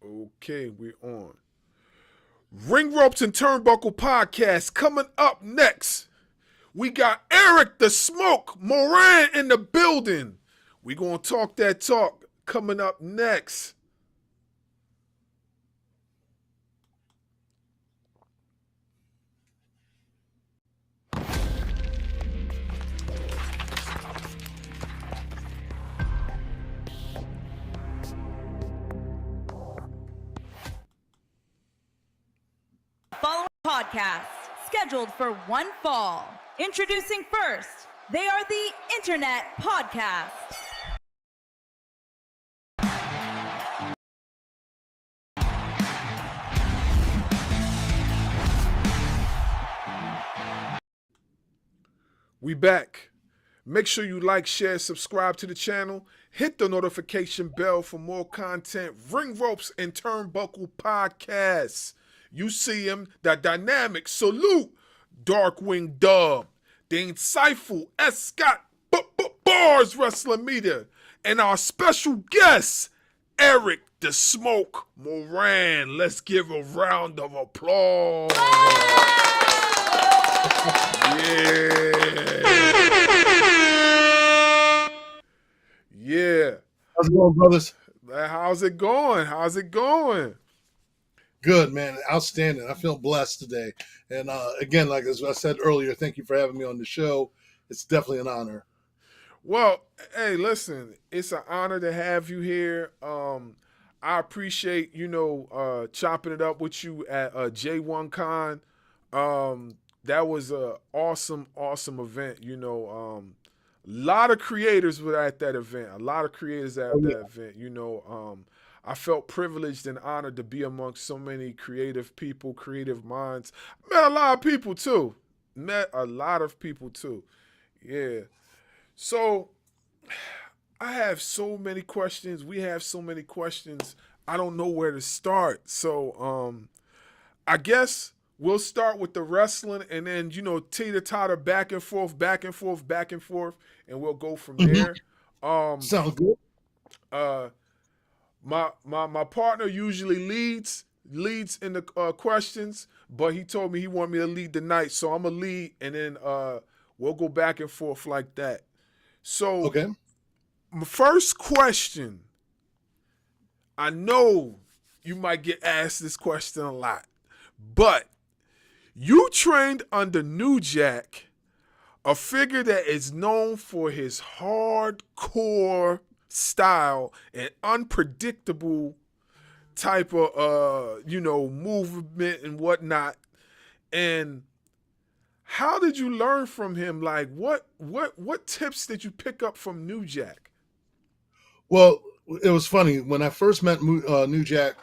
Okay, we're on. Ring Ropes and Turnbuckle podcast coming up next. We got Eric the Smoke Moran in the building. We gonna talk that talk coming up next. Following podcast scheduled for one fall. Introducing first, they are the Internet Podcast. We back. Make sure you like, share, subscribe to the channel. Hit the notification bell for more content. Ring Ropes and Turnbuckle podcast. You see him, the dynamic salute, Darkwing Dub, the insightful S. Scott Barz Wrestler Media, and our special guest, Eric the Smoke Moran. Let's give a round of applause. Yeah. How's it going, brothers? How's it going? How's it going? Good, man. Outstanding. I feel blessed today. And again, like as I said earlier, thank you for having me on the show. It's definitely an honor. Well, hey, listen, it's an honor to have you here. I appreciate, chopping it up with you at J1 Con. That was a awesome event. A lot of creators were at that event. I felt privileged and honored to be amongst so many creative people, creative minds. Met a lot of people too. Yeah. So I have so many questions. We have so many questions. I don't know where to start. So I guess we'll start with the wrestling and then, teeter-totter back and forth, and we'll go from there. Sounds good. My partner usually leads in the questions, but he told me he wanted me to lead the night, so I'm gonna lead, and then we'll go back and forth like that. So, okay. My first question, I know you might get asked this question a lot, but you trained under New Jack, a figure that is known for his hardcore style and unpredictable type of movement and whatnot. And how did you learn from him? Like what tips did you pick up from New Jack? Well, it was funny when I first met New Jack.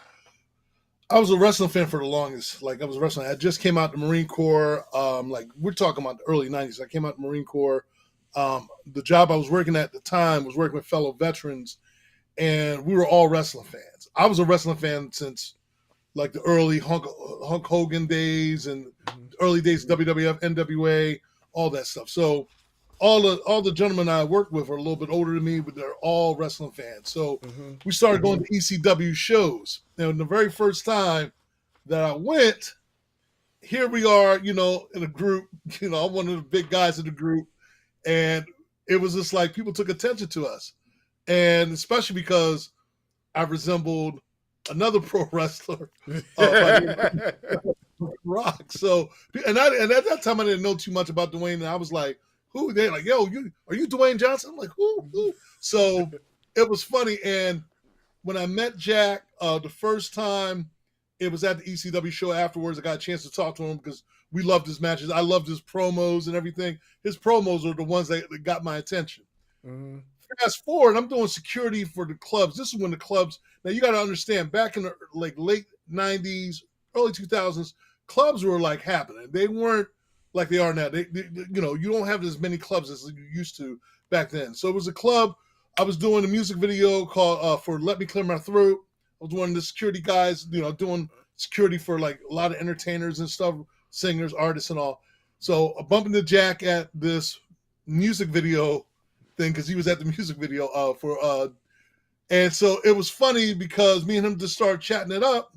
I was a wrestling fan for the longest. Like I was wrestling. I just came out the Marine Corps. Like we're talking about the early '90s. I came out the Marine Corps. The job I was working at the time was working with fellow veterans, and we were all wrestling fans. I was a wrestling fan since like the early Hulk Hogan days and early days of WWF, NWA, all that stuff. So all the gentlemen I worked with are a little bit older than me, but they're all wrestling fans. So we started going to ECW shows. And the very first time that I went, here we are, in a group. I'm one of the big guys in the group. And it was just like people took attention to us. And especially because I resembled another pro wrestler, Rock. So, and at that time, I didn't know too much about Dwayne. And I was like, who? They're like, yo, are you Dwayne Johnson? I'm like, who? So it was funny. And when I met Jack the first time, it was at the ECW show afterwards. I got a chance to talk to him because we loved his matches. I loved his promos and everything. His promos are the ones that got my attention. Fast forward, I'm doing security for the clubs. This is when the clubs, now you got to understand, back in the late 90s, early 2000s, clubs were like happening. They weren't like they are now. You don't have as many clubs as you used to back then. So it was a club. I was doing a music video called for Let Me Clear My Throat. I was one of the security guys, doing security for like a lot of entertainers and stuff, singers, artists and all. So I bumped into Jack at this music video thing because he was at the music video And so it was funny because me and him just started chatting it up.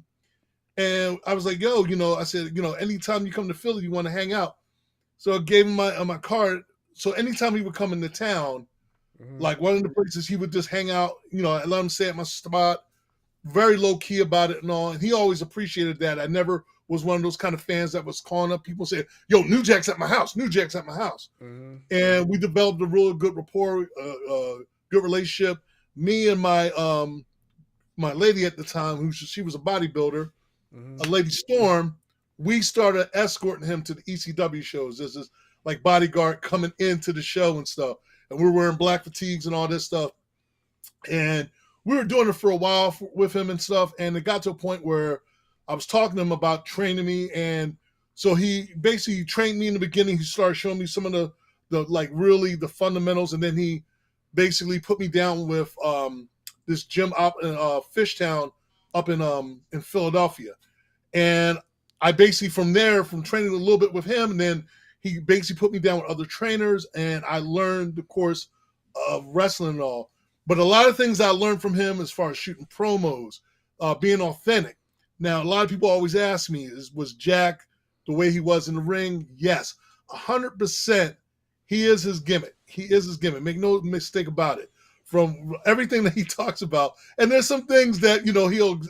And I was like, yo, I said, anytime you come to Philly, you want to hang out. So I gave him my card. So anytime he would come into town, like one of the places he would just hang out, I let him stay at my spot, very low key about it and all. And he always appreciated that. I never was one of those kind of fans that was calling up people saying, yo, New Jack's at my house. New Jack's at my house. And we developed a really good rapport, good relationship. Me and my lady at the time, she was a bodybuilder, a Lady Storm, we started escorting him to the ECW shows. This is like bodyguard coming into the show and stuff. And we were wearing black fatigues and all this stuff. And we were doing it for a while with him and stuff. And it got to a point where I was talking to him about training me. And so he basically trained me in the beginning. He started showing me some of the like really the fundamentals. And then he basically put me down with this gym up in Fishtown up in Philadelphia. And I basically from training a little bit with him, and then he basically put me down with other trainers, and I learned the course of wrestling and all. But a lot of things I learned from him as far as shooting promos, being authentic. Now, a lot of people always ask me, was Jack the way he was in the ring? Yes, 100%. He is his gimmick. He is his gimmick. Make no mistake about it. From everything that he talks about, and there's some things that he'll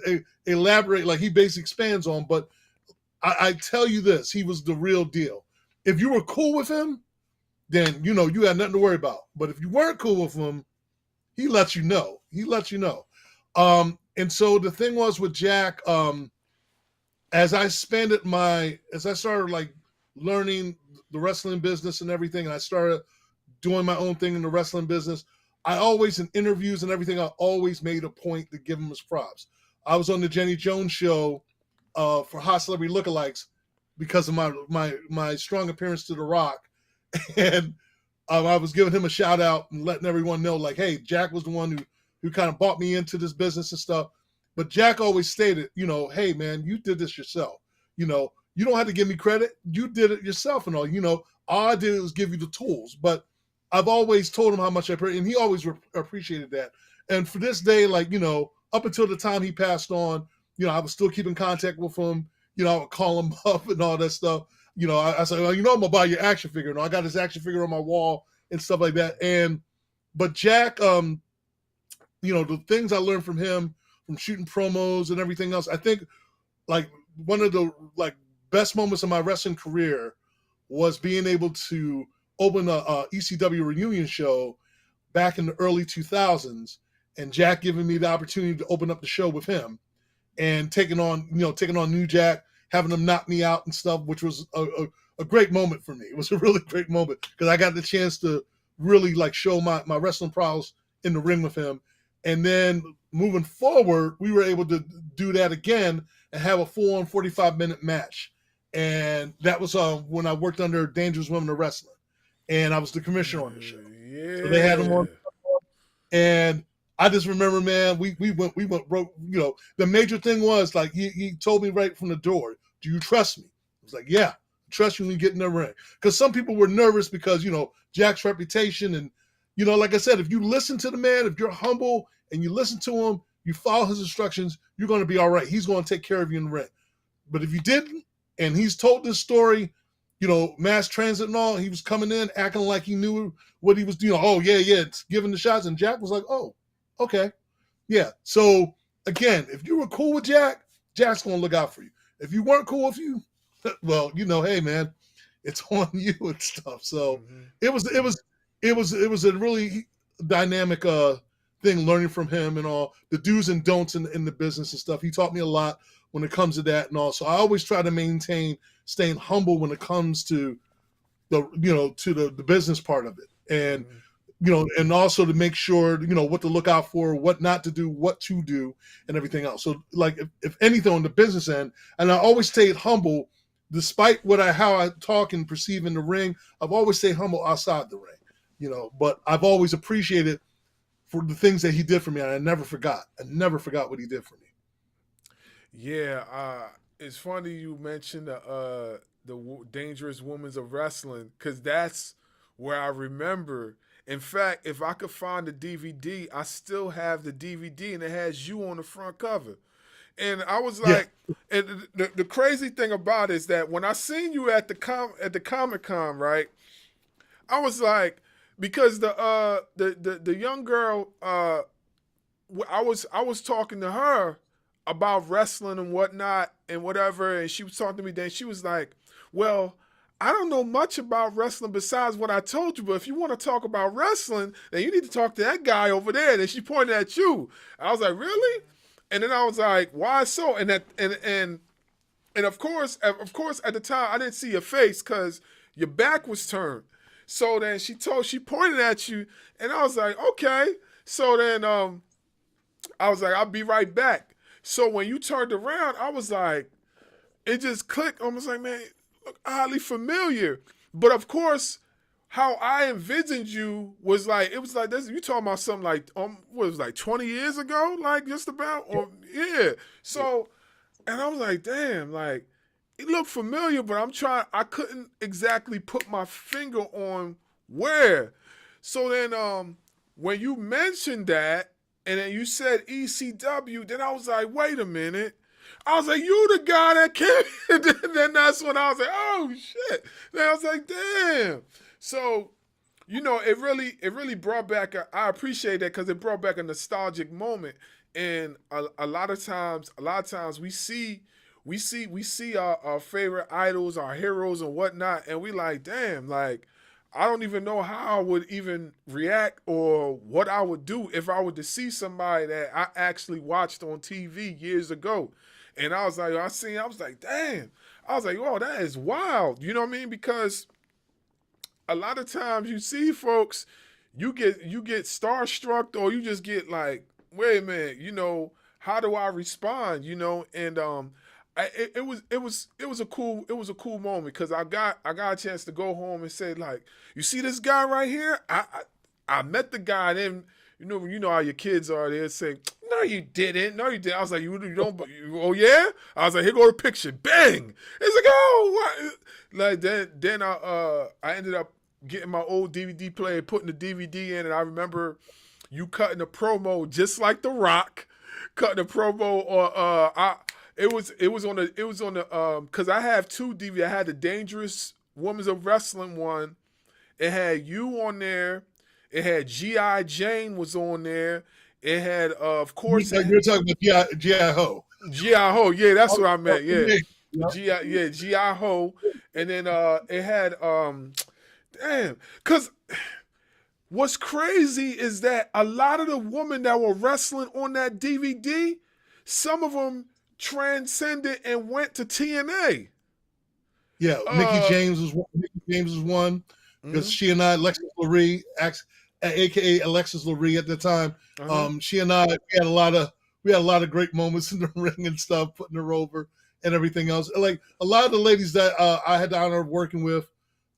elaborate, like he basically expands on. But I tell you this, he was the real deal. If you were cool with him, then you had nothing to worry about. But if you weren't cool with him, he lets you know. And so the thing was with Jack, as I started like learning the wrestling business and everything, and I started doing my own thing in the wrestling business, I always, in interviews and everything, I always made a point to give him his props. I was on the Jenny Jones show for Hot Celebrity Lookalikes because of my strong appearance to The Rock. And I was giving him a shout out and letting everyone know, like, hey, Jack was the one who kind of brought me into this business and stuff. But Jack always stated, hey, man, you did this yourself. You don't have to give me credit. You did it yourself and all. All I did was give you the tools. But I've always told him how much I appreciate, and he always appreciated that. And for this day, like, up until the time he passed on, I was still keeping contact with him. I would call him up and all that stuff. I said, well, I'm going to buy your action figure. I got his action figure on my wall and stuff like that. But Jack, the things I learned from him, from shooting promos and everything else, I think like one of the like best moments of my wrestling career was being able to open a ECW reunion show back in the early 2000s, and Jack giving me the opportunity to open up the show with him and taking on New Jack, having him knock me out and stuff, which was a great moment for me. It was a really great moment because I got the chance to really like show my wrestling prowess in the ring with him. And then moving forward, we were able to do that again and have a full-on 45-minute match. And that was when I worked under Dangerous Women of Wrestling. And I was the commissioner on the show. Yeah. So they had him on. And I just remember, man, we went broke. The major thing was like he told me right from the door, do you trust me? I was like, yeah, trust you when you get in the ring. Because some people were nervous because, Jack's reputation. And, like I said, if you listen to the man, if you're humble and you listen to him, you follow his instructions, you're going to be all right. He's going to take care of you in the ring. But if you didn't, and he's told this story, mass transit and all, he was coming in acting like he knew what he was doing. Oh, yeah, it's giving the shots. And Jack was like, oh, okay. Yeah. So, again, if you were cool with Jack, Jack's going to look out for you. If you weren't cool with you, well, hey, man, it's on you and stuff. So it was a really dynamic thing learning from him and all the do's and don'ts in the business and stuff. He taught me a lot when it comes to that and all. So I always try to maintain staying humble when it comes to the business part of it. And, and also to make sure, what to look out for, what not to do, what to do and everything else. So like if anything on the business end, and I always stayed humble despite how I talk and perceive in the ring, I've always stayed humble outside the ring, but I've always appreciated for the things that he did for me. And I never forgot what he did for me. Yeah, it's funny you mentioned the Dangerous Women of Wrestling because that's where I remember In fact, if I could find the DVD, I still have the DVD, and it has you on the front cover. And I was Yeah. like, and the crazy thing about it is that when I seen you at the Comic-Con, right? I was like, because the young girl, I was talking to her about wrestling and whatnot and whatever, and she was talking to me. Then she was like, "Well, I don't know much about wrestling besides what I told you, but if you want to talk about wrestling, then you need to talk to that guy over there." And she pointed at you. I was like, "Really?" And then I was like, "Why so?" And of course, at the time, I didn't see your face because your back was turned. So then she pointed at you, and I was like, "Okay." So then I was like, "I'll be right back." So when you turned around, I was like, it just clicked. I was like, "Man, look oddly familiar." But of course, how I envisioned you was like, it was like this. You talking about something like what was it, like 20 years ago, like just about, or yeah. So, and I was like, damn, like it looked familiar, but I couldn't exactly put my finger on where. So then, when you mentioned that, and then you said ECW, then I was like, wait a minute. I was like, you the guy that came. And then that's when I was like, oh shit. Then I was like, damn. So, it really brought back. I appreciate that because it brought back a nostalgic moment. And a lot of times we see our favorite idols, our heroes, and whatnot, and we like, damn, like I don't even know how I would even react or what I would do if I were to see somebody that I actually watched on TV years ago. And I was like, I was like, damn. I was like, oh, that is wild. You know what I mean? Because a lot of times you see folks, you get starstruck, or you just get like, wait a minute, how do I respond? And it was a cool moment because I got a chance to go home and say, like, you see this guy right here? I met the guy, and then you know how your kids are. They say, no, you didn't. No, you didn't. I was like, you don't. Oh yeah. I was like, here go the picture. Bang. It's like, oh, what? Like then I ended up getting my old DVD player, putting the DVD in, and I remember you cutting a promo just like The Rock, cutting a promo, or it was on the because I have two DVD. I had the Dangerous Women's of Wrestling one. It had you on there. It had G.I. Jane was on there. It had, of course, You're talking about G.I. Ho. G.I. Ho, yeah, that's what I meant. Yeah, Yeah. G.I. Ho, and then it had damn, because what's crazy is that a lot of the women that were wrestling on that DVD, some of them transcended and went to TNA. Yeah, Mickey James was one because she and I, Alexis Lurie, aka Alexis Lurie at the time, she and I, we had a lot of great moments in the ring and stuff, putting her over and everything else. Like a lot of the ladies that I had the honor of working with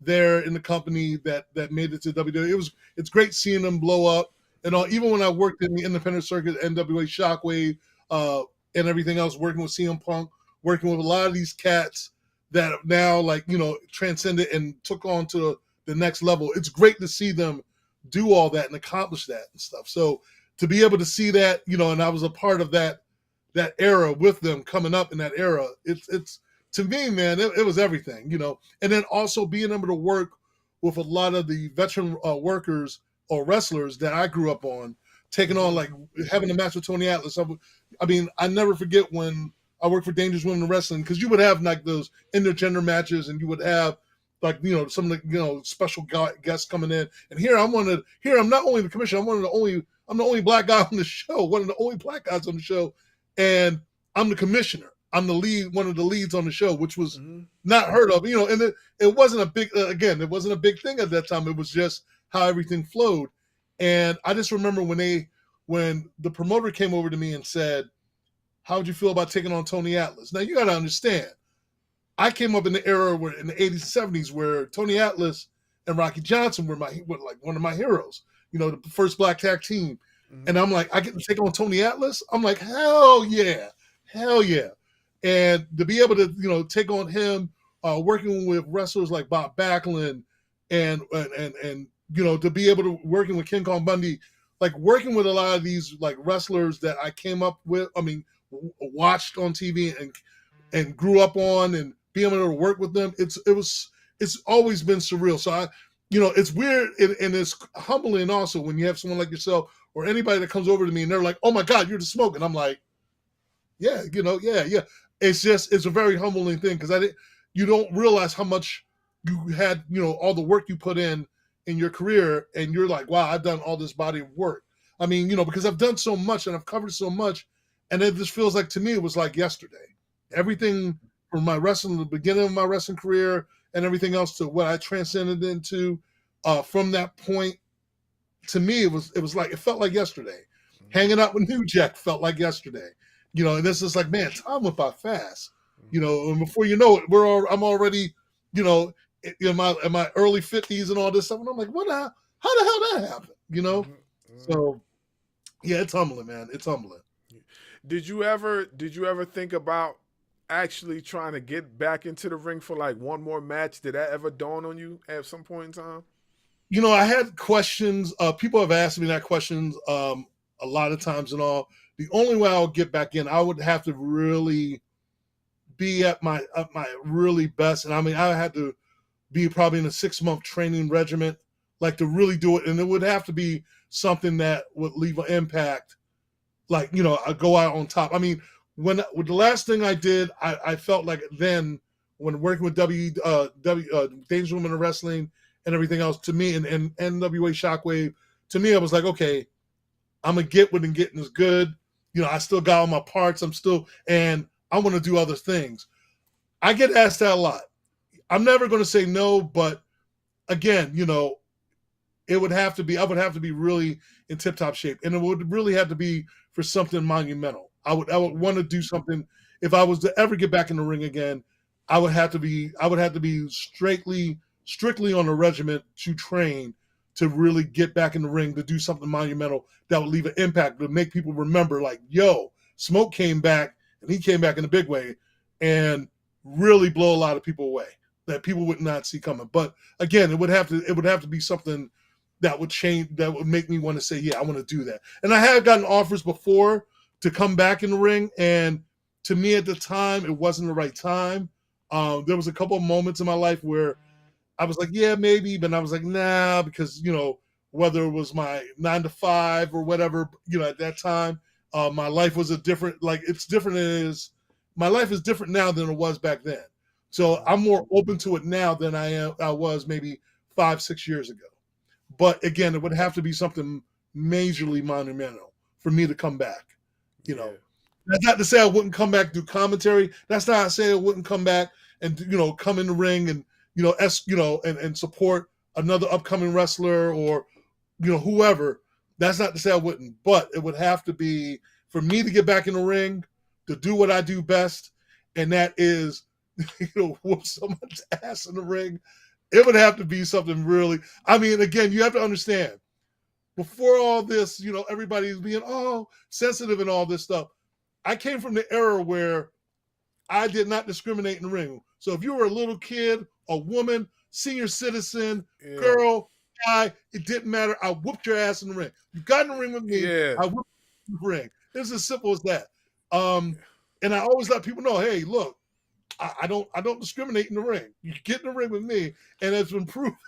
there in the company that made it to WWE. It's great seeing them blow up and all. Even when I worked in the independent circuit, NWA Shockwave, and everything else, working with CM Punk, working with a lot of these cats that now transcended and took on to the next level. It's great to see them do all that and accomplish that and stuff. So to be able to see that, and I was a part of that era with them coming up in that era, it's to me, man, it was everything, and then also being able to work with a lot of the veteran workers or wrestlers that I grew up on, taking on, like having a match with Tony Atlas. I never forget when I worked for Dangerous Women in Wrestling, because you would have like those intergender matches, and you would have like some of the special guests coming in. And here I'm not only the commissioner, I'm the only black guy on the show, one of the only black guys on the show, and I'm the commissioner. I'm the lead, one of the leads on the show, which was not heard of, and it wasn't a big it wasn't a big thing at that time. It was just how everything flowed. And I just remember when the promoter came over to me and said, how would you feel about taking on Tony Atlas? Now, you got to understand, I came up in the era where in the 80s and 70s where Tony Atlas and Rocky Johnson were like one of my heroes, the first black tag team. And I'm like, I get to take on Tony Atlas? I'm like, hell yeah. And to be able to, take on him, working with wrestlers like Bob Backlund and to be able to working with King Kong Bundy, like working with a lot of these like wrestlers that I came up with, watched on TV and grew up on, and being able to work with them, it's always been surreal. So it's weird and it's humbling also when you have someone like yourself or anybody that comes over to me and they're like, "Oh my God, you're the Smoke," and I'm like, "Yeah, yeah." It's a very humbling thing because you don't realize how much you had, all the work you put in your career, and you're like, wow, I've done all this body of work. I mean, because I've done so much and I've covered so much, and it just feels like, to me, it was like yesterday. Everything from my wrestling, the beginning of my wrestling career and everything else to what I transcended into from that point, to me, it felt like yesterday. Hanging out with New Jack felt like yesterday. And this is like, man, time went by fast. And before you know it, I'm already, in my early 50s and all this stuff. And I'm like, how the hell that happened? So yeah, it's humbling, man. It's humbling. Did you ever think about actually trying to get back into the ring for like one more match? Did that ever dawn on you at some point in time? I had questions. People have asked me that questions a lot of times and all. The only way I'll get back in, I would have to really be at my really best. And I had to be probably in a 6-month training regimen, like to really do it. And it would have to be something that would leave an impact. Like, I go out on top. I mean, with the last thing I did, I felt like then when working with Dangerous Women of Wrestling and everything else, to me, and NWA Shockwave, to me, I was like, okay, I'm going to get what I'm getting is good. I still got all my parts. And I want to do other things. I get asked that a lot. I'm never going to say no, but again, I would have to be really in tip-top shape. And it would really have to be for something monumental. I would want to do something. If I was to ever get back in the ring again, I would have to be strictly on a regiment to train to really get back in the ring, to do something monumental that would leave an impact, to make people remember, like, yo, Smoke came back, and he came back in a big way, and really blow a lot of people away that people would not see coming. But again, it would have to be something that would change, that would make me want to say, yeah, I want to do that. And I have gotten offers before to come back in the ring, and to me at the time, it wasn't the right time. There was a couple of moments in my life where I was like, yeah, maybe, but I was like, nah, because, whether it was my 9 to 5 or whatever, at that time, my life was my life is different now than it was back then. So I'm more open to it now than I was maybe 5-6 years ago. But again, it would have to be something majorly monumental for me to come back. That's not to say I wouldn't come back do commentary. That's not to say I wouldn't come back and come in the ring and and support another upcoming wrestler or whoever. That's not to say I wouldn't, but it would have to be for me to get back in the ring to do what I do best, and that is whoop someone's ass in the ring. It would have to be something really. I mean, again, you have to understand. Before all this, everybody's being sensitive and all this stuff. I came from the era where I did not discriminate in the ring. So if you were a little kid, a woman, senior citizen, girl, guy, it didn't matter. I whooped your ass in the ring. You got in the ring with me. I whooped you in the ring. It's as simple as that. And I always let people know, hey, look, I don't discriminate in the ring. You get in the ring with me, and it's been proven,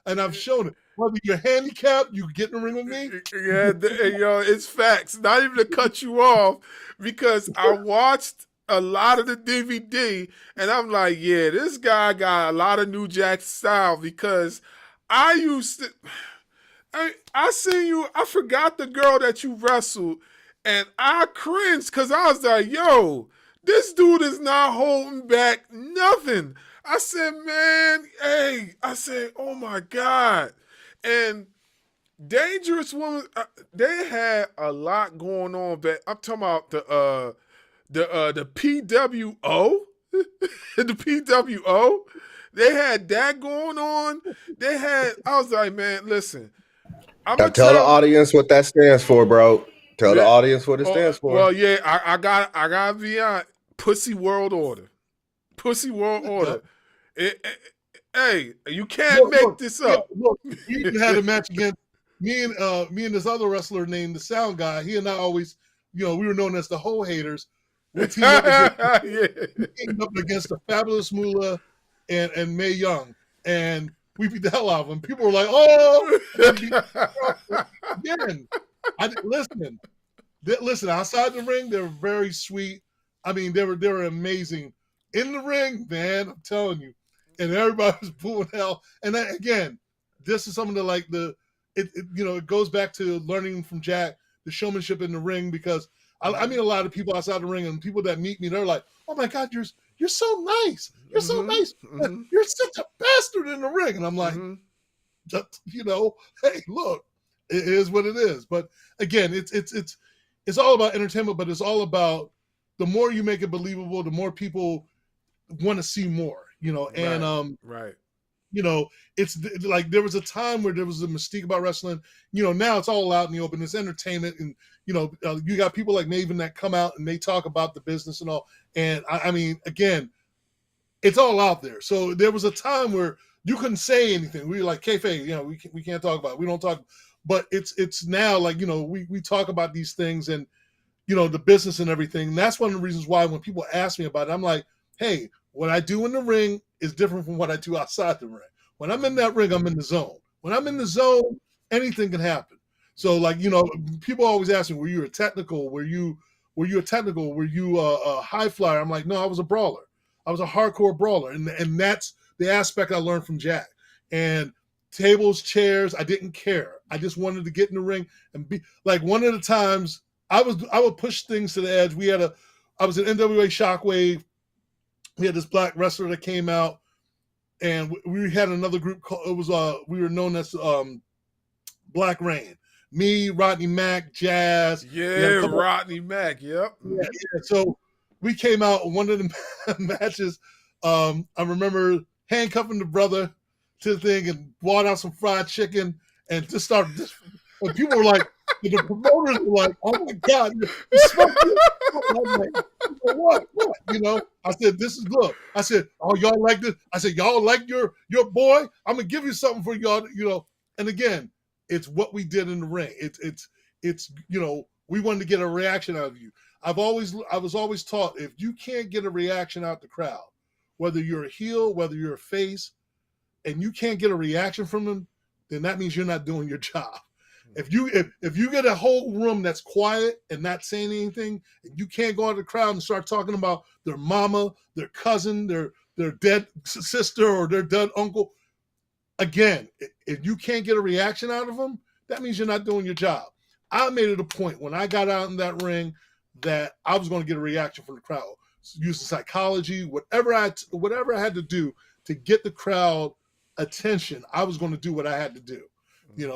and I've shown it. Whether you're handicapped, you get in the ring with me. Yeah, it's facts. Not even to cut you off, because I watched a lot of the DVD, and I'm like, yeah, this guy got a lot of New Jack style, because I used to, I seen you, I forgot the girl that you wrestled, and I cringed because I was like, yo, this dude is not holding back nothing. I said, man, hey, I said, oh my God. And Dangerous Woman, they had a lot going on, but I'm talking about the PWO, the PWO. They had that going on. I was like, man, listen. Tell the audience what that stands for, bro. Tell the audience what it stands for. Well, yeah, I got beyond Pussy World Order. Pussy World Order. Hey, you can't make this up. Look, we even had a match against me and this other wrestler named the Sound Guy. He and I always, we were known as the Hoe Haters. We teamed up against the Fabulous Moolah and Mae Young, and we beat the hell out of them. People were like, "Oh!" Again, listen. Outside the ring, they were very sweet. I mean, they were amazing. In the ring, man, I'm telling you, and everybody was booing hell. And then, again, this is something that it goes back to learning from Jack, the showmanship in the ring, because I meet a lot of people outside the ring, and people that meet me, they're like, "Oh my God, you're so nice. You're so nice. You're such a bastard in the ring." And I'm like, hey, look, it is what it is. But again, it's all about entertainment, but it's all about the more you make it believable, the more people want to see more, Right. It's like there was a time where there was a mystique about wrestling. Now it's all out in the open. It's entertainment, and you got people like Maven that come out and they talk about the business and all. And I mean, again, it's all out there. So there was a time where you couldn't say anything. We were like, kayfabe, we can't talk about it. We don't talk. But it's now like we talk about these things and the business and everything. And that's one of the reasons why when people ask me about it, I'm like, hey, what I do in the ring is different from what I do outside the ring. When I'm in that ring, I'm in the zone. When I'm in the zone, anything can happen. So people always ask me, were you a technical? Were you a technical? Were you a high flyer? I'm like, no, I was a brawler. I was a hardcore brawler. And that's the aspect I learned from Jack. And tables, chairs, I didn't care. I just wanted to get in the ring and be like one of the times I would push things to the edge. I was in NWA Shockwave. We had this black wrestler that came out, and we had another group called, we were known as Black Rain. Me, Rodney Mack, Jazz. Yeah, Rodney Mack, yep. Yeah. So we came out in one of the matches. I remember handcuffing the brother to the thing and brought out some fried chicken and just started. And people were like, the promoters were like, "Oh my God, you smoked it." Like, what? I said, "This is look." I said, "Oh, y'all like this?" I said, "Y'all like your boy? I'm gonna give you something for y'all." And again, it's what we did in the ring. It's we wanted to get a reaction out of you. I was always taught if you can't get a reaction out the crowd, whether you're a heel, whether you're a face, and you can't get a reaction from them, then that means you're not doing your job. If you get a whole room that's quiet and not saying anything, and you can't go out to the crowd and start talking about their mama, their cousin, their dead sister, or their dead uncle, again, if you can't get a reaction out of them, that means you're not doing your job. I made it a point when I got out in that ring that I was going to get a reaction from the crowd, using psychology, whatever I had to do to get the crowd attention. I was going to do what I had to do.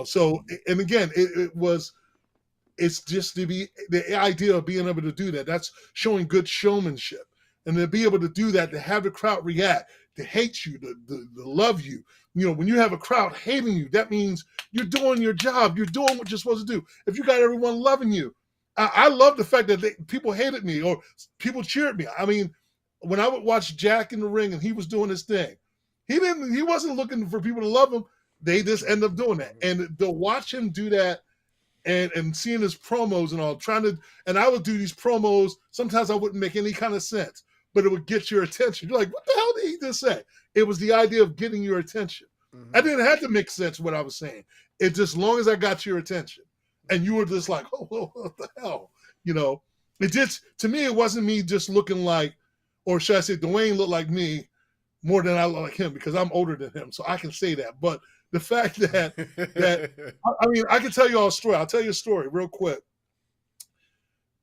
So, and again, it's just the idea of being able to do that. That's showing good showmanship. And to be able to do that, to have the crowd react, to hate you, to love you. When you have a crowd hating you, that means you're doing your job. You're doing what you're supposed to do. If you got everyone loving you, I love the fact that people hated me or people cheered me. I mean, when I would watch Jack in the ring and he was doing his thing, he wasn't looking for people to love him. They just end up doing that. And to watch him do that and seeing his promos and all, and I would do these promos, sometimes I wouldn't make any kind of sense, but it would get your attention. You're like, what the hell did he just say? It was the idea of getting your attention. I didn't have to make sense what I was saying. It's just as long as I got your attention. And you were just like, oh, what the hell? It just, to me, it wasn't me just looking like, or should I say Dwayne looked like me more than I look like him because I'm older than him. So I can say that. But the fact that I mean, I can tell you all a story. I'll tell you a story real quick.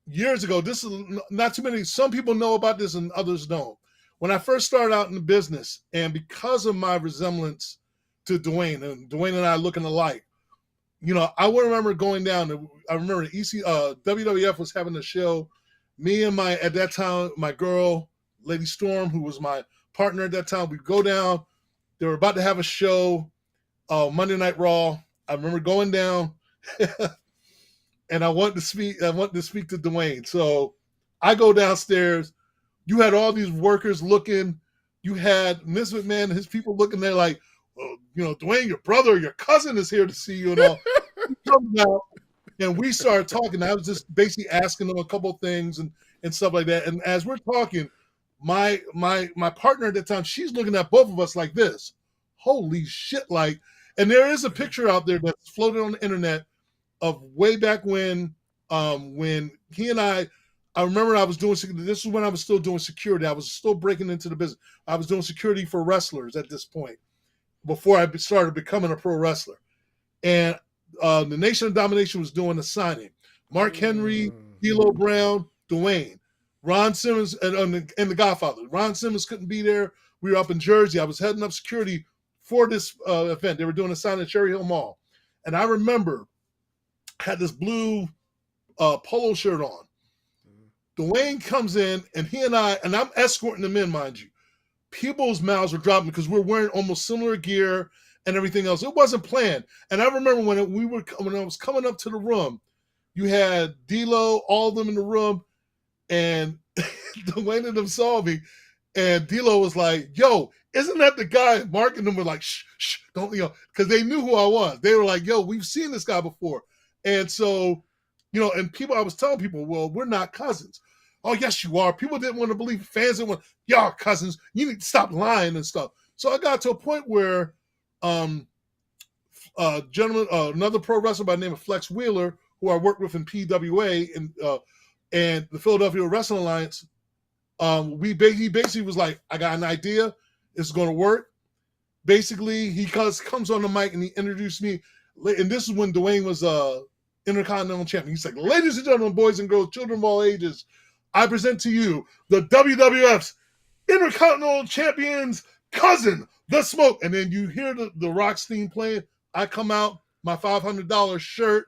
Years ago, this is not too many. Some people know about this and others don't. When I first started out in the business, and because of my resemblance to Dwayne, and Dwayne and I looking alike, I would remember going down. I remember WWF was having a show. Me and at that time, my girl, Lady Storm, who was my partner at that time, we'd go down. They were about to have a show. Monday Night Raw. I remember going down and I wanted to speak to Dwayne. So I go downstairs. You had all these workers looking you had Vince McMahon and his people looking there like, well, Dwayne, your brother, your cousin is here to see you and all. He comes out, and we started talking. I was just basically asking them a couple things and stuff like that. And as we're talking, my partner at the time, she's looking at both of us like this. Holy shit! And there is a picture out there that's floated on the internet of way back when he and I remember I was doing, this is when I was still doing security. I was still breaking into the business. I was doing security for wrestlers at this point before I started becoming a pro wrestler. And the Nation of Domination was doing a signing. Mark Henry, D'Lo Brown, Dwayne, Ron Simmons, and the Godfather. Ron Simmons couldn't be there. We were up in Jersey. I was heading up security for this event. They were doing a signing at Cherry Hill Mall. And I remember I had this blue polo shirt on. Dwayne comes in, and I'm escorting them in, mind you. People's mouths were dropping because we're wearing almost similar gear and everything else. It wasn't planned. And I remember when I was coming up to the room, you had D'Lo, all of them in the room, and Dwayne and them saw me, and D'Lo was like, "Yo, isn't that the guy?" Mark and them were like, "Shh, don't," because they knew who I was. They were like, "Yo, we've seen this guy before," and so, and I was telling people, "Well, we're not cousins." "Oh, yes, you are." People didn't want to believe. Fans didn't want. "Y'all cousins. You need to stop lying and stuff." So I got to a point where, gentleman, another pro wrestler by the name of Flex Wheeler, who I worked with in PWA and the Philadelphia Wrestling Alliance, he basically was like, "I got an idea. It's going to work." Basically, he comes on the mic and he introduced me, and this is when Dwayne was Intercontinental Champion. He's like, "Ladies and gentlemen, boys and girls, children of all ages, I present to you the WWF's Intercontinental Champion's cousin, The Smoke." And then you hear the Rock's theme playing. I come out, my $500 shirt,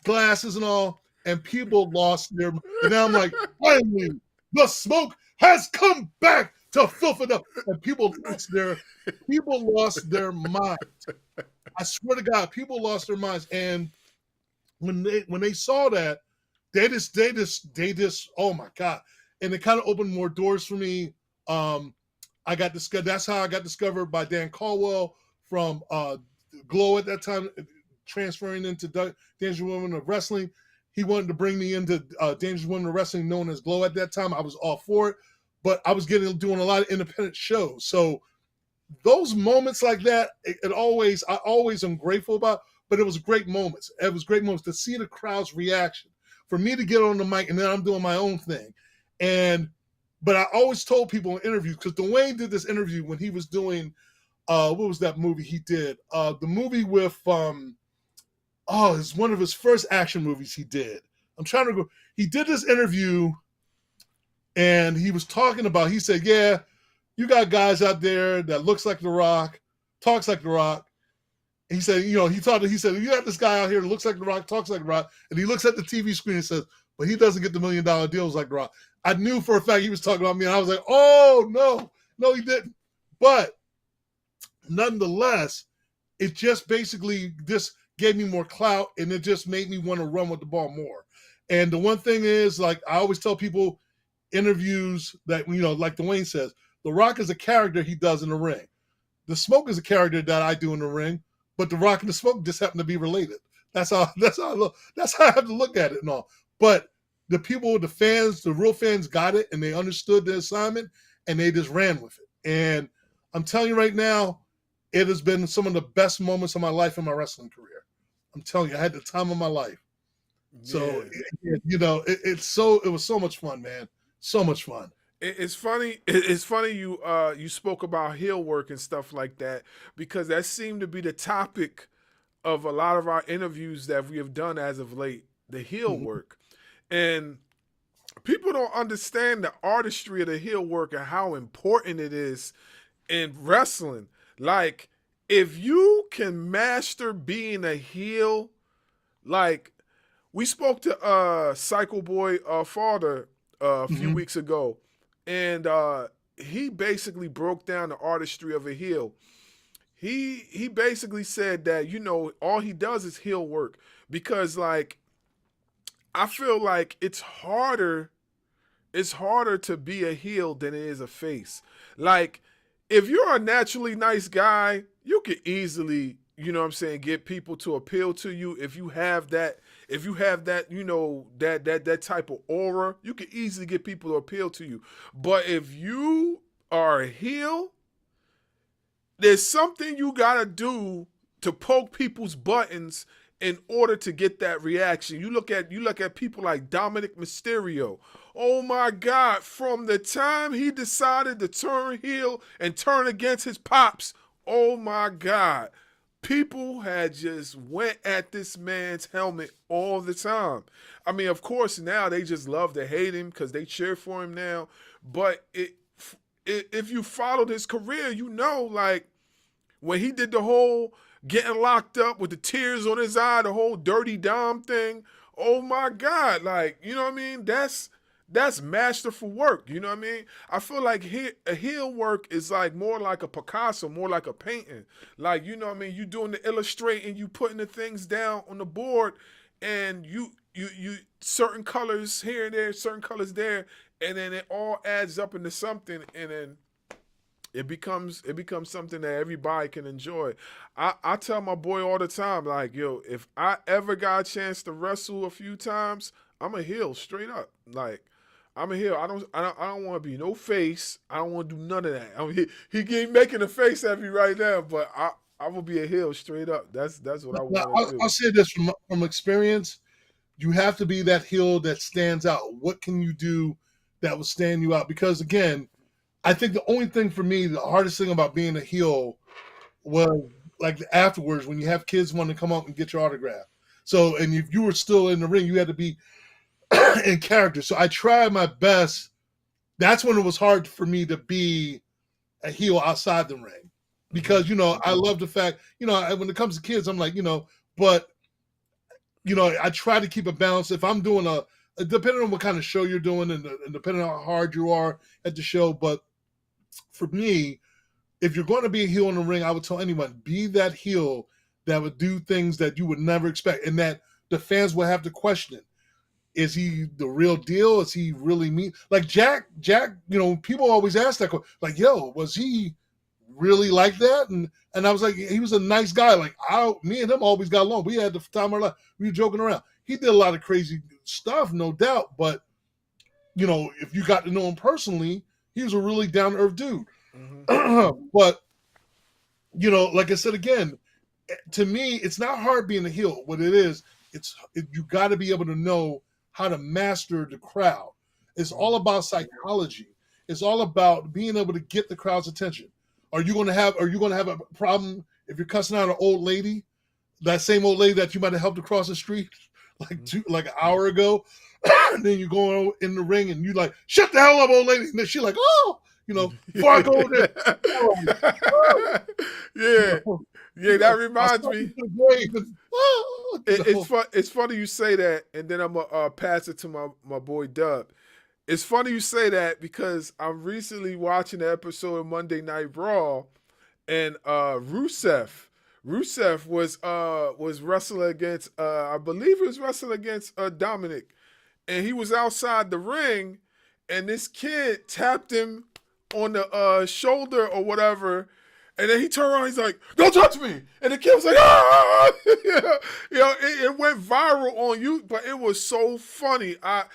glasses and all, and people lost their. And now I'm like, finally, The Smoke has come back to Philadelphia, and people lost their minds. I swear to God, people lost their minds. And when they saw that, they just, oh my God. And it kind of opened more doors for me. I got discovered. That's how I got discovered by Dan Caldwell from Glow at that time, transferring into Dangerous Women of Wrestling. He wanted to bring me into Dangerous Women of Wrestling, known as Glow at that time. I was all for it, but I was doing a lot of independent shows. So those moments like that, I always am grateful about. But it was great moments. It was great moments to see the crowd's reaction, for me to get on the mic, and then I'm doing my own thing. But I always told people in interviews, because Dwayne did this interview when he was doing, what was that movie he did? The movie with, it's one of his first action movies he did. I'm trying to go. He did this interview, and he was talking about, he said, "Yeah, you got guys out there that looks like The Rock, talks like The Rock." He said, he said, "You got this guy out here that looks like The Rock, talks like The Rock," and he looks at the TV screen and says, "But he doesn't get the $1 million deals like The Rock." I knew for a fact he was talking about me, and I was like, "Oh, no, he didn't." But nonetheless, it just basically just gave me more clout, and it just made me want to run with the ball more. And the one thing is, like I always tell people, interviews that, like Dwayne says, The Rock is a character he does in the ring. The Smoke is a character that I do in the ring. But The Rock and The Smoke just happen to be related. That's how I have to look at it and all. But the people, the fans, the real fans got it, and they understood the assignment, and they just ran with it. And I'm telling you right now, it has been some of the best moments of my life in my wrestling career. I'm telling you, I had the time of my life. So, it was so much fun, man. So much fun. It's funny. It's funny you spoke about heel work and stuff like that, because that seemed to be the topic of a lot of our interviews that we have done as of late. The heel work, and people don't understand the artistry of the heel work and how important it is in wrestling. Like, if you can master being a heel, like we spoke to Psycho Boy Father a few weeks ago. And he basically broke down the artistry of a heel. He basically said that, all he does is heel work, because, like, I feel like it's harder to be a heel than it is a face. Like, if you're a naturally nice guy, you can easily, you know what I'm saying, get people to appeal to you. If you have that, you know, that type of aura, you can easily get people to appeal to you. But if you are a heel, there's something you gotta do to poke people's buttons in order to get that reaction. You look at people like Dominic Mysterio. Oh my God, from the time he decided to turn heel and turn against his pops, oh my God, people had just went at this man's helmet all the time. I mean, of course, now they just love to hate him because they cheer for him now. But if you followed his career, you know, like when he did the whole getting locked up with the tears on his eye, the whole Dirty Dom thing, oh my God, like, you know what I mean? That's masterful work, you know what I mean? I feel like a heel work is like more like a Picasso, more like a painting. Like, you know what I mean? You doing the illustrating, you putting the things down on the board, and you certain colors here and there, certain colors there, and then it all adds up into something, and then it becomes something that everybody can enjoy. I tell my boy all the time, like, yo, if I ever got a chance to wrestle a few times, I'm a heel straight up. Like, I'm a heel. I don't want to be no face. I don't want to do none of that. I mean, he keep making a face at me right now, but I will be a heel straight up. That's what I want to do. I'll say this from experience. You have to be that heel that stands out. What can you do that will stand you out? Because again, I think the only thing for me, the hardest thing about being a heel was like afterwards when you have kids want to come up and get your autograph. So, and if you were still in the ring, you had to be in character. So I tried my best. That's when it was hard for me to be a heel outside the ring because, you know, I love the fact, you know, when it comes to kids, I'm like, you know, but, you know, I try to keep a balance. If I'm doing depending on what kind of show you're doing and depending on how hard you are at the show. But for me, if you're going to be a heel in the ring, I would tell anyone, be that heel that would do things that you would never expect and that the fans will have to question. Is he the real deal? Is he really mean? Like Jack, you know, people always ask that question, like, yo, was he really like that? And I was like, he was a nice guy. Like, me and him always got along. We had the time of our life. We were joking around. He did a lot of crazy stuff, no doubt. But, you know, if you got to know him personally, he was a really down-to-earth dude. Mm-hmm. But, you know, like I said again, to me, it's not hard being a heel. What it is, you got to be able to know how to master the crowd. It's all about psychology. It's all about being able to get the crowd's attention. Are you going to have a problem if you're cussing out an old lady, that same old lady that you might have helped across the street like an hour ago? And then you go in the ring and you like, shut the hell up, old lady. And then she's like, oh, you know, before I go there. Yeah, that reminds me. It's funny you say that, and then I'm gonna pass it to my boy Dub. It's funny you say that because I'm recently watching the episode of Monday Night Raw, and Rusev was wrestling against I believe he was wrestling against Dominic, and he was outside the ring, and this kid tapped him on the shoulder or whatever. And then he turned around, he's like, don't touch me. And the kid was like, ah! You know, it went viral on you, but it was so funny. I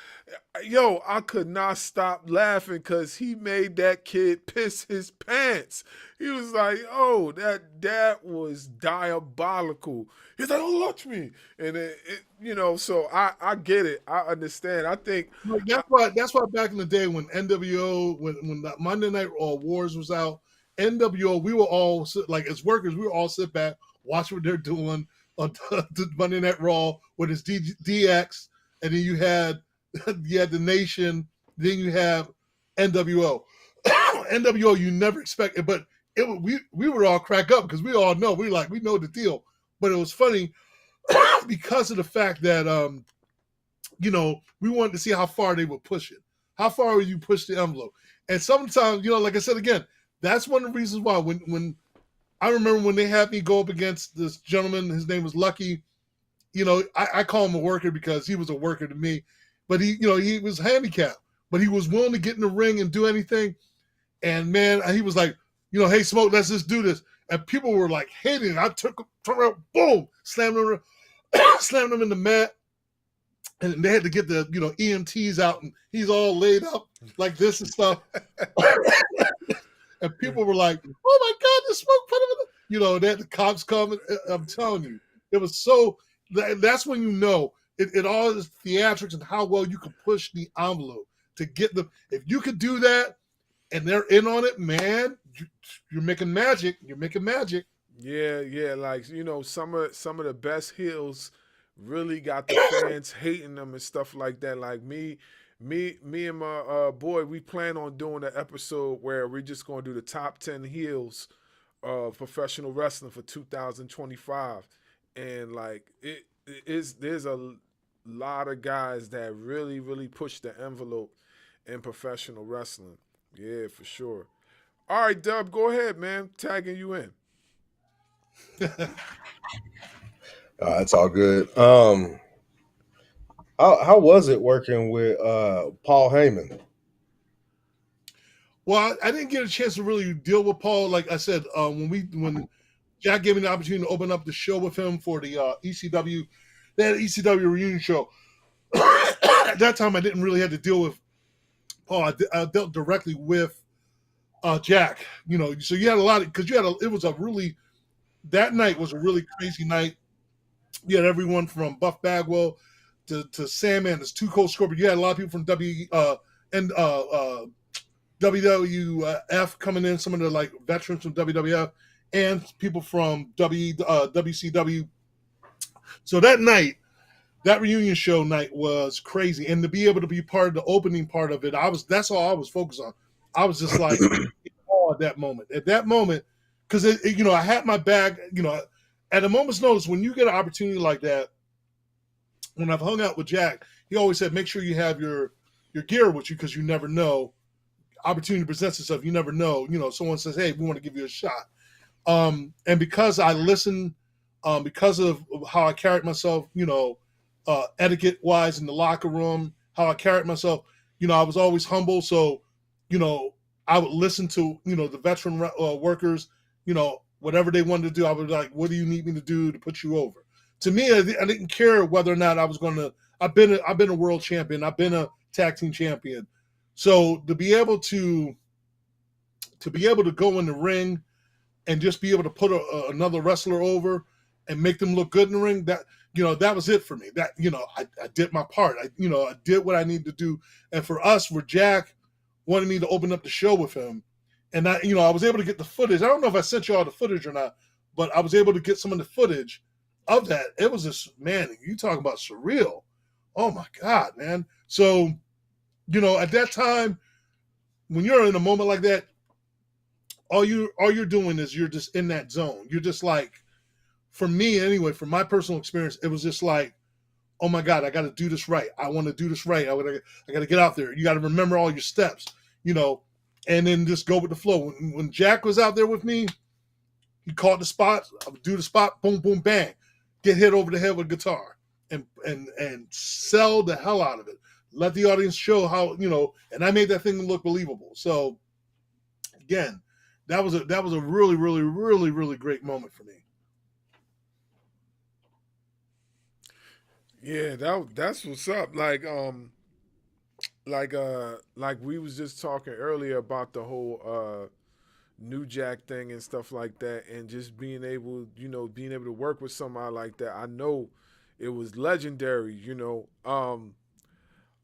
could not stop laughing because he made that kid piss his pants. He was like, oh, that was diabolical. He's like, oh, touch me. And you know, so I get it. I understand. I think that's why back in the day when NWO, when the Monday Night Wars was out, NWO, we were all like as workers, we were all sit back, watch what they're doing on the Monday Night Raw with his DX, and then you had the Nation, then you have NWO. NWO, you never expect it, but we would all crack up because we all know we know the deal. But it was funny because of the fact that you know, we wanted to see how far they would push it. How far would you push the envelope? And sometimes, you know, like I said again, that's one of the reasons why when I remember when they had me go up against this gentleman, his name was Lucky. You know, I call him a worker because he was a worker to me, but he was handicapped, but he was willing to get in the ring and do anything. And man, he was like, hey, Smoke, let's just do this. And people were like hating it. I turned around, boom, slammed him in the mat. And they had to get the, EMTs out, and he's all laid up like this and stuff. And people were like, oh my God, the Smoke put him in the, they had the cops coming. I'm telling you, it was so, that's when it all is theatrics and how well you can push the envelope to get them. If you could do that and they're in on it, man, you're making magic. You're making magic. Yeah. Like, some of the best heels really got the fans hating them and stuff like that. Like me and my boy, we plan on doing an episode where we're just going to do the top 10 heels of professional wrestling for 2025. And like there's a lot of guys that really, really push the envelope in professional wrestling. Yeah, for sure. All right, Dub, go ahead, man. Tagging you in. It's all good. How was it working with Paul Heyman? Well, I didn't get a chance to really deal with Paul. Like I said, when Jack gave me the opportunity to open up the show with him for the ECW, they had an ECW reunion show. At that time, I didn't really have to deal with Paul. I dealt directly with Jack. So you had a lot because that night was a really crazy night. You had everyone from Buff Bagwell to Sandman, this Too Cold Scorpion. You had a lot of people from WWF coming in, some of the like veterans from WWF, and people from WCW. So that night, that reunion show night was crazy, and to be able to be part of the opening part of it, that's all I was focused on. I was just like, at that moment, because I had my bag, at a moment's notice, when you get an opportunity like that. When I've hung out with Jack, he always said, make sure you have your gear with you because you never know. Opportunity presents itself. You never know. Someone says, hey, we want to give you a shot. And because I listened, because of how I carried myself, etiquette-wise in the locker room, how I carried myself, I was always humble. So, I would listen to, the veteran workers, whatever they wanted to do. I would be like, what do you need me to do to put you over? To me, I didn't care whether or not I was going to. I've been a world champion. I've been a tag team champion. So to be able to go in the ring and just be able to put another wrestler over and make them look good in the ring, that was it for me. That I did my part. I did what I needed to do. And for Jack wanted me to open up the show with him, and I was able to get the footage. I don't know if I sent you all the footage or not, but I was able to get some of the footage of that. It was just, man, you talk about surreal. Oh my God, man. So, at that time, when you're in a moment like that, all you're doing is you're just in that zone. You're just like, for me anyway, from my personal experience, it was just like, oh my God, I got to do this right. I want to do this right. I got to get out there. You got to remember all your steps, and then just go with the flow. When Jack was out there with me, he caught the spot. I would do the spot, boom, boom, bang. Get hit over the head with a guitar and sell the hell out of it. Let the audience show how, and I made that thing look believable. So again, that was a really, really, really, really great moment for me. Yeah, that's what's up. Like we was just talking earlier about the whole New Jack thing and stuff like that, and just being able to work with somebody like that. I know it was legendary,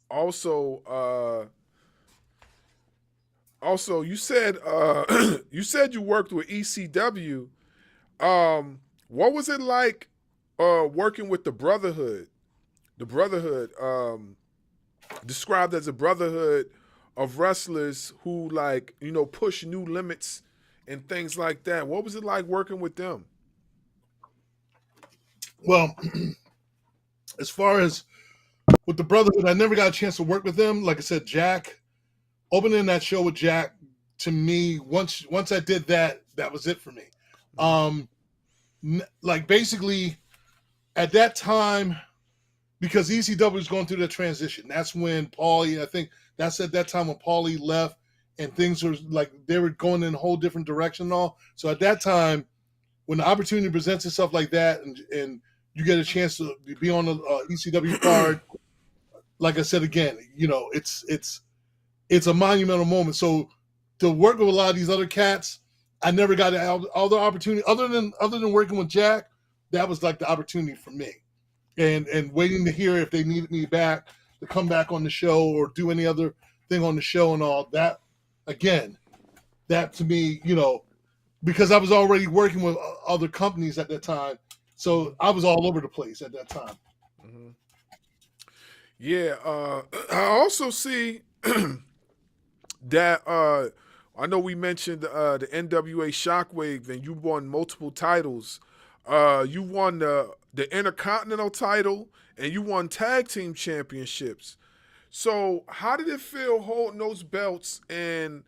Also, you said you worked with ECW. What was it like working with the Brotherhood? The Brotherhood, described as a brotherhood of wrestlers who push new limits and things like that. What was it like working with them? Well, as far as with the Brotherhood, I never got a chance to work with them. Like I said, Jack, opening that show with Jack, to me, once I did that, that was it for me. Basically, at that time, because ECW was going through the transition, that's when Paulie, I think that's at that time when Paulie left, and things were like they were going in a whole different direction and all. So at that time, when the opportunity presents itself like that, and you get a chance to be on the ECW card, like I said again, it's a monumental moment. So to work with a lot of these other cats, I never got all the opportunity other than working with Jack. That was like the opportunity for me, and waiting to hear if they needed me back to come back on the show or do any other thing on the show and all that. Again, that to me, because I was already working with other companies at that time, so I was all over the place at that time. Mm-hmm. Yeah, I also see that I know we mentioned the NWA Shockwave, and you won multiple titles. You won the Intercontinental title, and you won tag team championships. So, how did it feel holding those belts? And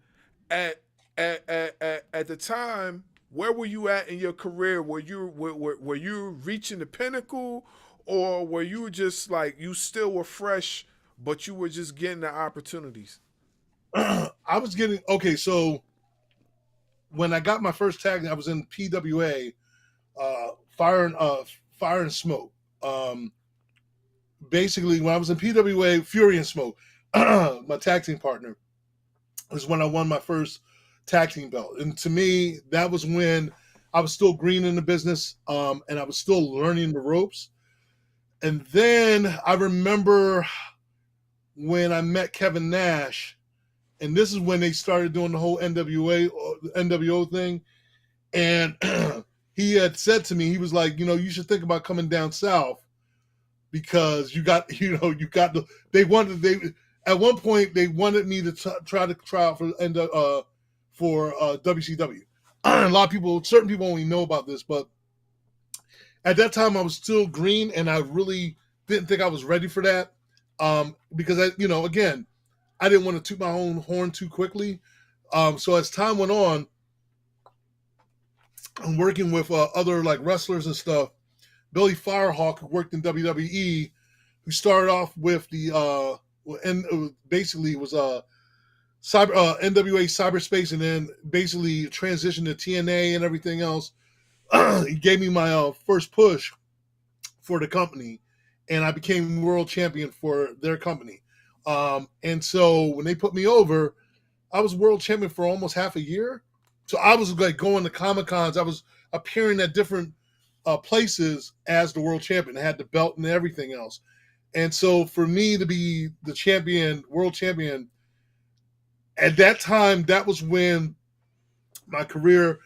at the time, where were you at in your career? Were you reaching the pinnacle, or were you just like you still were fresh, but you were just getting the opportunities? I was getting so when I got my first tag, I was in PWA, Fire and Smoke. Basically, when I was in PWA, Fury and Smoke, my tag team partner, was when I won my first tag team belt. And to me, that was when I was still green in the business, and I was still learning the ropes. And then I remember when I met Kevin Nash, and this is when they started doing the whole NWO thing. And he had said to me, he was like, you should think about coming down south because at one point they wanted me to try out for WCW. A lot of people, certain people only know about this, but at that time I was still green and I really didn't think I was ready for that. Because again, I didn't want to toot my own horn too quickly. So as time went on, I'm working with other like wrestlers and stuff. Billy Firehawk, who worked in WWE, who started off with the basically was NWA cyberspace, and then basically transitioned to TNA and everything else. He gave me my first push for the company, and I became world champion for their company. And so when they put me over, I was world champion for almost half a year. So I was like going to Comic-Cons. I was appearing at different places as the world champion. I had the belt and everything else. And so for me to be the champion, world champion, at that time, that was when my career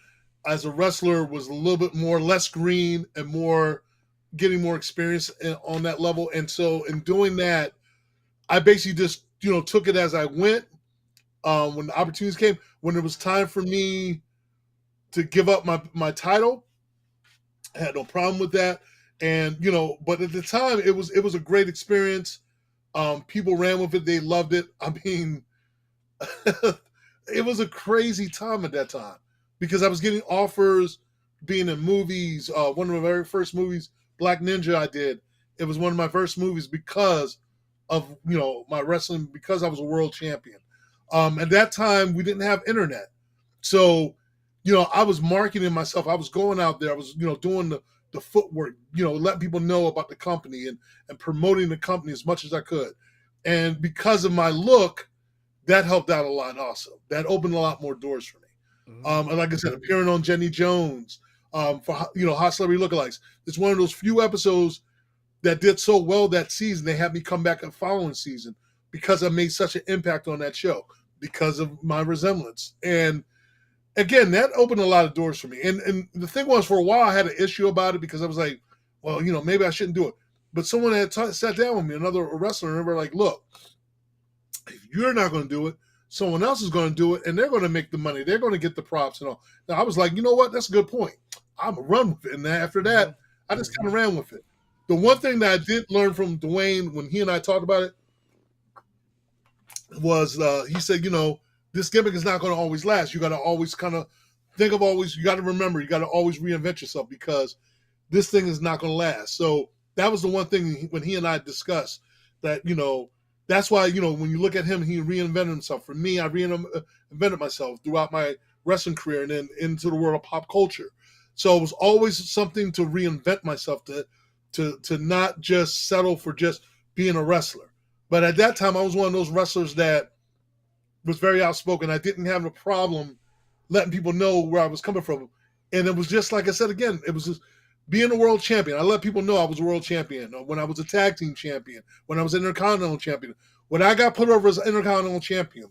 as a wrestler was a little bit less green and getting more experience on that level. And so in doing that, I basically just, took it as I went. When the opportunities came, when it was time for me to give up my title, I had no problem with that. And, but at the time it was a great experience. People ran with it. They loved it. I mean, it was a crazy time at that time because I was getting offers, being in movies. One of my very first movies, Black Ninja, I did. It was one of my first movies because of, my wrestling, because I was a world champion. At that time, we didn't have internet. So, I was marketing myself. I was going out there. I was, doing the footwork, letting people know about the company and promoting the company as much as I could. And because of my look, that helped out a lot also. That opened a lot more doors for me. Mm-hmm. And like I said, appearing on Jenny Jones, for, Hot Celebrity Lookalikes. It's one of those few episodes that did so well that season. They had me come back the following season because I made such an impact on that show because of my resemblance. And again, that opened a lot of doors for me. And the thing was, for a while, I had an issue about it because I was like, well, maybe I shouldn't do it. But someone had sat down with me, another wrestler, and they were like, look, if you're not going to do it, someone else is going to do it, and they're going to make the money. They're going to get the props and all. Now, I was like, you know what? That's a good point. I'm going to run with it. And then after that, I just kind of ran with it. The one thing that I did learn from Dwayne when he and I talked about it was he said, this gimmick is not going to always last. You got to always kind of you got to remember, you got to always reinvent yourself because this thing is not going to last. So that was the one thing when he and I discussed that, That's why, when you look at him, he reinvented himself. For me, I reinvented myself throughout my wrestling career and then into the world of pop culture. So it was always something to reinvent myself, to not just settle for just being a wrestler. But at that time, I was one of those wrestlers that was very outspoken. I didn't have a problem letting people know where I was coming from. And it was just like I said again, it was just being a world champion. I let people know I was a world champion. When I was a tag team champion, when I was an Intercontinental champion, when I got put over as an Intercontinental champion.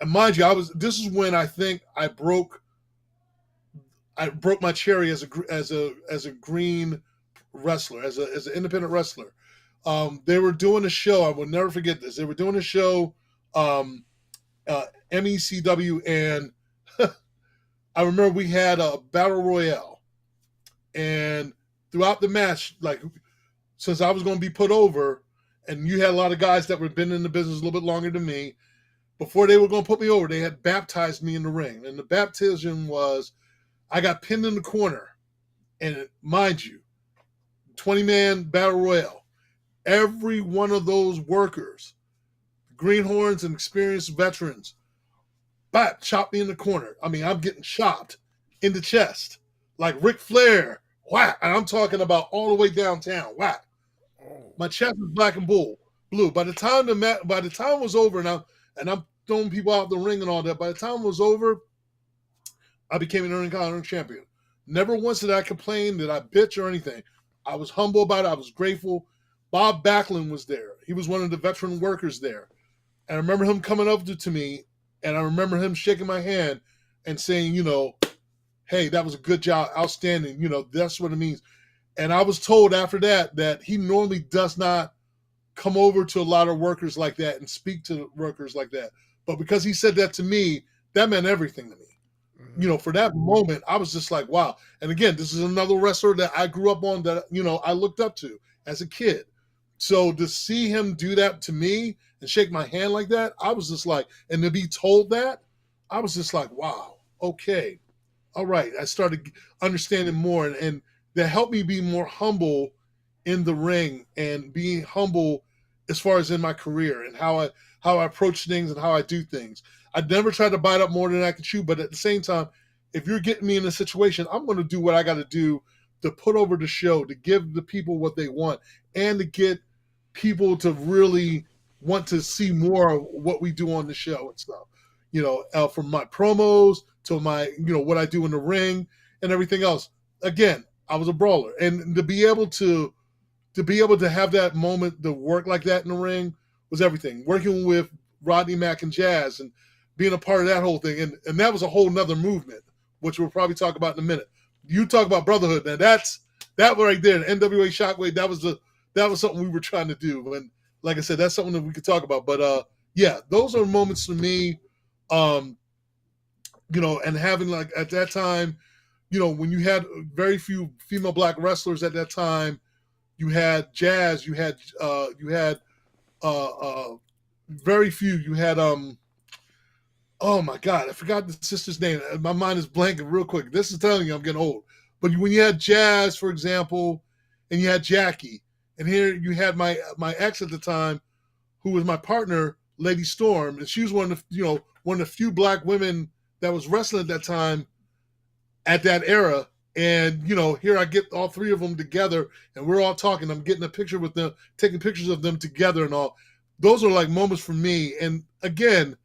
And mind you, this is when I think I broke my cherry as a green wrestler, as an independent wrestler. They were doing a show. I will never forget this. They were doing a show, MECW, and I remember we had a battle royale, and throughout the match, like, since I was going to be put over, and you had a lot of guys that were been in the business a little bit longer than me, before they were going to put me over, they had baptized me in the ring, and the baptism was I got pinned in the corner, and mind you, 20-man battle royale. Every one of those workers, greenhorns and experienced veterans, chopped me in the corner. I mean, I'm getting chopped in the chest like Ric Flair. Whack! And I'm talking about all the way downtown. Whack! My chest was black and blue. By the time it was over, and I'm throwing people out the ring and all that. By the time it was over, I became an Intercontinental champion. Never once did I complain, did I bitch or anything. I was humble about it. I was grateful. Bob Backlund was there. He was one of the veteran workers there. And I remember him coming up to me, and I remember him shaking my hand and saying, hey, that was a good job, outstanding. That's what it means. And I was told after that he normally does not come over to a lot of workers like that and speak to workers like that. But because he said that to me, that meant everything to me. For that moment, I was just like, wow. And again, this is another wrestler that I grew up on that, I looked up to as a kid. So to see him do that to me and shake my hand like that, I was just like, and to be told that, I was just like, wow, okay, all right. I started understanding more, and that helped me be more humble in the ring and being humble as far as in my career and how I approach things and how I do things. I never tried to bite up more than I could chew, but at the same time, if you're getting me in a situation, I'm going to do what I got to do to put over the show, to give the people what they want, and to get people to really want to see more of what we do on the show and stuff. From my promos to my, what I do in the ring and everything else. Again, I was a brawler, and to be able to have that moment, to work like that in the ring was everything. Working with Rodney Mack and Jazz and being a part of that whole thing. And that was a whole nother movement, which we'll probably talk about in a minute. You talk about brotherhood. Now that right there, the NWA Shockwave, that was something we were trying to do. And like I said, that's something that we could talk about. But yeah, those are moments to me, and having, like, at that time, when you had very few female black wrestlers at that time, you had Jazz, you had very few. You had oh my God, I forgot the sister's name. My mind is blanking real quick. This is telling you I'm getting old. But when you had Jazz, for example, and you had Jackie, and here you had my ex at the time, who was my partner, Lady Storm, and she was one of the few black women that was wrestling at that time, at that era. And here I get all three of them together, and we're all talking. I'm getting a picture with them, taking pictures of them together, and all. Those are like moments for me. And again,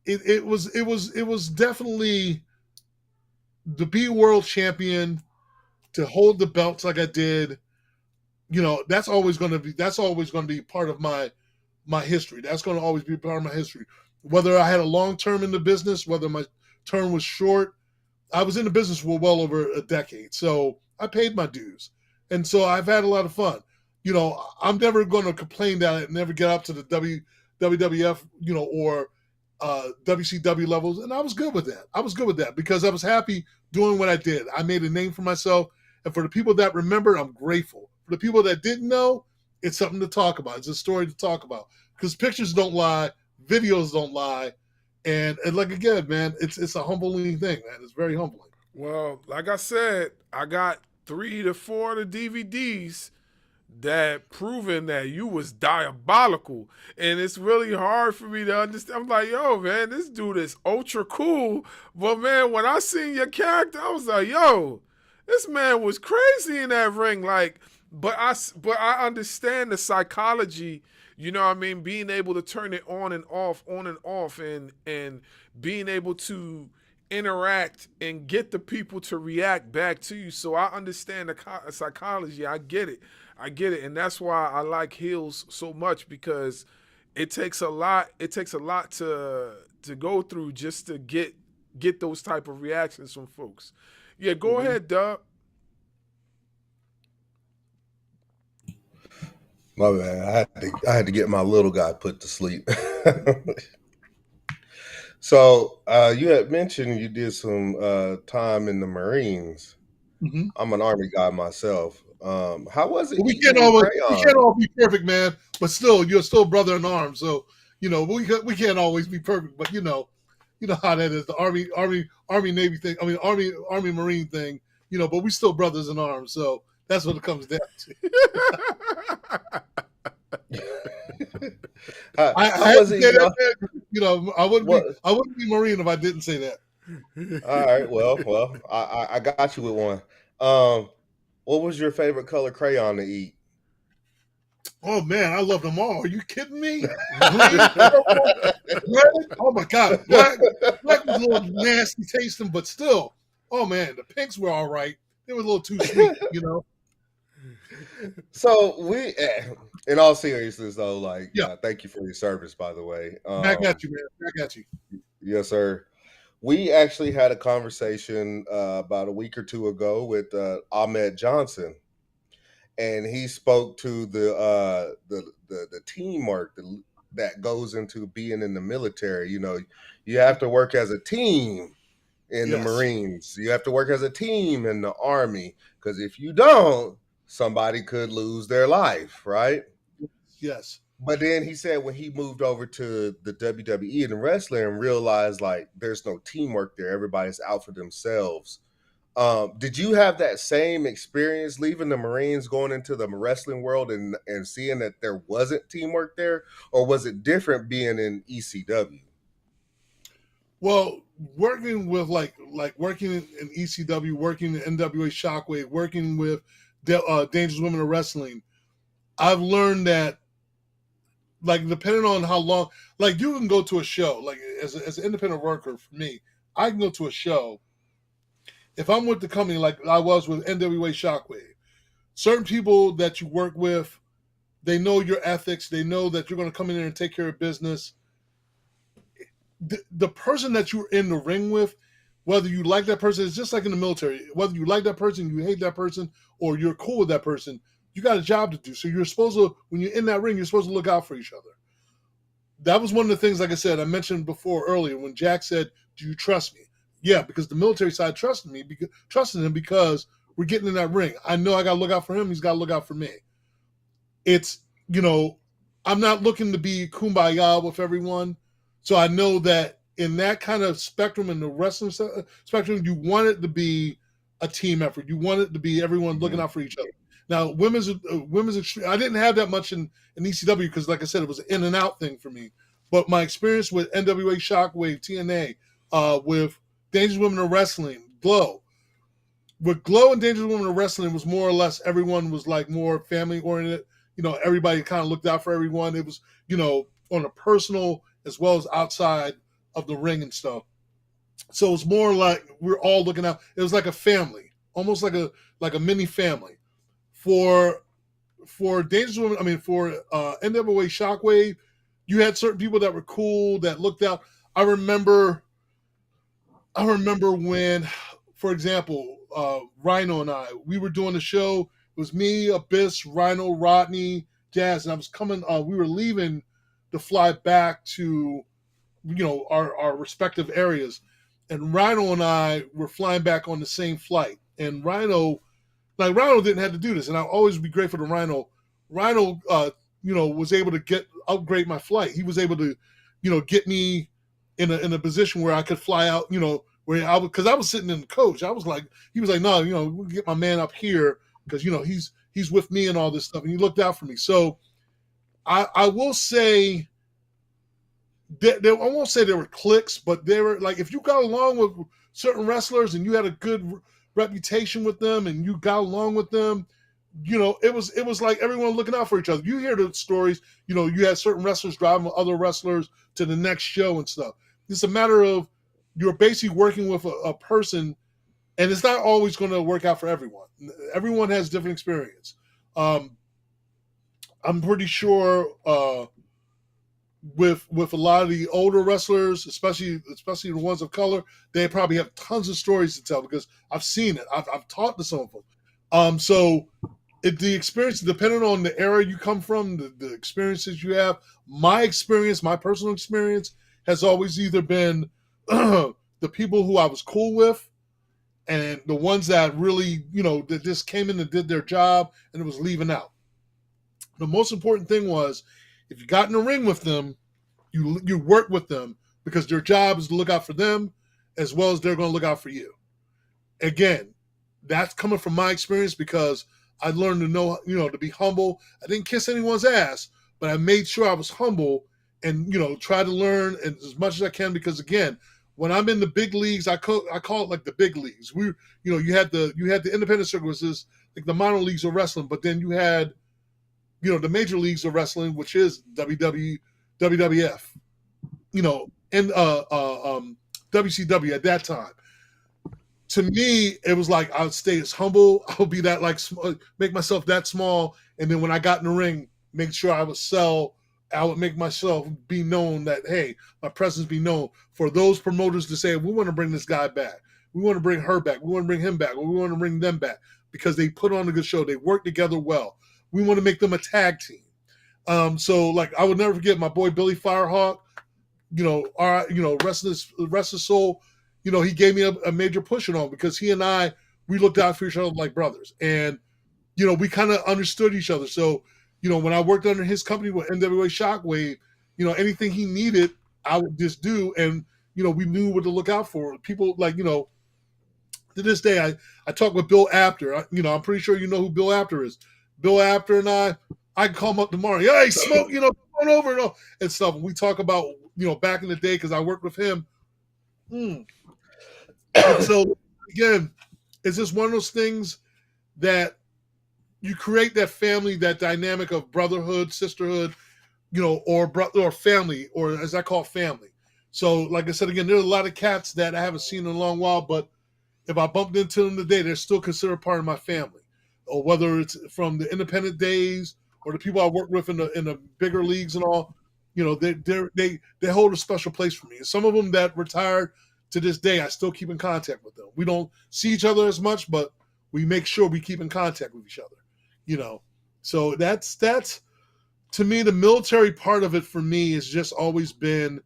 it was definitely to be world champion, to hold the belts like I did. That's always going to be part of my history. That's going to always be part of my history. Whether I had a long term in the business, whether my term was short, I was in the business for well over a decade. So I paid my dues. And so I've had a lot of fun. I'm never going to complain that I never get up to the WWF, or WCW levels. And I was good with that. Because I was happy doing what I did. I made a name for myself. And for the people that remember, I'm grateful. For the people that didn't know, it's something to talk about. It's a story to talk about. Because pictures don't lie. Videos don't lie. And like, again, man, it's a humbling thing, man. It's very humbling. Well, like I said, I got 3 to 4 of the DVDs that proving that you was diabolical. And it's really hard for me to understand. I'm like, yo, man, this dude is ultra cool. But man, when I seen your character, I was like, yo, this man was crazy in that ring. Like, but I understand the psychology, you know what I mean, being able to turn it on and off, and being able to interact and get the people to react back to you. So I understand the psychology. I get it. And that's why I like heels so much, because it takes a lot to go through just to get those type of reactions from folks. Yeah, go ahead, Dub. My bad. I had to get my little guy put to sleep. So you had mentioned you did some time in the Marines. Mm-hmm. I'm an Army guy myself. How was it? Well, we can't all be perfect, man. But still, you're still brother in arms. So we can't always be perfect. But you know how that is. The Army Navy thing. I mean, Army Marine thing. But we still brothers in arms. So that's what it comes down to. I wouldn't say that. I wouldn't be Marine if I didn't say that. All right. Well, I got you with one. What was your favorite color crayon to eat? Oh man, I love them all. Are you kidding me? Green, purple, red? Oh my God, black was a little nasty tasting, but still. Oh man, the pinks were all right. They were a little too sweet, So we, in all seriousness, though, thank you for your service, by the way. Back at you, man. Back at you. Yes, sir. We actually had a conversation about a week or two ago with Ahmed Johnson, and he spoke to the teamwork that goes into being in the military. You have to work as a team in the Marines. You have to work as a team in the Army, because if you don't, somebody could lose their life, right? Yes. But then he said when he moved over to the WWE and wrestling and realized there's no teamwork there. Everybody's out for themselves. Did you have that same experience leaving the Marines, going into the wrestling world and seeing that there wasn't teamwork there? Or was it different being in ECW? Well, working with working in ECW, working in NWA Shockwave, working with Dangerous Women of Wrestling, I've learned that depending on how long, you can go to a show, as an independent worker, for me, I can go to a show. If I'm with the company, like I was with NWA Shockwave, certain people that you work with, they know your ethics. They know that you're going to come in there and take care of business. The person that you're in the ring with, whether you like that person, it's just like in the military. Whether you like that person, you hate that person, or you're cool with that person, you got a job to do. So you're supposed to, when you're in that ring, you're supposed to look out for each other. That was one of the things, like I said, I mentioned before earlier, when Jack said, do you trust me? Yeah, because the military side trusted him because we're getting in that ring. I know I got to look out for him. He's got to look out for me. It's, I'm not looking to be kumbaya with everyone. So I know that in that kind of spectrum, in the wrestling spectrum, you want it to be a team effort. You want it to be everyone looking out for each other. Now, women's extreme, I didn't have that much in ECW because, like I said, it was an in and out thing for me. But my experience with NWA Shockwave, TNA, with Dangerous Women of Wrestling, Glow. With Glow and Dangerous Women of Wrestling, was more or less everyone was more family oriented. Everybody kind of looked out for everyone. It was, on a personal as well as outside of the ring and stuff. So it was more like we're all looking out. It was like a family, almost like a mini family. For Dangerous Women, for NWA Shockwave, you had certain people that were cool, that looked out. I remember when, for example, Rhino and I, we were doing the show. It was me, Abyss, Rhino, Rodney, Jazz, and I was coming. We were leaving to fly back to, our respective areas, and Rhino and I were flying back on the same flight. And Rhino didn't have to do this, and I'll always be grateful to Rhino. Rhino, was able to upgrade my flight. He was able to, get me in a position where I could fly out, because I was sitting in the coach. I was like, he was like, no, we'll get my man up here because, he's with me and all this stuff, and he looked out for me. So I will say that I won't say there were cliques, but they were like, if you got along with certain wrestlers and you had a good reputation with them and you got along with them, it was like everyone looking out for each other. You hear the stories, you had certain wrestlers driving other wrestlers to the next show and stuff. It's a matter of you're basically working with a person, and it's not always going to work out for everyone. Everyone has different experience. I'm pretty sure with a lot of the older wrestlers, especially the ones of color, they probably have tons of stories to tell because I've seen it. I've talked to some of them. So the experience, depending on the era you come from, the experiences you have, my personal experience has always either been the people who I was cool with and the ones that really, that just came in and did their job and it was leaving out. The most important thing was, if you got in the ring with them, you work with them because their job is to look out for them as well as they're going to look out for you. Again, that's coming from my experience because I learned to know, to be humble. I didn't kiss anyone's ass, but I made sure I was humble and, try to learn as much as I can because, again, when I'm in the big leagues, I call it like the big leagues. You had the independent circus, like the minor leagues of wrestling, but then you had the major leagues of wrestling, which is WWF, and WCW at that time. To me, it was like I would stay as humble. I would be that make myself that small, and then when I got in the ring, make sure I would sell. I would make myself be known that, hey, my presence be known for those promoters to say, we want to bring this guy back. We want to bring her back. We want to bring him back. Or we want to bring them back because they put on a good show. They work together well. We want to make them a tag team. So I would never forget my boy Billy Firehawk, Restless Soul, he gave me a major push on because he and I, we looked out for each other like brothers. And, we kind of understood each other. So, when I worked under his company with NWA Shockwave, anything he needed, I would just do. And, we knew what to look out for. People to this day, I talk with Bill Apter. I'm pretty sure you know who Bill Apter is. Bill Apter and I can call him up tomorrow. Hey, Smoke, come on over and stuff. And we talk about, back in the day, because I worked with him. So, again, it's just one of those things that you create that family, that dynamic of brotherhood, sisterhood, or brother or family, or as I call family. So, like I said, again, there's a lot of cats that I haven't seen in a long while, but if I bumped into them today, they're still considered part of my family. Or whether it's from the independent days or the people I work with in the bigger leagues and all, they hold a special place for me. And some of them that retired to this day, I still keep in contact with them. We don't see each other as much, but we make sure we keep in contact with each other. So that's to me, the military part of it for me has just always been,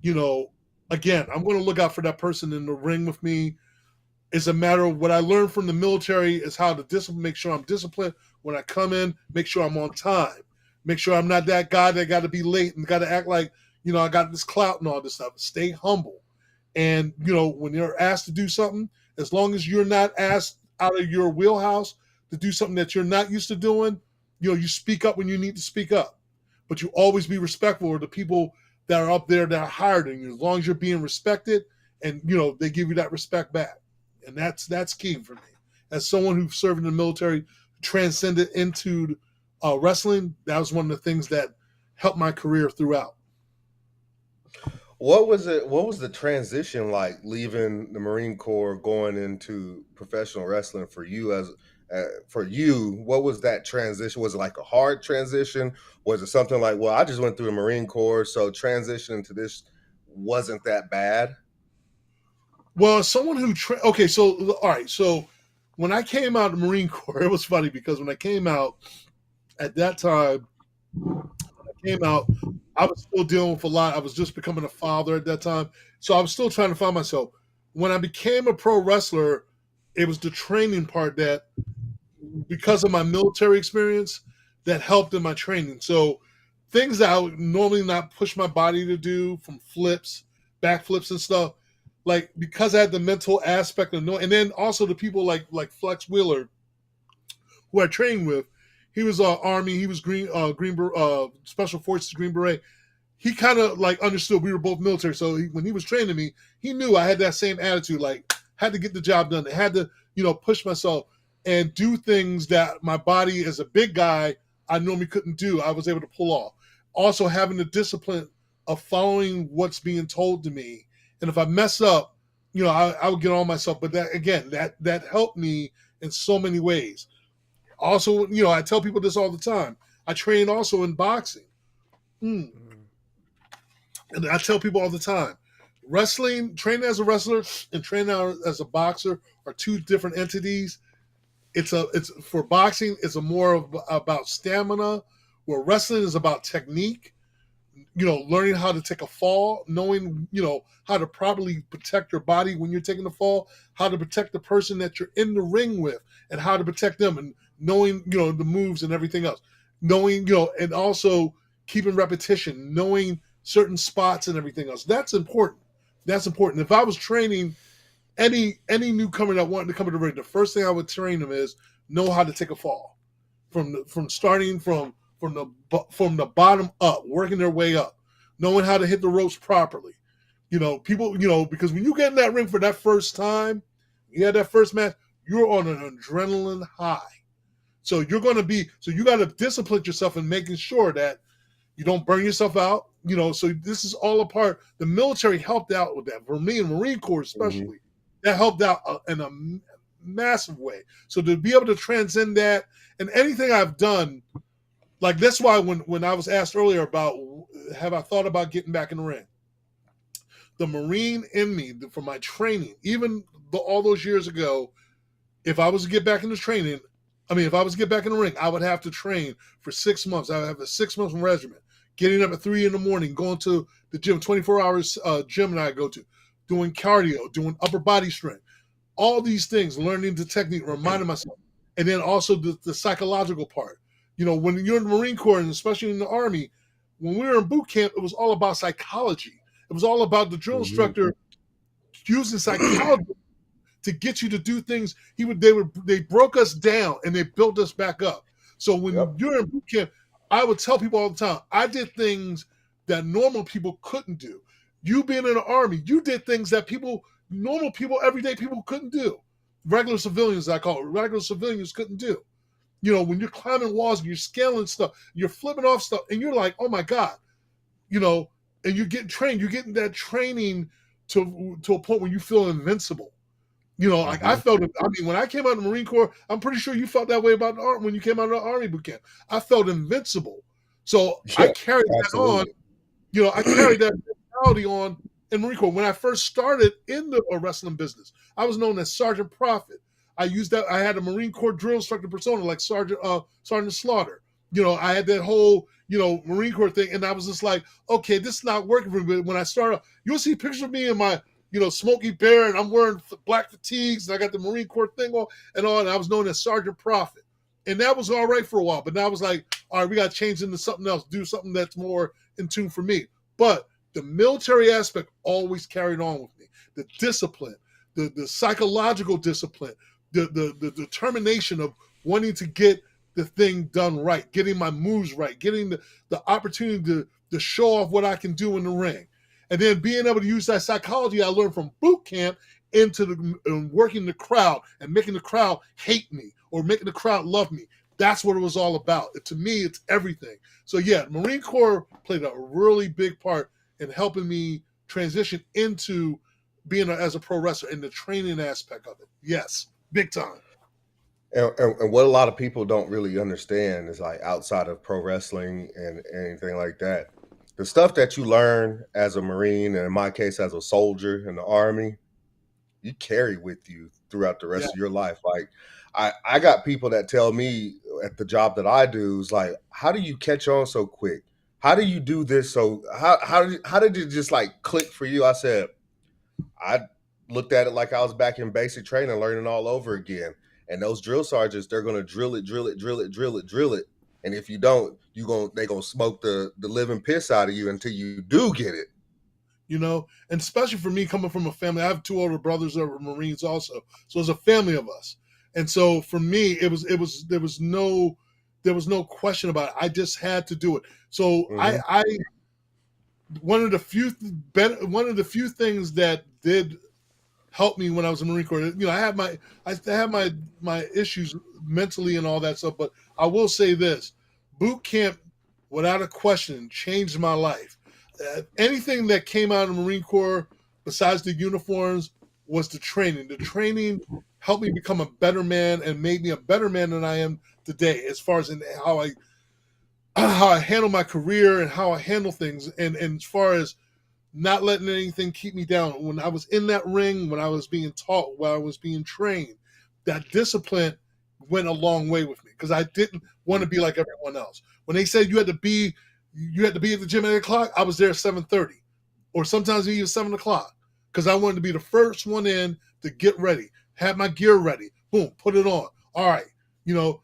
again, I'm going to look out for that person in the ring with me. It's a matter of what I learned from the military is how to make sure I'm disciplined when I come in, make sure I'm on time, make sure I'm not that guy that got to be late and got to act like, I got this clout and all this stuff. Stay humble. And, when you're asked to do something, as long as you're not asked out of your wheelhouse to do something that you're not used to doing, you speak up when you need to speak up. But you always be respectful of the people that are up there that are higher than you, as long as you're being respected and, they give you that respect back. And that's key for me. As someone who served in the military, transcended into wrestling, that was one of the things that helped my career throughout. What was the transition like leaving the Marine Corps going into professional wrestling for you what was that transition? Was it like a hard transition? Was it something like, well, I just went through the Marine Corps, so transitioning to this wasn't that bad? Well, someone who okay, so all right, so when I came out of the Marine Corps, it was funny because when I came out at that time, I was still dealing with a lot. I was just becoming a father at that time, so I was still trying to find myself. When I became a pro wrestler, it was the training part that, because of my military experience, that helped in my training. So things that I would normally not push my body to do, from flips, backflips and stuff, because I had the mental aspect of knowing, and then also the people like Flex Wheeler, who I trained with, he was Army. He was Green Special Forces Green Beret. He kind of like understood we were both military. So when he was training me, he knew I had that same attitude. Like, had to get the job done. I had to, push myself and do things that my body as a big guy I normally couldn't do. I was able to pull off. Also having the discipline of following what's being told to me. And if I mess up, I would get on myself. But that helped me in so many ways. Also, I tell people this all the time. I train also in boxing. And I tell people all the time, training as a wrestler and training as a boxer are two different entities. It's for boxing, it's more about stamina, where wrestling is about technique, learning how to take a fall, knowing, how to properly protect your body when you're taking the fall, how to protect the person that you're in the ring with, and how to protect them, and knowing, the moves and everything else. Knowing, and also keeping repetition, knowing certain spots and everything else. That's important. If I was training any newcomer that wanted to come to the ring, the first thing I would train them is know how to take a fall from starting from the bottom up, working their way up, knowing how to hit the ropes properly. People, because when you get in that ring for that first time, you had that first match, you're on an adrenaline high. So you got to discipline yourself in making sure that you don't burn yourself out. So this is all a part. The military helped out with that. For me, and Marine Corps especially, that helped out in a massive way. So to be able to transcend that, and anything I've done, like that's why when I was asked earlier about have I thought about getting back in the ring, the Marine in me from my training, even all those years ago, if I was to get back into training, if I was to get back in the ring, I would have to train for 6 months. I would have a 6-month regimen, getting up at 3 a.m, going to the gym, 24 hours gym that I go to, doing cardio, doing upper body strength, all these things, learning the technique, reminding myself. And then also the psychological part. When you're in the Marine Corps, and especially in the Army, when we were in boot camp, it was all about psychology. It was all about the drill instructor using psychology to get you to do things. They broke us down and they built us back up. So when you're in boot camp, I would tell people all the time, I did things that normal people couldn't do. You being in the Army, you did things that normal people, everyday people couldn't do. Regular civilians, I call it, regular civilians couldn't do. When you're climbing walls and you're scaling stuff, you're flipping off stuff, and you're like, oh my God, and you're getting trained. You're getting that training to a point where you feel invincible. Like I felt it. When I came out of the Marine Corps, I'm pretty sure you felt that way about the Army when you came out of the Army boot camp. I felt invincible. So I carried that on. I carried that mentality on in Marine Corps. When I first started in the wrestling business, I was known as Sergeant Prophet. I used that. I had a Marine Corps drill instructor persona like Sergeant Slaughter. I had that whole, Marine Corps thing. And I was just like, okay, this is not working for me. But when I started, you'll see pictures of me in my, Smokey Bear, and I'm wearing black fatigues, and I got the Marine Corps thing on and all. And I was known as Sergeant Prophet. And that was all right for a while. But now I was like, all right, we got to change into something else, do something that's more in tune for me. But the military aspect always carried on with me. The discipline, the psychological discipline, the determination of wanting to get the thing done right, getting my moves right, getting the opportunity to show off what I can do in the ring. And then being able to use that psychology I learned from boot camp into working the crowd and making the crowd hate me or making the crowd love me. That's what it was all about. To me, it's everything. So yeah, Marine Corps played a really big part in helping me transition into being as a pro wrestler and the training aspect of it. Yes, big time. And what a lot of people don't really understand is like outside of pro wrestling and anything like that, the stuff that you learn as a Marine, and in my case as a soldier in the Army, you carry with you throughout the rest of your life. Like I got people that tell me at the job that I do is like, how do you catch on so quick? How do you do this? So how did it just like click for you? I said, I looked at it like I was back in basic training, learning all over again. And those drill sergeants, they're gonna drill it. And if you don't, they're gonna smoke the living piss out of you until you do get it. And especially for me coming from a family, I have 2 older brothers that were Marines also. So it's a family of us. And so for me, there was no question about it. I just had to do it. So I one of the few things that did help me when I was in the Marine Corps. You know, I have my issues mentally and all that stuff, but I will say this: boot camp, without a question, changed my life. Anything that came out of the Marine Corps besides the uniforms was the training. The training helped me become a better man and made me a better man than I am today, as far as in how I handle my career and how I handle things, and as far as not letting anything keep me down. When I was in that ring, when I was being taught, when I was being trained, that discipline went a long way with me, because I didn't want to be like everyone else. When they said you had to be at the gym at 8 o'clock, I was there at 7:30, or sometimes even 7 o'clock, because I wanted to be the first one in to get ready, have my gear ready, boom, put it on. All right, and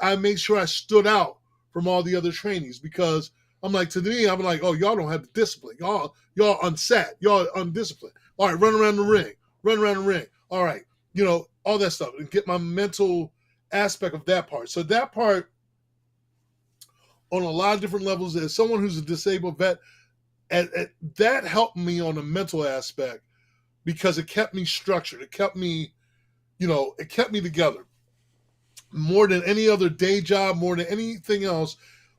I made sure I stood out from all the other trainees, because I'm like, to me, I'm like, oh, y'all don't have the discipline. Y'all unsat. Y'all undisciplined. All right, run around the ring. All right, all that stuff, and get my mental aspect of that part. So that part, on a lot of different levels, as someone who's a disabled vet, that helped me on the mental aspect, because it kept me structured. It kept me, it kept me together more than any other day job, more than anything else.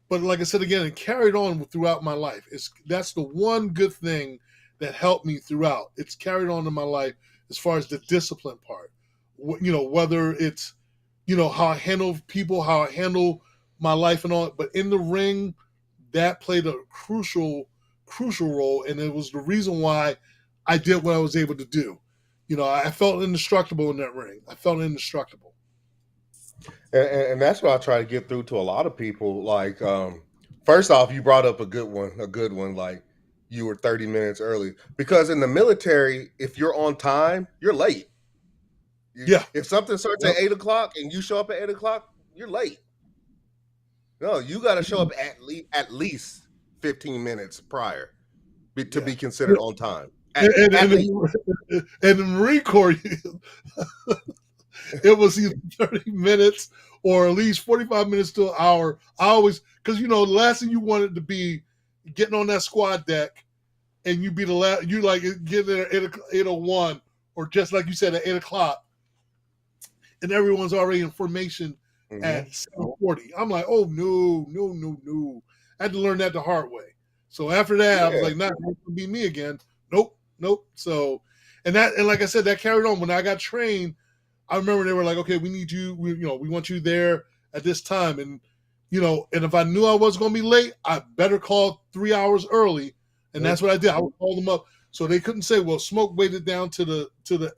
But like I said again, it carried on throughout my life. That's the one good thing that helped me throughout. It's carried on in my life as far as the discipline part. Whether it's, how I handle people, how I handle my life and all. But in the ring, that played a crucial role, and it was the reason why I did what I was able to do. I felt indestructible in that ring. I felt indestructible. And that's what I try to get through to a lot of people. Like, first off, you brought up a good one. Like, you were 30 minutes early, because in the military, if you're on time, you're late. Yeah. If something starts at 8 o'clock and you show up at 8 o'clock, you're late. No, you got to show up at least 15 minutes prior to be considered on time. And the Marine Corps, it was either 30 minutes or at least 45 minutes to an hour. I always, because the last thing you wanted to be getting on that squad deck, and you be the last, you like get there at 8:01, or just like you said at 8 o'clock, and everyone's already in formation at 7:40. I'm like, oh no. I had to learn that the hard way. So after that, I was like, nah, it's gonna be me again. Nope. So, and like I said, that carried on. When I got trained, I remember they were like, okay, we need you, we want you there at this time. And, and if I knew I was going to be late, I better call 3 hours early. And that's what I did. I would call them up. So they couldn't say, well, Smoke waited down to the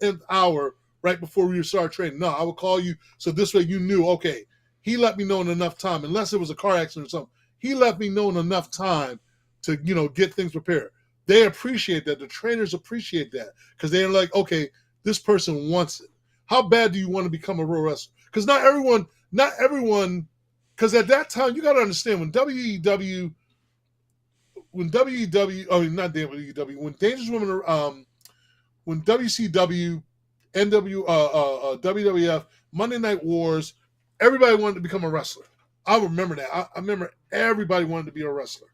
nth hour right before we start training. No, I would call you. So this way you knew, okay, he let me know in enough time, unless it was a car accident or something. He let me know in enough time to, get things prepared. They appreciate that. The trainers appreciate that, because they're like, okay, this person wants it. How bad do you want to become a pro wrestler? Because not everyone, because at that time, you got to understand, when not WWW, when Dangerous Women, when WCW, WWF, Monday Night Wars, everybody wanted to become a wrestler. I remember that. I remember everybody wanted to be a wrestler,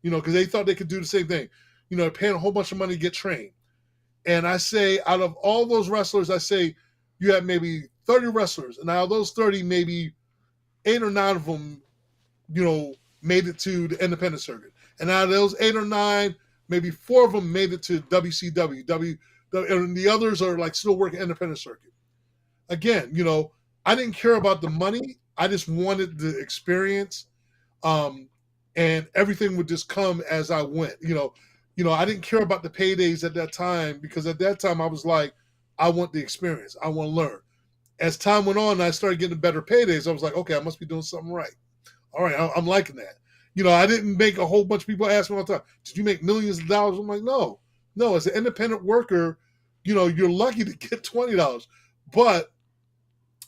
because they thought they could do the same thing. Paying a whole bunch of money to get trained. And I say, out of all those wrestlers, I say, you have maybe 30 wrestlers, and out of those 30, maybe 8 or 9 of them, made it to the independent circuit. And out of those 8 or 9, maybe 4 of them made it to WCW. And the others are like still working independent circuit. Again, I didn't care about the money. I just wanted the experience, and everything would just come as I went. I didn't care about the paydays at that time, because at that time I was like, I want the experience. I want to learn. As time went on, I started getting better paydays. I was like, okay, I must be doing something right. All right, I'm liking that. I didn't make a whole bunch of people ask me all the time, did you make millions of dollars? I'm like, no. As an independent worker, you're lucky to get $20. But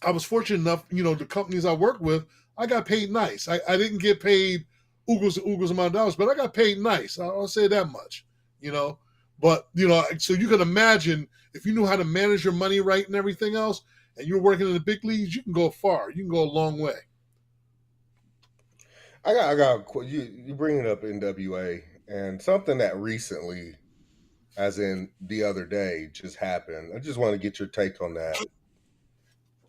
I was fortunate enough, the companies I worked with, I got paid nice. I didn't get paid oogles amount of dollars, but I got paid nice. I'll say that much, But, so you can imagine, if you knew how to manage your money right and everything else, and you're working in the big leagues, you can go far. You can go a long way. I got you bringing up NWA and something that recently, as in the other day, just happened. I just want to get your take on that.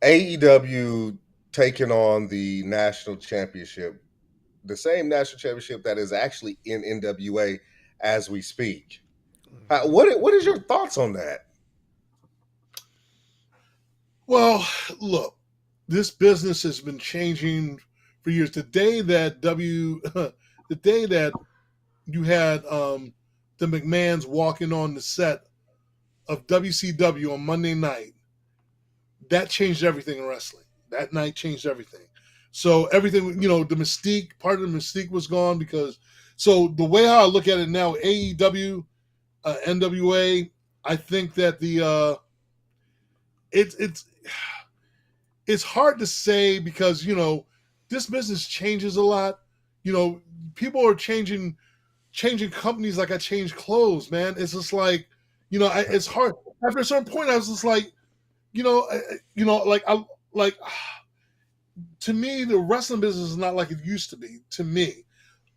AEW taking on the national championship, the same national championship that is actually in NWA as we speak. What is your thoughts on that? Well, look, this business has been changing for years. The day that you had the McMahons walking on the set of WCW on Monday night, that changed everything in wrestling. That night changed everything. So everything, the mystique, part of the mystique was gone because. So the way how I look at it now, AEW, NWA, I think that it's hard to say because this business changes a lot. People are changing companies like I change clothes, man. It's just like it's hard. After a certain point, I was just like, to me, the wrestling business is not like it used to be. To me,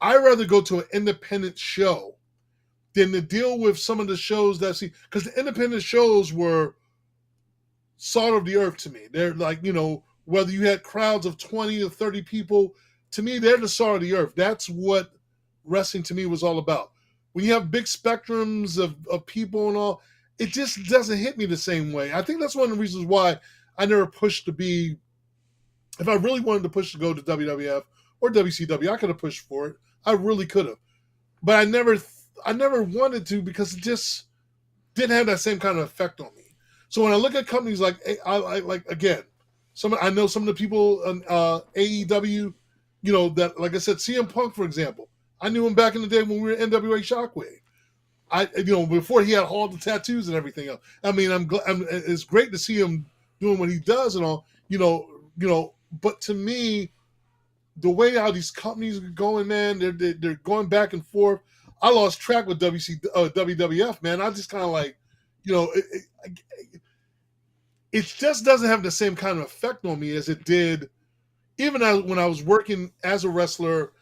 I'd rather go to an independent show than to deal with some of the shows that because the independent shows were salt of the earth to me. They're like, whether you had crowds of 20 or 30 people, to me, they're the salt of the earth. That's what wrestling to me was all about. When you have big spectrums of people and all, it just doesn't hit me the same way. I think that's one of the reasons why I never pushed to be, if I really wanted to push to go to WWF or WCW, I could have pushed for it. I really could have. But I never wanted to because it just didn't have that same kind of effect on me. So when I look at companies like, again, I know some of the people in AEW, that, like I said, CM Punk, for example. I knew him back in the day when we were in NWA Shockwave. Before he had all the tattoos and everything else. I mean, it's great to see him doing what he does and all, but to me, the way how these companies are going, man, they're going back and forth. I lost track with WWF, man. I just kind of like, it just doesn't have the same kind of effect on me as it did even when I was working as a wrestler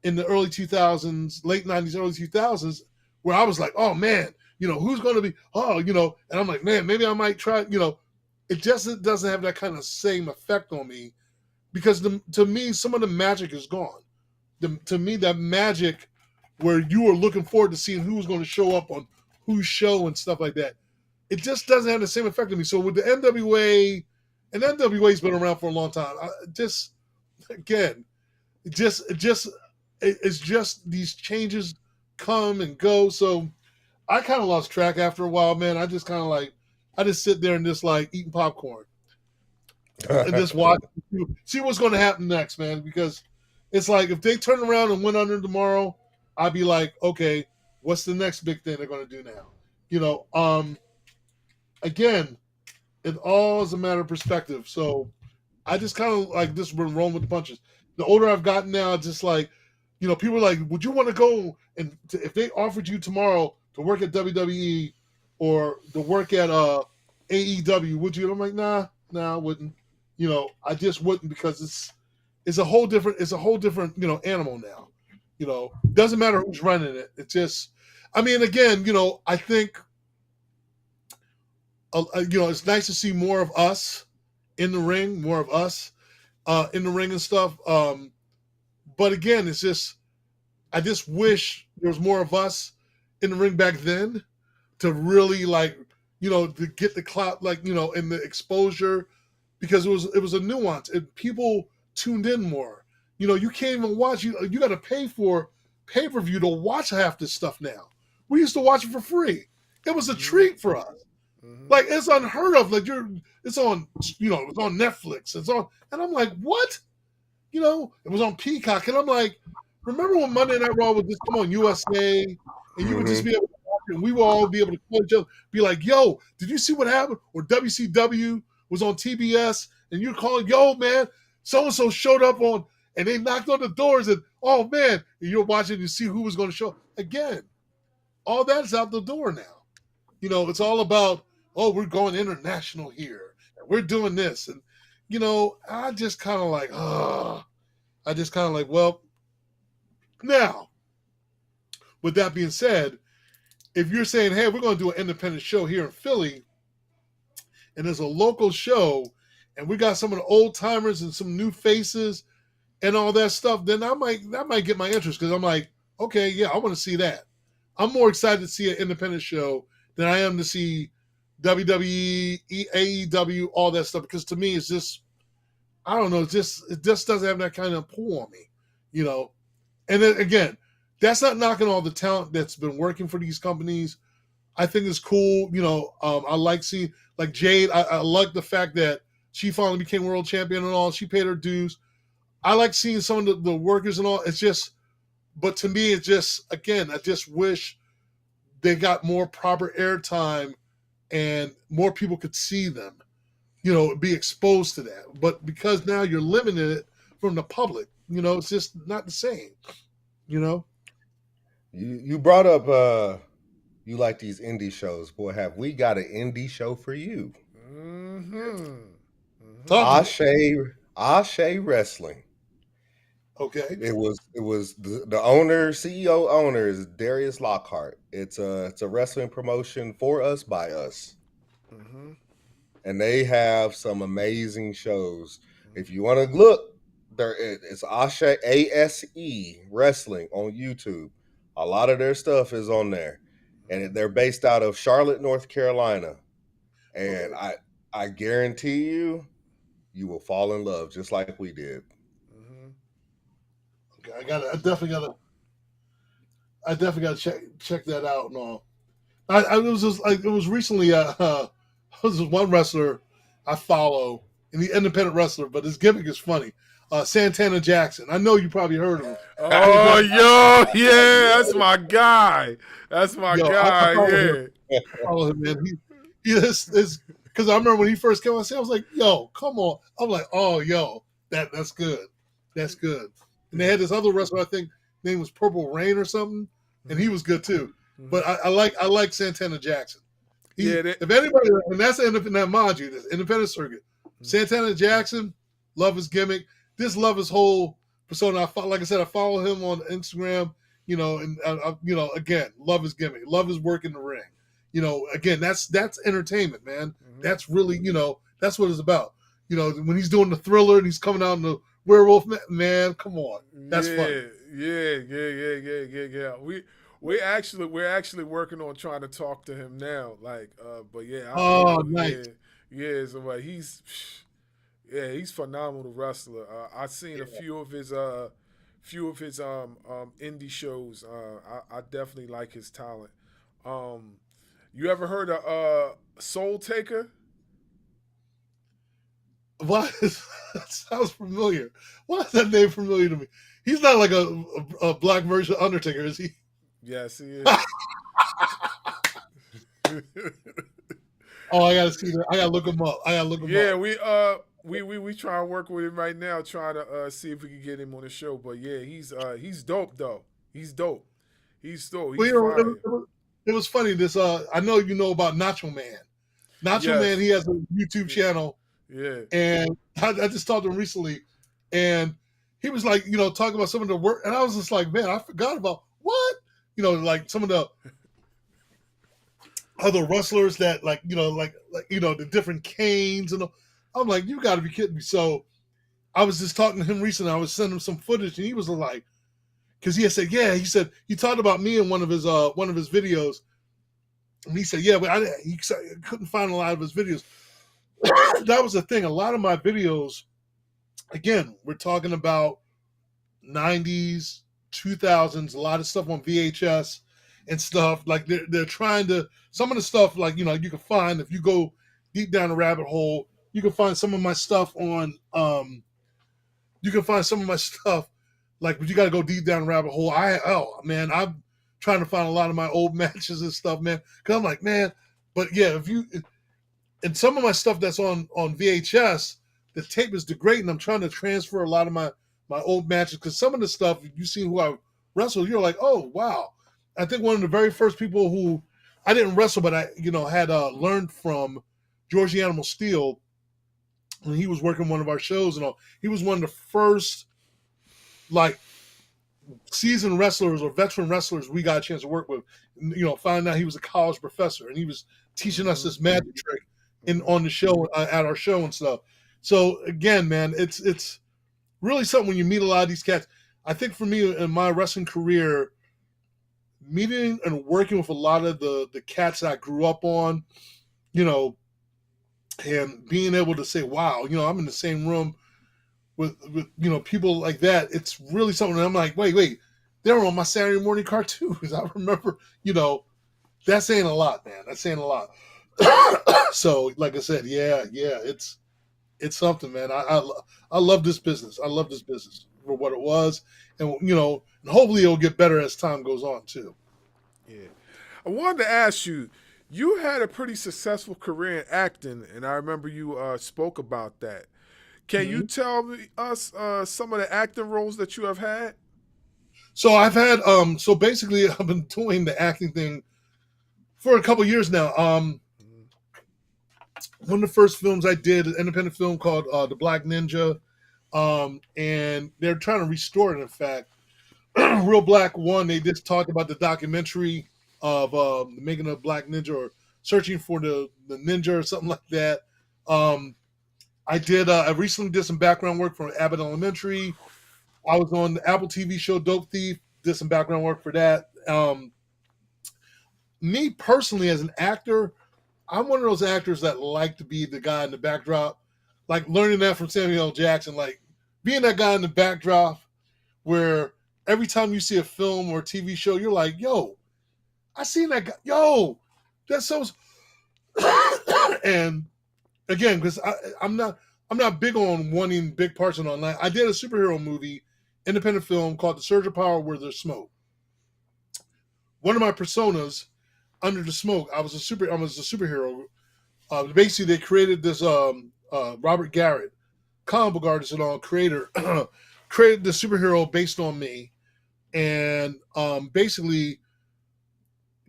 in the early 2000s, late 90s, early 2000s, where I was like, oh, man, who's going to be, and I'm like, man, maybe I might try, it just doesn't have that kind of same effect on me because to me, some of the magic is gone. To me, that magic where you were looking forward to seeing who was going to show up on whose show and stuff like that, it just doesn't have the same effect on me. So with the NWA, and NWA's been around for a long time, it's just these changes come and go. So I kind of lost track after a while, man. I just kind of like, I just sit there and just like eating popcorn and just watch, see what's going to happen next, man. Because it's like if they turn around and went under tomorrow, I'd be like, okay, what's the next big thing they're going to do now? Again, it all is a matter of perspective. So I just kind of like just been rolling with the punches. The older I've gotten now, just like, people are like, would you want to go and if they offered you tomorrow to work at WWE or to work at AEW, would you? And I'm like, nah, I wouldn't. I just wouldn't because it's a whole different animal now. Doesn't matter who's running it. It's just, I mean, again, I think, it's nice to see more of us in the ring, more of us in the ring and stuff. But again, it's just, I just wish there was more of us in the ring back then to really like, to get the clout, like, and the exposure, because it was a nuance and people tuned in more. You can't even watch, you got to pay for pay-per-view to watch half this stuff now. We used to watch it for free. It was a treat for us. Mm-hmm. Like, it's unheard of. Like, it's on, it's on Netflix. It's on, and I'm like, what? It was on Peacock, and I'm like, remember when Monday Night Raw would just come on USA, and you would just be able to watch it, and we would all be able to call each other, be like, yo, did you see what happened? Or WCW was on TBS, and you're calling, yo, man, so-and-so showed up on, and they knocked on the doors, and, oh, man, and you're watching to see who was going to show. Again, all that's out the door now. It's all about, oh, we're going international here. we're doing this. And, you know, I just kind of like, well, now, with that being said, if you're saying, hey, we're going to do an independent show here in Philly, and there's a local show, and we got some of the old timers and some new faces and all that stuff, then that might get my interest, because I'm like, okay, yeah, I want to see that. I'm more excited to see an independent show than I am to see WWE, AEW, all that stuff, because to me, it's just, I don't know, it just doesn't have that kind of pull on me, you know. And then again, that's not knocking all the talent that's been working for these companies. I think it's cool, you know. I like seeing, like Jade. I like the fact that she finally became world champion and all. She paid her dues. I like seeing some of the workers and all. It's just, but to me, it's just, again, I just wish they got more proper airtime and more people could see them, you know, be exposed to that. But because now you're limiting it from the public, you know, it's just not the same, you know. You brought up you like these indie shows. Boy, have we got an indie show for you. Mm-hmm. Ashe Wrestling. Okay. It was the owner, CEO owner is Darius Lockhart. It's a wrestling promotion for us by us. Mm-hmm. And they have some amazing shows. If you want to look, it's ASE Wrestling on YouTube. A lot of their stuff is on there. And they're based out of Charlotte, North Carolina. And I guarantee you will fall in love just like we did. Okay, I definitely gotta check that out. No, I was just like, it was recently was this one wrestler I follow, and the independent wrestler, but his gimmick is funny. Santana Jackson. I know you probably heard of him. Oh, yo, yeah, that's my guy. That's my guy. I follow him, man. He is because I remember when he first came on, I was like, yo, come on. I'm like, oh, yo, that's good. That's good. And they had this other wrestler, I think, name was Purple Rain or something, and he was good too. But I like Santana Jackson. If anybody, and that's the independent, mind you, this independent circuit. Santana Jackson, love his gimmick. Just love his whole persona. Like I said, I follow him on Instagram. You know, and you know, again, love his gimmick, love his work in the ring. You know, again, that's entertainment, man. That's really, you know, that's what it's about. You know, when he's doing the Thriller and he's coming out in the Werewolf, man, come on, that's fun. Yeah. We're actually working on trying to talk to him now. Like, but yeah. Nice. Yeah. So he's phenomenal wrestler. I've seen a few of his indie shows. I definitely like his talent. You ever heard of Soul Taker? Why that sounds familiar? Why is that name familiar to me? He's not like a black version of Undertaker, is he? Yes, he is. Oh, I gotta see that. I gotta look him up. Yeah, we try to work with him right now, trying to see if we can get him on the show. But yeah, he's dope though. He's dope. He's it was funny. This I know you know about Nacho Man. Nacho Man, he has a YouTube channel. Yeah. And I just talked to him recently, and he was like, you know, talking about some of the work, and I was just like, man, I forgot about what? You know, like some of the other wrestlers that like you know the different canes and all. I'm like, you got to be kidding me. So I was just talking to him recently. I was sending him some footage, and he was like, because he had said, yeah, he said he talked about me in one of his videos, and he said, yeah, but he couldn't find a lot of his videos. That was the thing. A lot of my videos, again, we're talking about 90s, 2000s, a lot of stuff on VHS and stuff. Like they're trying to, some of the stuff, like, you know, you can find, if you go deep down the rabbit hole, you can find some of my stuff on, like, but you got to go deep down the rabbit hole. I'm trying to find a lot of my old matches and stuff, man. Cause I'm like, man, but yeah, and some of my stuff that's on VHS, the tape is degrading. I'm trying to transfer a lot of my old matches, because some of the stuff, you see who I wrestled, you're like, oh, wow. I think one of the very first people who I didn't wrestle, but I, you know, had learned from George the Animal Steel when he was working one of our shows and all. He was one of the first like seasoned wrestlers or veteran wrestlers we got a chance to work with. Finding out he was a college professor and he was teaching us this magic trick on the show at our show and stuff. So again, man, it's really something when you meet a lot of these cats. I think for me in my wrestling career, meeting and working with a lot of the cats that I grew up on, and being able to say, wow, I'm in the same room with people like that. It's really something that I'm like, wait, they were on my Saturday morning cartoons. I remember, that's saying a lot, man. That's saying a lot. So, like I said, yeah, it's something, man. I love this business. I love this business for what it was, and and hopefully it'll get better as time goes on too. Yeah, I wanted to ask you. You had a pretty successful career in acting, and I remember you spoke about that. Can you tell us some of the acting roles that you have had? So I've had so basically I've been doing the acting thing for a couple years now. One of the first films I did, an independent film called The Black Ninja, and they're trying to restore it. In fact, Real Black One, they just talked about the documentary of making a Black Ninja or searching for the ninja or something like that. I recently did some background work for Abbott Elementary. I was on the Apple TV show Dope Thief, did some background work for that. Me personally, as an actor, I'm one of those actors that like to be the guy in the backdrop, like learning that from Samuel L. Jackson, like being that guy in the backdrop where every time you see a film or TV show, you're like, yo, I seen that guy. Yo, that's so. And again, because I'm not big on wanting big parts in online. I did a superhero movie, independent film called The Surge of Power Where There's Smoke. One of my personas, Under the Smoke, I was a superhero. Basically, they created this Robert Garrett, comic book artist and all, creator, created the superhero based on me, and basically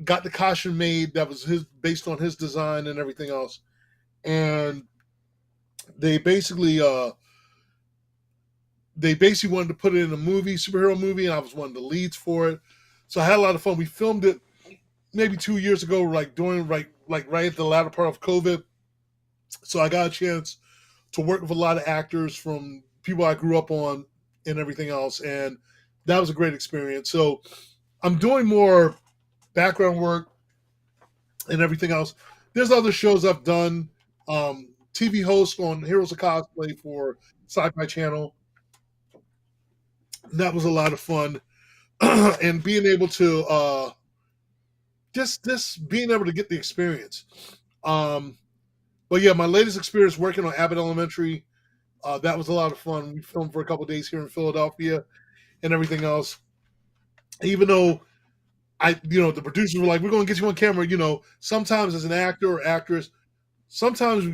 got the costume made that was based on his design and everything else. And they basically wanted to put it in a movie, superhero movie, and I was one of the leads for it. So I had a lot of fun. We filmed it maybe 2 years ago, like during right at the latter part of COVID. So I got a chance to work with a lot of actors from people I grew up on and everything else, and that was a great experience. So I'm doing more background work and everything else. There's other shows I've done. TV host on Heroes of Cosplay for Sci-Fi Channel. That was a lot of fun. And being able to just being able to get the experience. But yeah, my latest experience working on Abbott Elementary, that was a lot of fun. We filmed for a couple of days here in Philadelphia and everything else. Even though the producers were like, we're going to get you on camera. Sometimes as an actor or actress, sometimes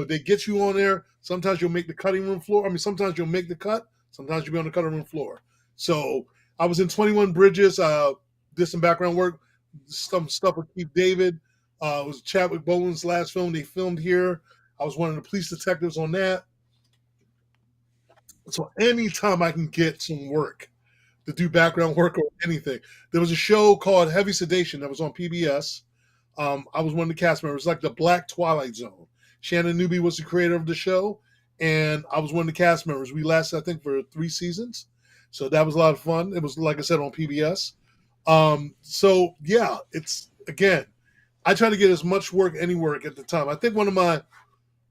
they get you on there. Sometimes you'll make the cutting room floor. I mean, sometimes you'll make the cut. Sometimes you'll be on the cutting room floor. So I was in 21 Bridges. Did some background work, some stuff with Keith David. It was Chadwick Boseman's last film they filmed here. I was one of the police detectives on that. So anytime I can get some work to do background work or anything. There was a show called Heavy Sedation that was on PBS. I was one of the cast members, like the Black Twilight Zone. Shannon Newby was the creator of the show, and I was one of the cast members. We lasted, I think, for 3 seasons. So that was a lot of fun. It was, like I said, on PBS. So, yeah, it's, again, I try to get as much work, any work at the time. I think one of my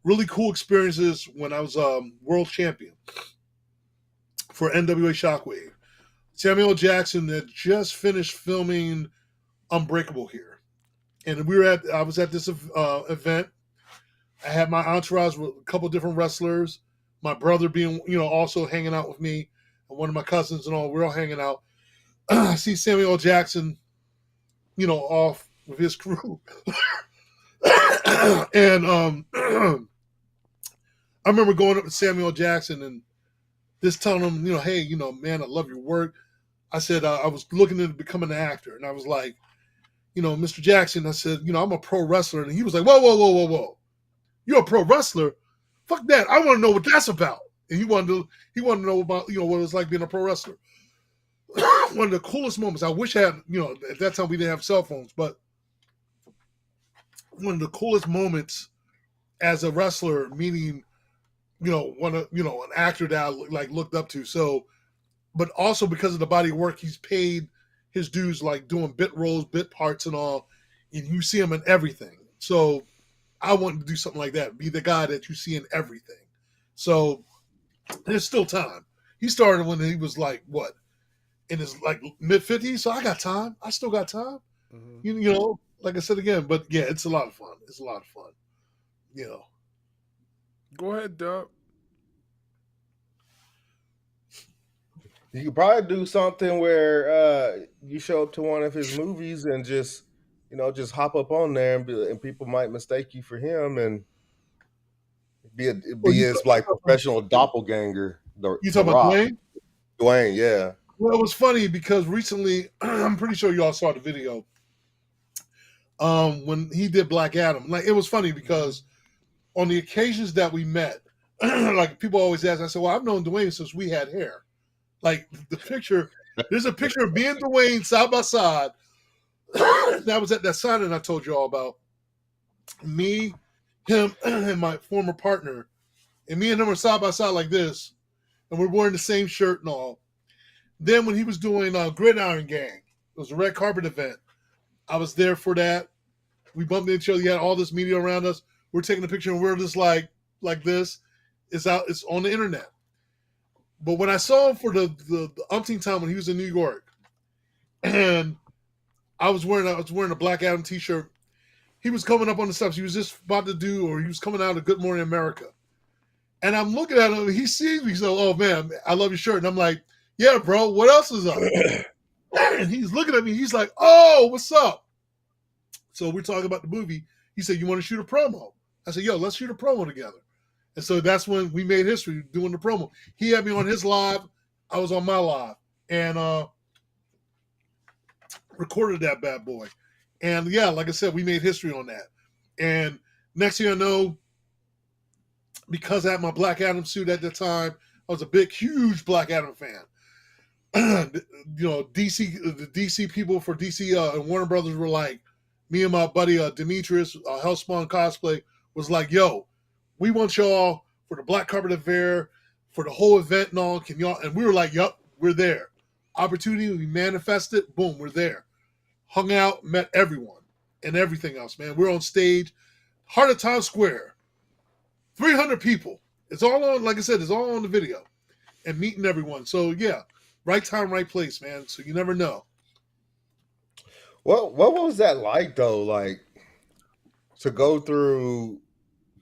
really cool experiences when I was world champion for NWA Shockwave, Samuel L. Jackson had just finished filming Unbreakable here. And I was at this event. I had my entourage with a couple different wrestlers, my brother being, also hanging out with me, and one of my cousins and all. We're all hanging out. I see Samuel L. Jackson, off with his crew. And I remember going up to Samuel L. Jackson and just telling him, hey, man, I love your work. I said, I was looking to become an actor. And I was like, Mr. Jackson, I said, I'm a pro wrestler. And he was like, whoa. You're a pro wrestler? Fuck that. I want to know what that's about. And he wanted to know about, what it was like being a pro wrestler. One of the coolest moments. I wish I had, at that time we didn't have cell phones, but one of the coolest moments as a wrestler, meeting, an actor that I looked up to. So, but also because of the body of work, he's paid his dues, like doing bit roles, bit parts and all, and you see him in everything. So I wanted to do something like that, be the guy that you see in everything. So there's still time. He started when he was in his mid-50s, so I got time. I still got time. Mm-hmm. Like I said again, but yeah, it's a lot of fun. It's a lot of fun. Go ahead, Dub. You could probably do something where you show up to one of his movies and just hop up on there and people might mistake you for him and Well, be his like professional doppelganger. You The talking about Rock, Dwayne? Dwayne, yeah. Well, it was funny because recently, I'm pretty sure y'all saw the video. When he did Black Adam, it was funny because on the occasions that we met, people always ask, I said, "Well, I've known Dwayne since we had hair." There's a picture of me and Dwayne side by side. That was at that signing I told you all about. Me, him, and my former partner, and me and him are side by side like this, and we're wearing the same shirt and all. Then when he was doing Gridiron Gang, it was a red carpet event. I was there for that. We bumped into each other. You had all this media around us. We're taking a picture, and we're just like this. It's out. It's on the internet. But when I saw him for the umpteenth time when he was in New York, and I was wearing a Black Adam t-shirt, he was coming up on the steps. He was just about to he was coming out of Good Morning America. And I'm looking at him, he sees me, so, "Oh man, I love your shirt." And I'm like, "Yeah, bro, what else is up?" And he's looking at me, he's like, "Oh, what's up?" So we're talking about the movie. He said, "You want to shoot a promo?" I said, "Yo, let's shoot a promo together." And so that's when we made history doing the promo. He had me on his live. I was on my live. And recorded that bad boy. And yeah, like I said, we made history on that. And next thing I know, because I had my Black Adam suit at the time, I was a big, huge Black Adam fan. The DC people for DC and Warner Brothers were like, me and my buddy Demetrius, Hellspawn Cosplay, was like, "Yo, we want y'all for the Black Carpet Affair, for the whole event and all. Can y'all?" And we were like, "Yup, we're there." Opportunity, we manifested, boom, we're there. Hung out, met everyone and everything else, man. We're on stage, Heart of Times Square, 300 people. It's all on, like I said, it's all on the video and meeting everyone. So yeah, right time, right place, man. So you never know. What was that like though? Like to go through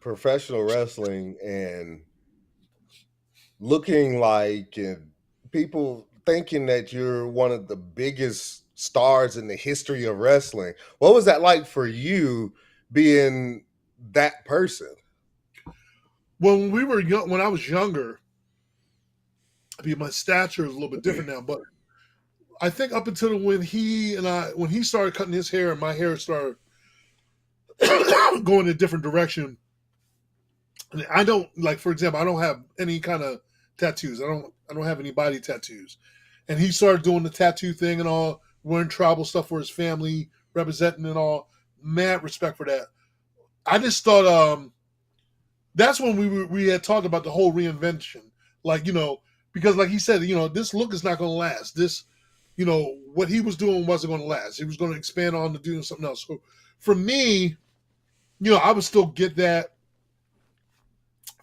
professional wrestling and looking like and people thinking that you're one of the biggest stars in the history of wrestling. What was that like for you being that person? Well, when we were young, when I was younger, my stature is a little bit different now, but I think up until when he started cutting his hair and my hair started going in a different direction. I don't, like, for example, I don't have any kind of tattoos. I don't have any body tattoos. And he started doing the tattoo thing and all, wearing tribal stuff for his family, representing and all. Mad respect for that. I just thought that's when we had talked about the whole reinvention. Because like he said, this look is not going to last. This, what he was doing wasn't going to last. He was going to expand on to doing something else. So for me, I would still get that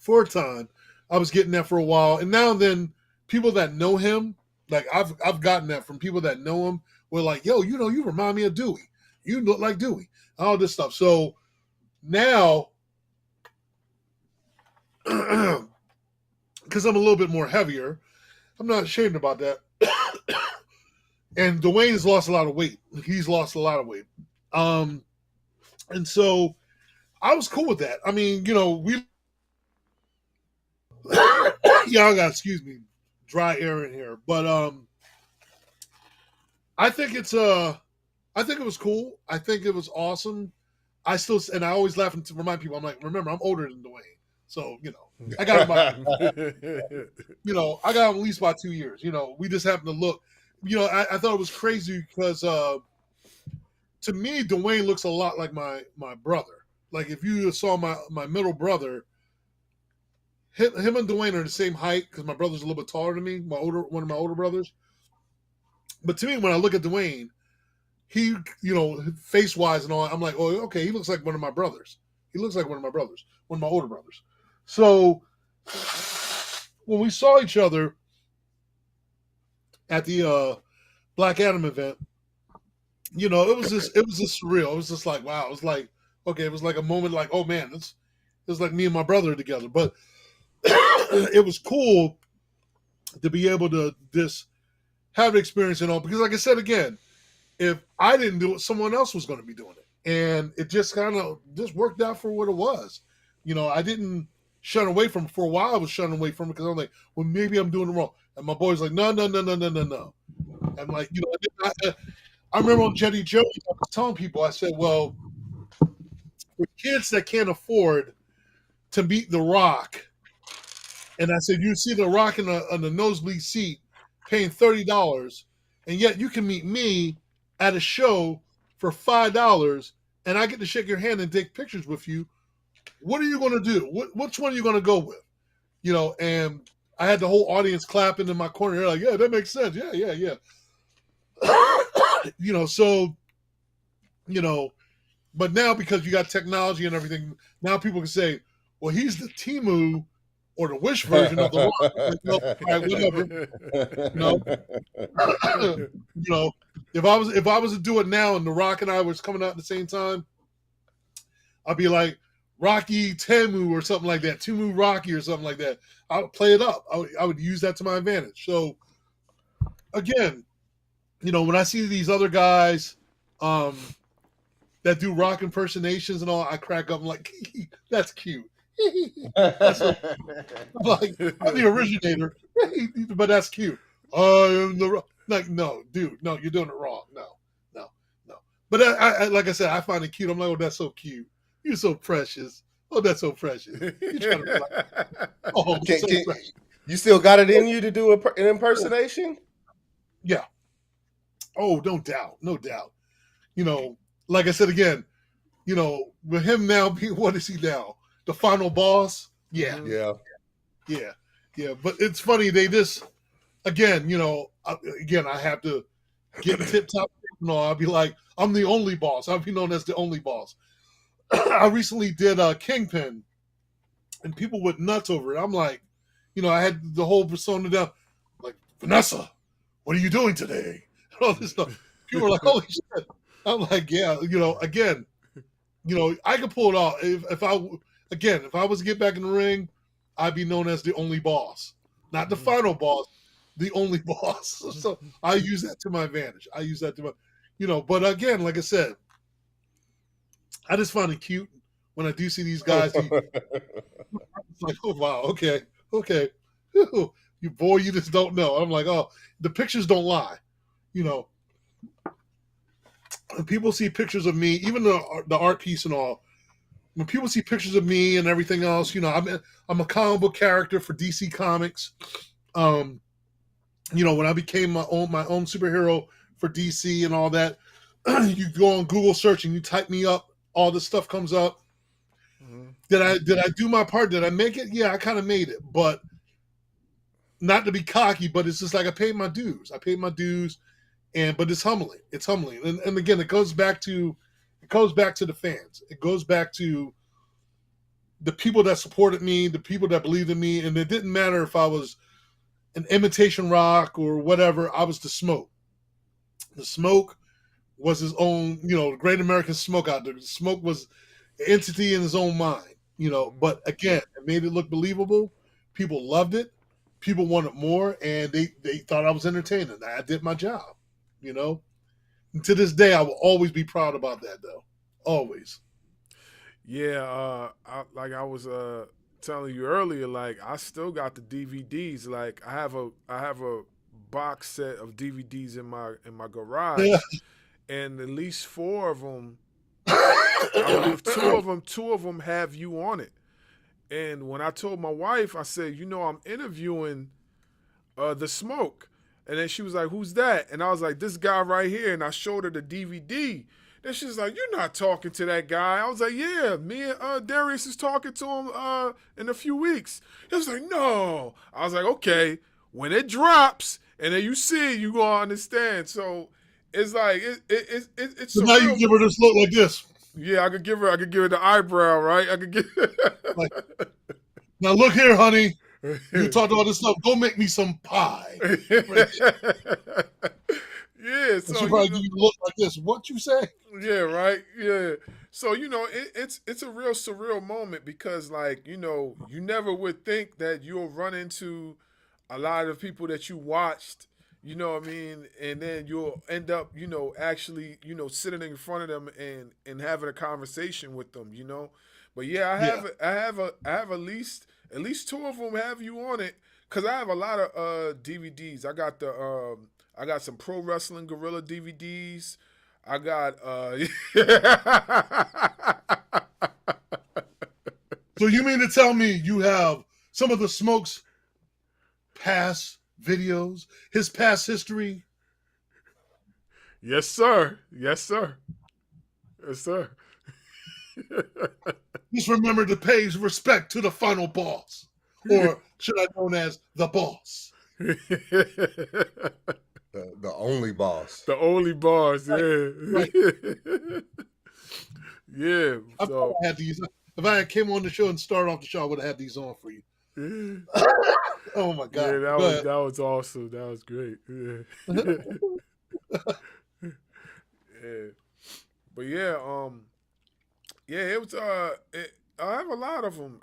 for a time. I was getting that for a while. And now and then, people that know him, like I've gotten that from people that know him, were like, "Yo, you remind me of Dewey. You look like Dewey." All this stuff. So now, because I'm a little bit more heavier, I'm not ashamed about that. And Dwayne has lost a lot of weight. He's lost a lot of weight. And so I was cool with that. I mean, we y'all got, excuse me, dry air in here. But I think it was cool. I think it was awesome. I always laugh and remind people, I'm like, remember, I'm older than Dwayne. So, I got him by, I got him at least by 2 years. We just happened to look. I thought it was crazy because to me, Dwayne looks a lot like my brother. Like if you saw my middle brother, him and Dwayne are the same height because my brother's a little bit taller than me, one of my older brothers. But to me, when I look at Dwayne, he, face wise and all, I'm like, oh, okay, he looks like one of my brothers. He looks like one of my brothers, one of my older brothers. So when we saw each other at the Black Adam event, it was just surreal. It was just like, wow. It was like, okay, it was like a moment like, oh man, it was like me and my brother together. But it was cool to be able to just have an experience and all, because like I said again, if I didn't do it, someone else was going to be doing it. And it just kind of just worked out for what it was. I didn't shun away from it. For a while. I was shunning away from it because I'm like, well, maybe I'm doing it wrong. And my boy's like, no. I'm like, I remember on Jetty Jones, I was telling people, I said, well, for kids that can't afford to meet The Rock, and I said, you see The Rock on the nosebleed seat paying $30, and yet you can meet me at a show for $5, and I get to shake your hand and take pictures with you. What are you going to do? Which one are you going to go with? And I had the whole audience clapping in my corner. They're like, yeah, that makes sense. Yeah. So, but now because you got technology and everything, now people can say, well, he's the Temu or the Wish version of The Rock. Whatever. If I was to do it now and The Rock and I was coming out at the same time, I'd be like Rocky Temu or something like that, Temu Rocky or something like that. I would play it up. I would use that to my advantage. So again, when I see these other guys that do Rock impersonations and all, I crack up. I'm like, that's cute. I'm the originator, but that's cute. I am the Rock. Like, no, dude, no, you're doing it wrong. No. But I like I said, I find it cute. I'm like, oh, that's so cute. You're so precious. Oh, that's so precious. You're trying to be like, oh, precious. You still got it in you to do an impersonation? Yeah. Oh, no doubt. Like I said again, with him now being, what is he now? The final boss? Yeah. But it's funny, they just, again, I have to get tip-top. I'll be like, I'm the only boss. I'll be known as the only boss. I recently did Kingpin, and people went nuts over it. I'm like, I had the whole persona down, like, Vanessa, what are you doing today? And all this stuff. People are like, holy shit. I'm like, yeah, again, I could pull it off. If I was to get back in the ring, I'd be known as the only boss. Not the final boss, the only boss. So I use that to my advantage. But again, like I said, I just find it cute when I do see these guys. It's like, oh, wow, okay. You boy, you just don't know. I'm like, oh, the pictures don't lie. When people see pictures of me, even the art piece and all, when people see pictures of me and everything else, I'm a comic book character for DC Comics. When I became my own superhero for DC and all that, you go on Google search and you type me up, all this stuff comes up. Mm-hmm. Did I do my part? Did I make it? Yeah, I kind of made it, but not to be cocky, but it's just like I paid my dues. But it's humbling. And again, it goes back to the fans. It goes back to the people that supported me, the people that believed in me, and it didn't matter if I was an imitation Rock or whatever. I was the Smoke. The Smoke was his own, the Great American Smoke out there. The Smoke was an entity in his own mind, But again, it made it look believable. People loved it. People wanted more, and they thought I was entertaining. I did my job. And to this day, I will always be proud about that, though. Always. Yeah, I was telling you earlier, like I still got the DVDs. Like I have a box set of DVDs in my garage, and at least 4 of them, two of them have you on it. And when I told my wife, I said, I'm interviewing the Smoke. And then she was like, who's that? And I was like, this guy right here. And I showed her the DVD. Then she's like, you're not talking to that guy. I was like, yeah, me and Darius is talking to him in a few weeks. He was like, no. I was like, okay, when it drops and then you see it, you going to understand. So it's like, it's So now you surreal. give her this look like this. Yeah, I could give her the eyebrow, right? I could give Like, now look here, honey. You talked all this stuff. Go make me some pie. Yeah, so And she probably give you a look like this. What you say? yeah, right. Yeah. So it's a real surreal moment because you never would think that you'll run into a lot of people that you watched. You know what I mean? And then you'll end up, actually, sitting in front of them and having a conversation with them. But yeah, I have at least two of them have you on it because I have a lot of DVDs. I got some Pro Wrestling Gorilla DVDs. I got So you mean to tell me you have some of the Smoke's past videos, his past history? Yes, sir. Yes, sir. Yes, sir. Just remember to pay respect to the final boss. Or should I known as the boss? The only boss. The only boss, yeah. Right. Yeah. I So probably had these. If I had came on the show and started off the show, I would have had these on for you. yeah, Oh my God. that was awesome. That was great. Yeah. Yeah. But yeah, it was I have a lot of them.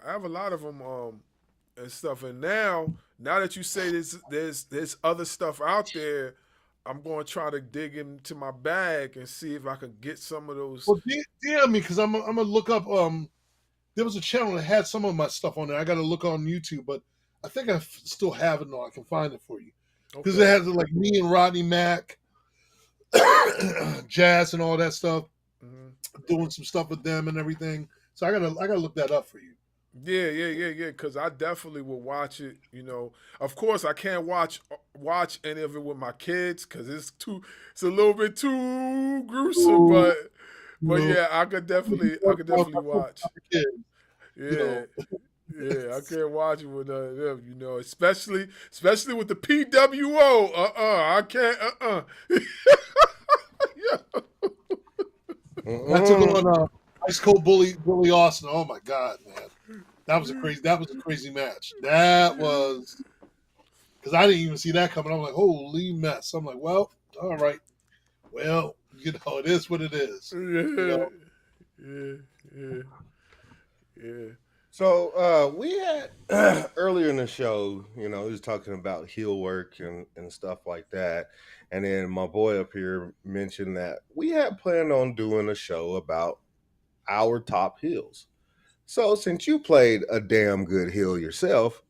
And stuff. And now that you say there's other stuff out there, I'm going to try to dig into my bag and see if I can get some of those. Well, DM me because I'm gonna look up. There was a channel that had some of my stuff on there. I got to look on YouTube, but I think I still have it. No, I can find it for you because it has like me and Rodney Mack, Jazz, and all that stuff. Doing some stuff with them and everything. So I gotta look that up for you. Yeah. Because I definitely will watch it. Of course, I can't watch any of it with my kids because it's a little bit too gruesome. But yeah, I could definitely watch. Yeah. Yeah, I can't watch it with them, especially with the PWO. I can't. Yeah. I took on Ice Cold Bully Austin. Oh my God, man, that was a crazy match. That was because I didn't even see that coming. I'm like, holy mess. I'm like, well, all right, well, it is what it is. Yeah. So we had earlier in the show, we was talking about heel work and stuff like that. And then my boy up here mentioned that we had planned on doing a show about our top heels. So since you played a damn good heel yourself,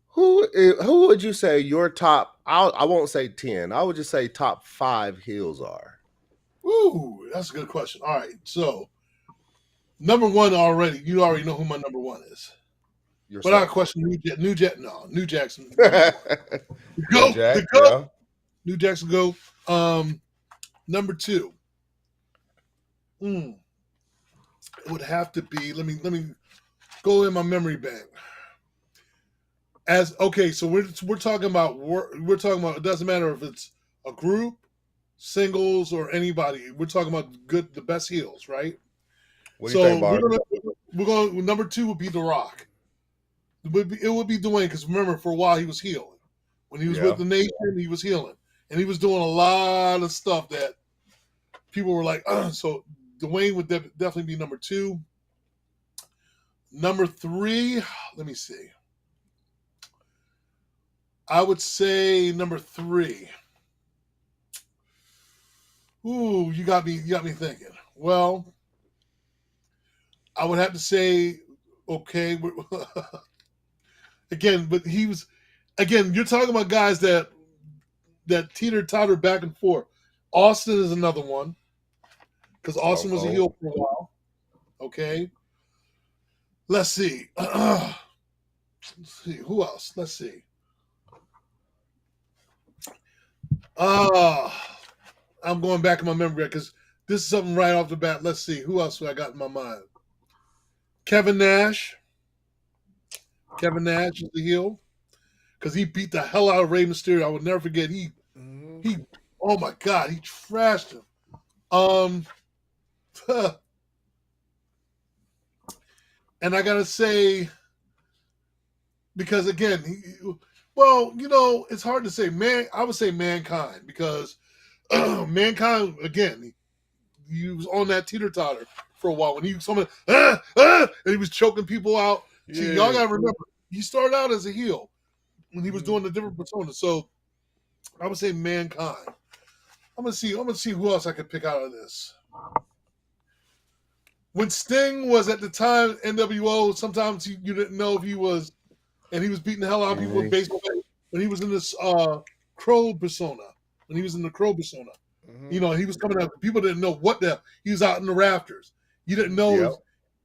who would you say your top, I won't say 10, I would just say top 5 heels are? Ooh, that's a good question. All right, so number one you already know who my number one is. Yourself. Without question, New Jackson. Go, Jack, the GOAT. Yeah. New Jackson go. Number 2. It would have to be. Let me go in my memory bank. So we're talking about it doesn't matter if it's a group, singles, or anybody. We're talking about the best heels, right? What do you think, Barz? We're going. Number 2 would be The Rock. It would be Dwayne because remember for a while he was healing. When he was with the Nation, he was healing, and he was doing a lot of stuff that people were like, so Dwayne would definitely be number 2. Number 3, let me see. I would say number 3. Ooh, you got me thinking. Well, I would have to say, okay, again, but he was, again, you're talking about guys that teeter-totter back and forth. Austin is another one because Austin was a heel for a while. Okay. Let's see. Let's see. Who else? Let's see. Uh, I'm going back in my memory because this is something right off the bat. Let's see. Who else I got in my mind? Kevin Nash. Kevin Nash is the heel because he beat the hell out of Rey Mysterio. I will never forget. He, oh my God, he trashed him. And I gotta say, because again, it's hard to say. I would say Mankind because Mankind again, he was on that teeter totter for a while when he was and he was choking people out. Yeah. See, y'all gotta remember, he started out as a heel when he was doing a different persona. So I would say Mankind. I'm gonna see who else I could pick out of this. When Sting was at the time NWO, sometimes you didn't know if he was, and he was beating the hell out of people with baseball. When he was in this Crow persona, he was coming out. People didn't know what the he was out in the rafters. You didn't know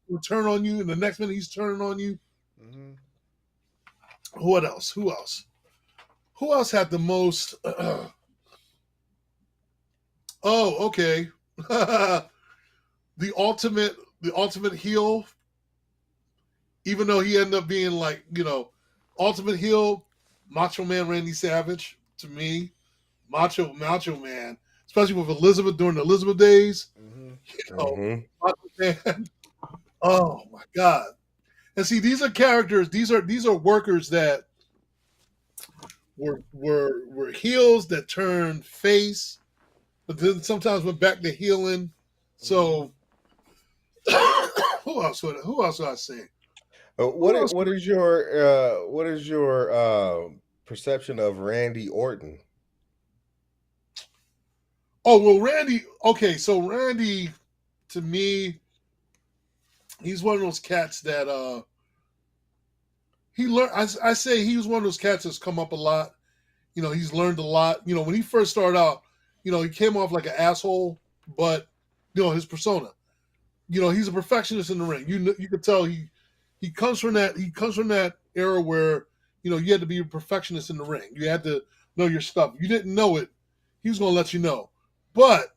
he would turn on you, and the next minute he's turning on you. Mm-hmm. What else? Who else had the most? Oh, okay. The ultimate heel, even though he ended up being like, ultimate heel, Macho Man Randy Savage, to me. Macho Man, especially with Elizabeth during the Elizabeth days. Macho Man. Oh my God. And see, these are characters, these are workers that were heels that turned face, but then sometimes went back to healing. So who else would I say? What is your perception of Randy Orton? Oh well, Randy. Okay, so Randy, to me, he's one of those cats that he learned. I say he was one of those cats that's come up a lot. He's learned a lot. When he first started out, he came off like an asshole, but his persona. He's a perfectionist in the ring. You could tell he comes from that era where you had to be a perfectionist in the ring. You had to know your stuff. If you didn't know it, he was going to let you know. But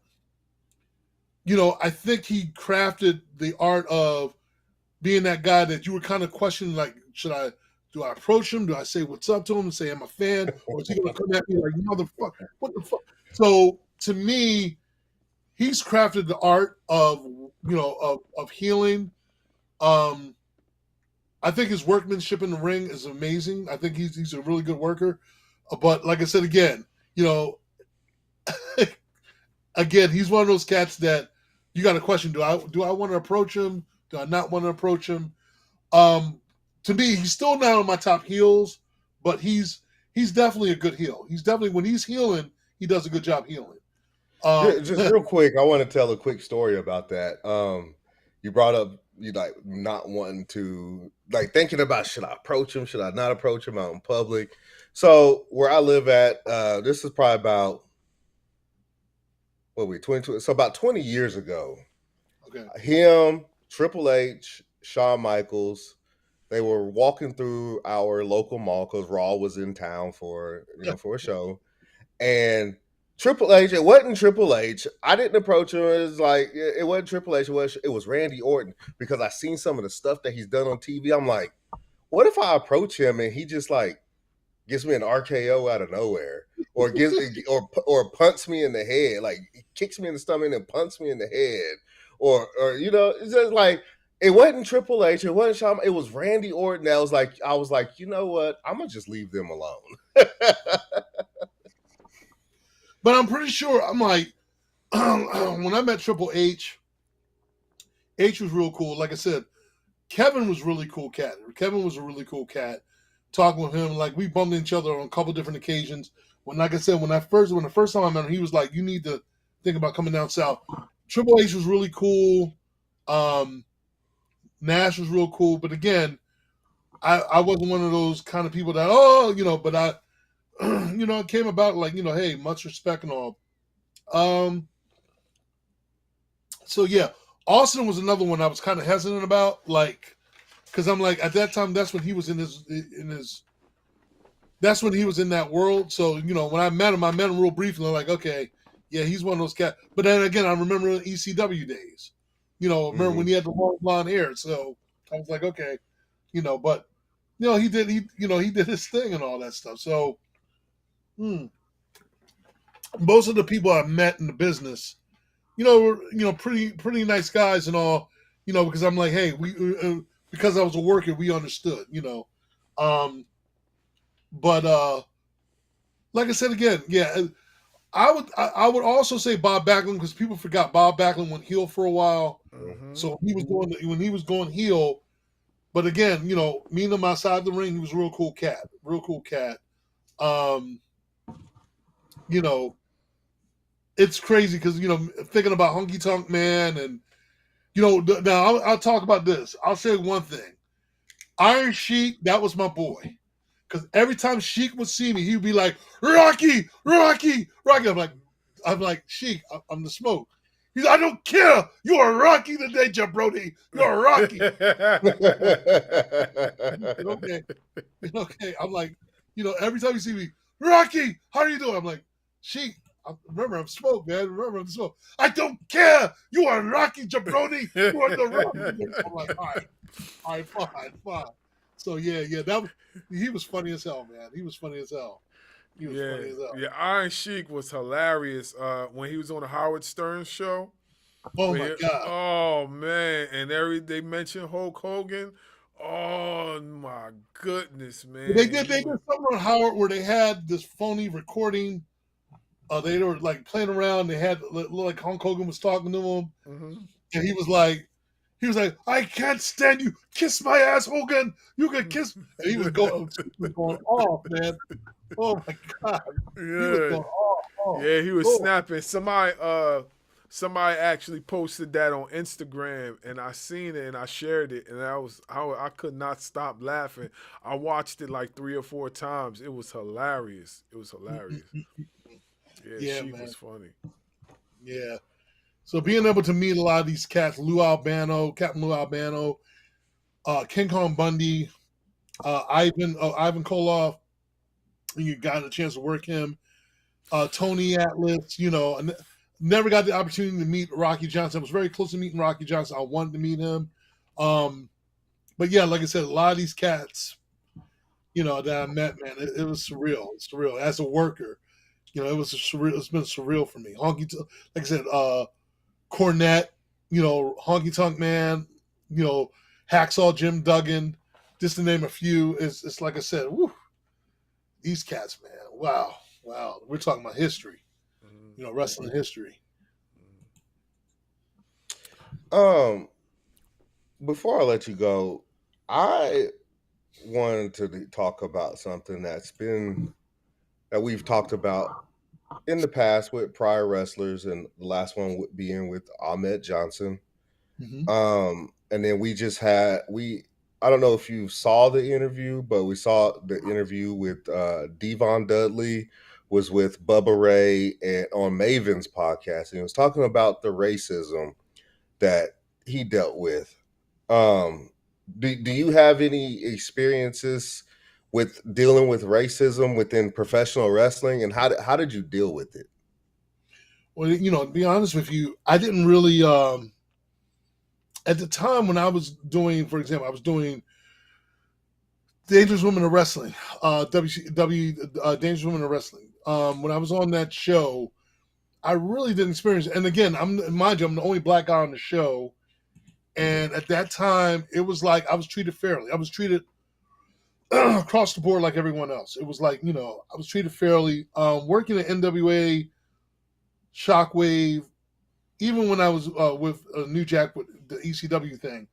I think he crafted the art of being that guy that you were kind of questioning, like, do I approach him? Do I say what's up to him and say I'm a fan, or is he going to come at me like motherfucker? What the fuck? So to me, he's crafted the art of healing. I think his workmanship in the ring is amazing. I think he's a really good worker. But like I said again, again, he's one of those cats that you got to question: do I want to approach him? Do I not want to approach him? To me, he's still not on my top heels, but he's definitely a good heel. He's definitely, when he's healing, he does a good job healing. Just real quick, I want to tell a quick story about that. You brought up not wanting to, thinking about, should I approach him? Should I not approach him out in public? So where I live at, this is probably about 2020. So about 20 years ago, okay. Him, Triple H, Shawn Michaels, they were walking through our local mall because Raw was in town for a show, and Triple H, it wasn't Triple H. I didn't approach him. It wasn't Triple H. It was Randy Orton, because I seen some of the stuff that he's done on TV. I'm like, what if I approach him and he just gives me an RKO out of nowhere, or or punts me in the head, he kicks me in the stomach and punts me in the head, or it's just it wasn't Triple H, it wasn't Shawn, it was Randy Orton. I was like, you know what? I'm gonna just leave them alone. But I'm pretty sure, I'm like, when I met Triple H was real cool. Like I said, Kevin was really cool cat. Kevin was a really cool cat. Talking with him, we bumped into each other on a couple different occasions. When the first time I met him, he was like, you need to think about coming down south. Triple H was really cool. Nash was real cool. But again, I wasn't one of those kind of people that, but I, it came about hey, much respect and all. So yeah, Austin was another one I was kind of hesitant about. because I'm like, at that time, that's when he was in his. That's when he was in that world. So when I met him real briefly. I'm like, okay, yeah, he's one of those cats. But then again, I remember in ECW days. Remember when he had the long blonde hair. So I was like, okay, but he did his thing and all that stuff. So most of the people I met in the business, were pretty nice guys and all. Because I'm like, hey, we because I was a worker, we understood. But like I said again, yeah, I would also say Bob Backlund, because people forgot Bob Backlund went heel for a while. Mhm. So when he was going heel, but again, meeting him outside the ring, he was a real cool cat. It's crazy because thinking about Honky Tonk Man, and now I'll talk about this. I'll say one thing: Iron Sheik, that was my boy. Because every time Sheik would see me, he would be like, Rocky, Rocky, Rocky. I'm like, Sheik, I'm the smoke. He's like, I don't care. You are Rocky today, Jabroni. You're Rocky. Okay. I'm like, every time you see me, Rocky, how are you doing? I'm like, Sheik, remember, I'm smoke, man. Remember, I'm smoke. I don't care. You are Rocky, Jabroni. You are the Rocky. I'm like, all right, fine. So yeah, he was funny as hell, man. He was funny as hell. Yeah, Iron Sheik was hilarious when he was on the Howard Stern show. Oh my god. Oh man, and they mentioned Hulk Hogan. Oh my goodness, man. They did something on Howard where they had this phony recording. They were like playing around. They had like Hulk Hogan was talking to him, and he was like, I can't stand you. Kiss my ass, Hogan. You can kiss. And he was going off, man. Oh my god. Yeah. He was going off. Yeah, he was snapping. Somebody actually posted that on Instagram, and I seen it and I shared it, and I could not stop laughing. I watched it like 3 or 4 times. It was hilarious. Yeah, she was funny. Yeah. So being able to meet a lot of these cats, Captain Lou Albano, King Kong Bundy, Ivan Koloff, you got a chance to work him. Tony Atlas, never got the opportunity to meet Rocky Johnson. I was very close to meeting Rocky Johnson. I wanted to meet him. But yeah, like I said, a lot of these cats, that I met, man, it was surreal. It's surreal. As a worker, it's been surreal for me. Like I said, Cornette, Honky Tonk Man, Hacksaw Jim Duggan, just to name a few. It's like I said, whew, these cats, man, wow. We're talking about history, wrestling history. Before I let you go, I wanted to talk about something that we've talked about in the past with prior wrestlers, and the last one being with Ahmed Johnson. And then we just had I don't know if you saw the interview, but we saw the interview with Devon Dudley was with Bubba Ray and on Maven's podcast, and he was talking about the racism that he dealt with. Do you have any experiences with dealing with racism within professional wrestling, and how did you deal with it? Well, to be honest with you, I didn't really at the time when I was doing, for example, I was doing Dangerous Women of Wrestling, WCW Dangerous Women of Wrestling. When I was on that show, I really didn't experience it. And again, I'm the only black guy on the show. And at that time, it was like I was treated fairly. I was treated across the board like everyone else. It was like, I was treated fairly. Working at NWA, Shockwave, even when I was with New Jack with the ECW thing,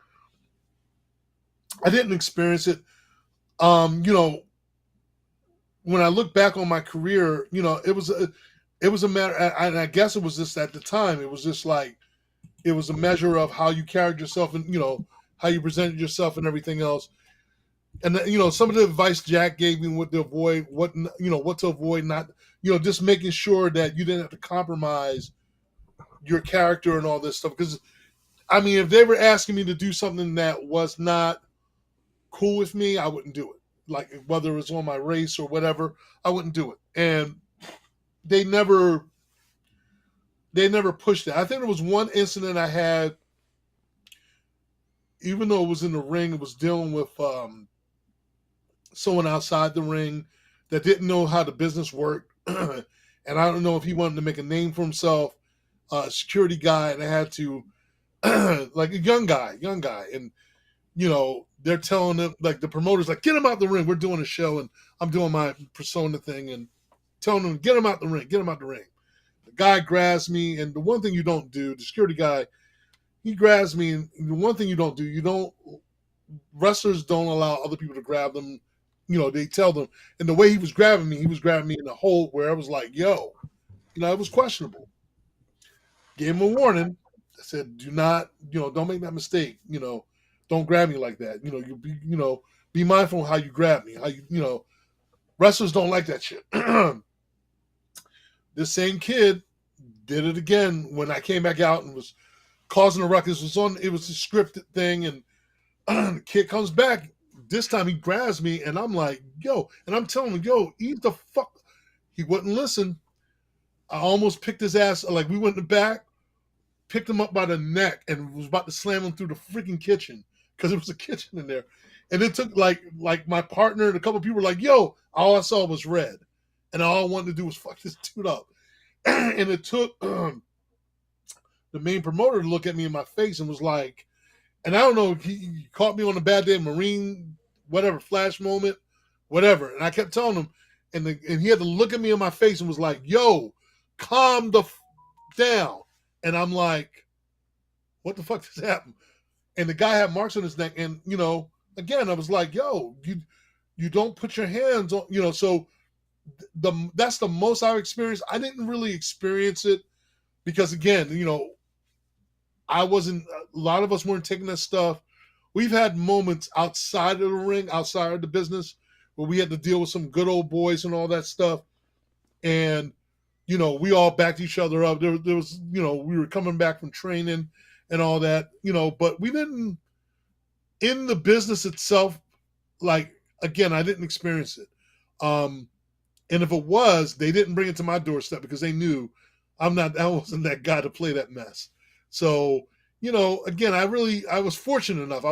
I didn't experience it. When I look back on my career, it was a matter, and I guess it was just at the time, it was just like, it was a measure of how you carried yourself and, how you presented yourself and everything else. And, some of the advice Jack gave me what to avoid, not, just making sure that you didn't have to compromise your character and all this stuff. Because, I mean, if they were asking me to do something that was not cool with me, I wouldn't do it. Like whether it's on my race or whatever, I wouldn't do it. And they never pushed it. I think there was one incident I had, even though it was in the ring, it was dealing with someone outside the ring that didn't know how the business worked. And I don't know if he wanted to make a name for himself, a security guy, and I had to, like a young guy. And, they're telling him, like the promoter's like, get him out the ring. We're doing a show and I'm doing my persona thing and telling him, get him out the ring. The guy grabs me, and the one thing you don't do, the security guy, he grabs me, and the one thing you don't do, wrestlers don't allow other people to grab them. They tell them. And the way he was grabbing me in a hold where I was like, yo, it was questionable. Gave him a warning. I said, do not, don't make that mistake. Don't grab me like that. Be mindful of how you grab me. Wrestlers don't like that shit. This same kid did it again when I came back out and was causing a ruckus. It was a scripted thing, and the kid comes back. This time he grabs me, and I'm like, yo, and I'm telling him, yo, eat the fuck. He wouldn't listen. I almost picked his ass. Like, we went in the back, picked him up by the neck, and was about to slam him through the freaking kitchen, because there was a kitchen in there. And it took, like my partner and a couple of people were like, yo, all I saw was red. And all I wanted to do was fuck this dude up. And it took the main promoter to look at me in my face and was like, and I don't know, he caught me on a bad day, Marine, whatever, flash moment, whatever. And I kept telling him, and he had to look at me in my face and was like, yo, calm the down. And I'm like, what the fuck just happened? And the guy had marks on his neck. And, again, I was like, yo, you don't put your hands on, so that's the most I've experienced. I didn't really experience it because, again, I wasn't, a lot of us weren't taking that stuff. We've had moments outside of the ring, outside of the business, where we had to deal with some good old boys and all that stuff. And, we all backed each other up. There was, we were coming back from training and all that, but we didn't, in the business itself, like, again, I didn't experience it. And if it was, they didn't bring it to my doorstep because they knew I wasn't that guy to play that mess. So, again, I was fortunate enough,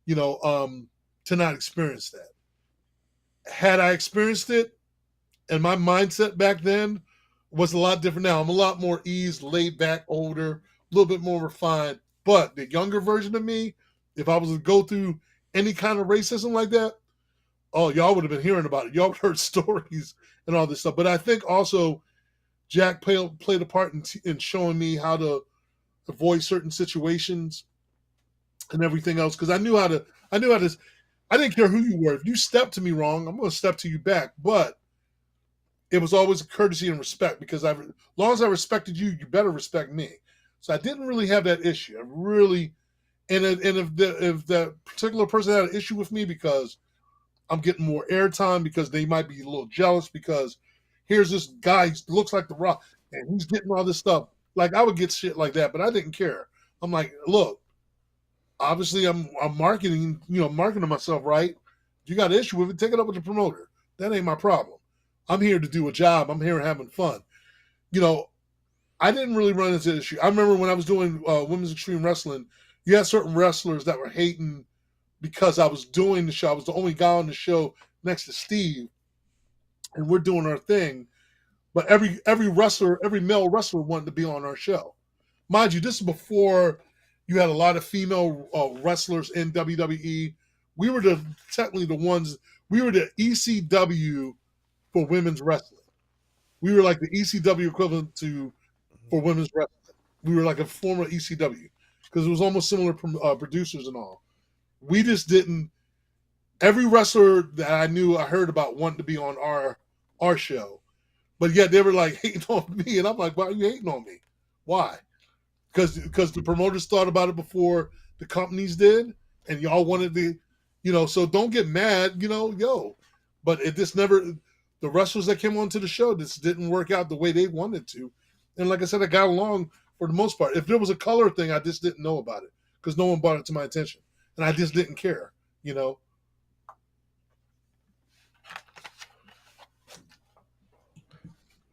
to not experience that. Had I experienced it, and my mindset back then was a lot different now. I'm a lot more eased, laid back, older, a little bit more refined. But the younger version of me, if I was to go through any kind of racism like that, oh, y'all would have been hearing about it. Y'all would have heard stories and all this stuff. But I think also Jack played a part in showing me how to avoid certain situations and everything else. Because I didn't care who you were. If you stepped to me wrong, I'm going to step to you back. But it was always courtesy and respect, because as long as I respected you, you better respect me. So I didn't really have that issue. And if that particular person had an issue with me because I'm getting more airtime, because they might be a little jealous because here's this guy, he looks like The Rock, and he's getting all this stuff. Like, I would get shit like that, but I didn't care. I'm like, look, obviously I'm marketing myself right. If you got an issue with it, take it up with the promoter. That ain't my problem. I'm here to do a job. I'm here having fun. I didn't really run into the issue. I remember when I was doing Women's Extreme Wrestling, you had certain wrestlers that were hating because I was doing the show. I was the only guy on the show next to Steve, and we're doing our thing. But every male wrestler wanted to be on our show. Mind you, this is before you had a lot of female wrestlers in WWE. We were technically the ones. We were the ECW for women's wrestling. We were like the ECW equivalent for women's wrestling. We were like a former ECW, because it was almost similar producers and all. We just didn't. Every wrestler that I knew, I heard about, wanted to be on our show, but yet they were like hating on me, and I'm like, why are you hating on me? Why? Because the promoters thought about it before the companies did, and y'all wanted to, so don't get mad, But it just never. The wrestlers that came onto the show just didn't work out the way they wanted to, and like I said, I got along for the most part. If there was a color thing, I just didn't know about it because no one brought it to my attention, and I just didn't care. you know.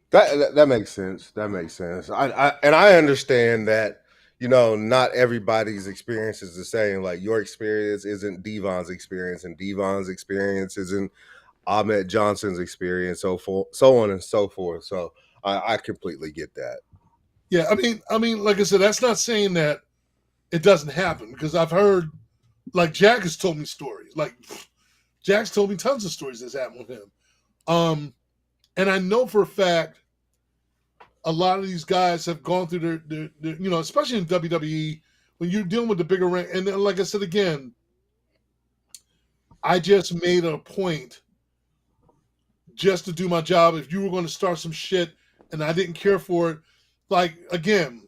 That makes sense. That makes sense. I understand that, not everybody's experience is the same. Like your experience isn't Devon's experience, and Devon's experience isn't Ahmed Johnson's experience, so on and so forth. So I completely get that. Yeah, I mean, like I said, that's not saying that it doesn't happen, because I've heard, like, Jack has told me stories. Like, Jack's told me tons of stories that's happened with him. And I know for a fact a lot of these guys have gone through their especially in WWE, when you're dealing with the bigger rank. And then, like I said again, I just made a point just to do my job. If you were going to start some shit and I didn't care for it, like, again,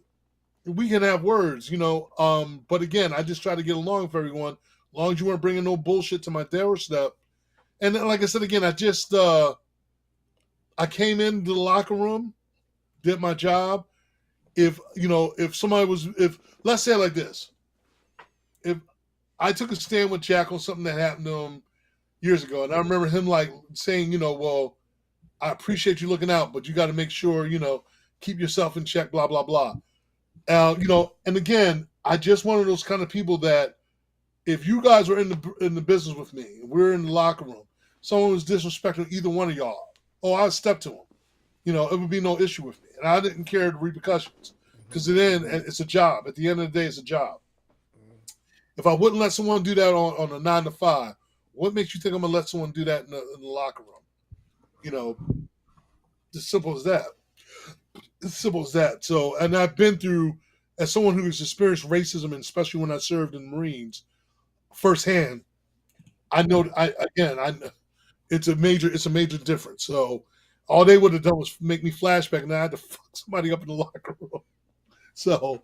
we can have words, but again, I just try to get along with everyone, as long as you weren't bringing no bullshit to my doorstep. And then, like I said again, I just I came into the locker room, did my job. If somebody was, if let's say it like this, if I took a stand with Jack on something that happened to him years ago, and I remember him like saying, well, I appreciate you looking out, but you got to make sure, keep yourself in check, blah blah blah. And again, I just one of those kind of people that if you guys were in the business with me, we're in the locker room, someone was disrespecting either one of y'all, I'd step to him. It would be no issue with me. And I didn't care the repercussions, because then it's a job. At the end of the day, it's a job. If I wouldn't let someone do that on a 9 to 5, what makes you think I'm going to let someone do that in the locker room? As simple as that. As simple as that. So, and I've been through, as someone who's experienced racism, and especially when I served in the Marines firsthand, I know, it's a major difference. So all they would have done was make me flashback, and I had to fuck somebody up in the locker room. So,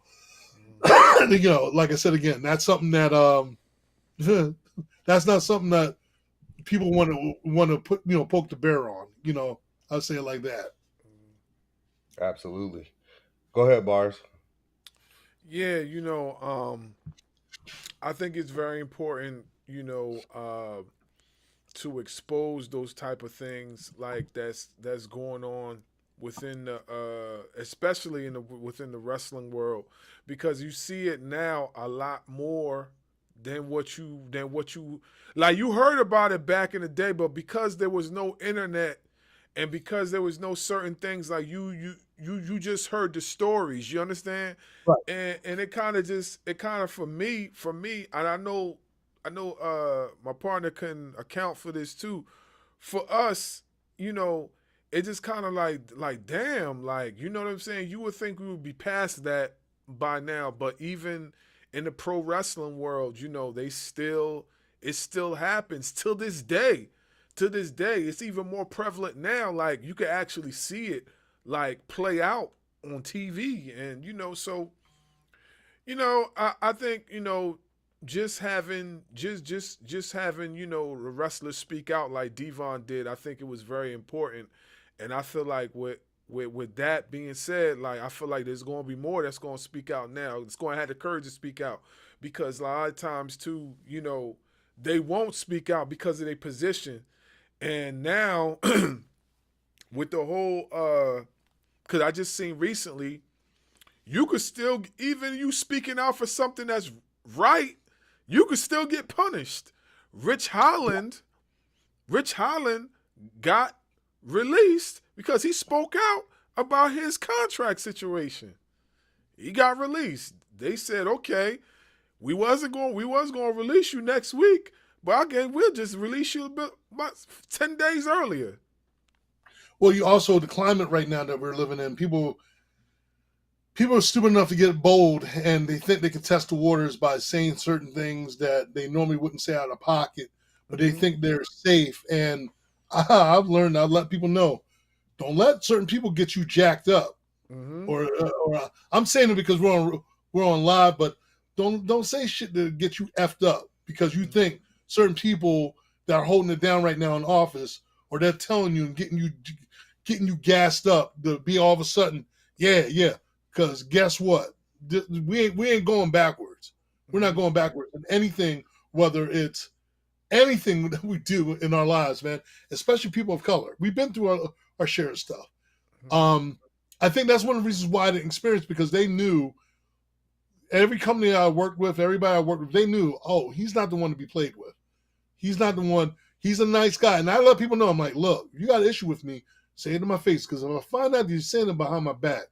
like I said again, that's something that that's not something that people want to put poke the bear on. I'll say it like that. Absolutely. Go ahead, Barz. Yeah, I think it's very important, to expose those type of things like that's going on within the especially within the wrestling world, because you see it now a lot more than what you like. You heard about it back in the day, but because there was no internet and because there was no certain things, like you just heard the stories, you understand? Right. And it kind of for me, and I know my partner can account for this too. For us, it just kind of like damn, like, you know what I'm saying? You would think we would be past that by now, but even in the pro wrestling world, it still happens till this day. To this day, it's even more prevalent now. Like, you can actually see it like play out on TV, and so I think just having the wrestlers speak out like Devon did, I think it was very important. And I feel like with that being said, like, I feel like there's going to be more that's going to speak out now. It's going to have the courage to speak out, because a lot of times too, they won't speak out because of their position. And now with the whole because I just seen recently, you could still, even you speaking out for something that's right, you could still get punished. Rich Holland got released because he spoke out about his contract situation. He got released. They said, okay, we was going to release you next week, but again, we'll just release you about 10 days earlier. Well, you also, the climate right now that we're living in, people are stupid enough to get bold, and they think they can test the waters by saying certain things that they normally wouldn't say out of pocket, but they think they're safe. And I've learned, I've let people know, don't let certain people get you jacked up. Mm-hmm. Or I'm saying it because we're on live, but don't say shit to get you effed up because you think certain people that are holding it down right now in office, or they're telling you and getting you gassed up to be all of a sudden, yeah. Because guess what? We ain't going backwards. We're not going backwards in anything, whether it's anything that we do in our lives, man, especially people of color. We've been through our share of stuff. I think that's one of the reasons why I didn't experience, because they knew, every company I worked with, everybody I worked with, they knew, oh, he's not the one to be played with. He's not the one. He's a nice guy. And I let people know, I'm like, look, if you got an issue with me, say it to my face, because if I find out that you're saying it behind my back,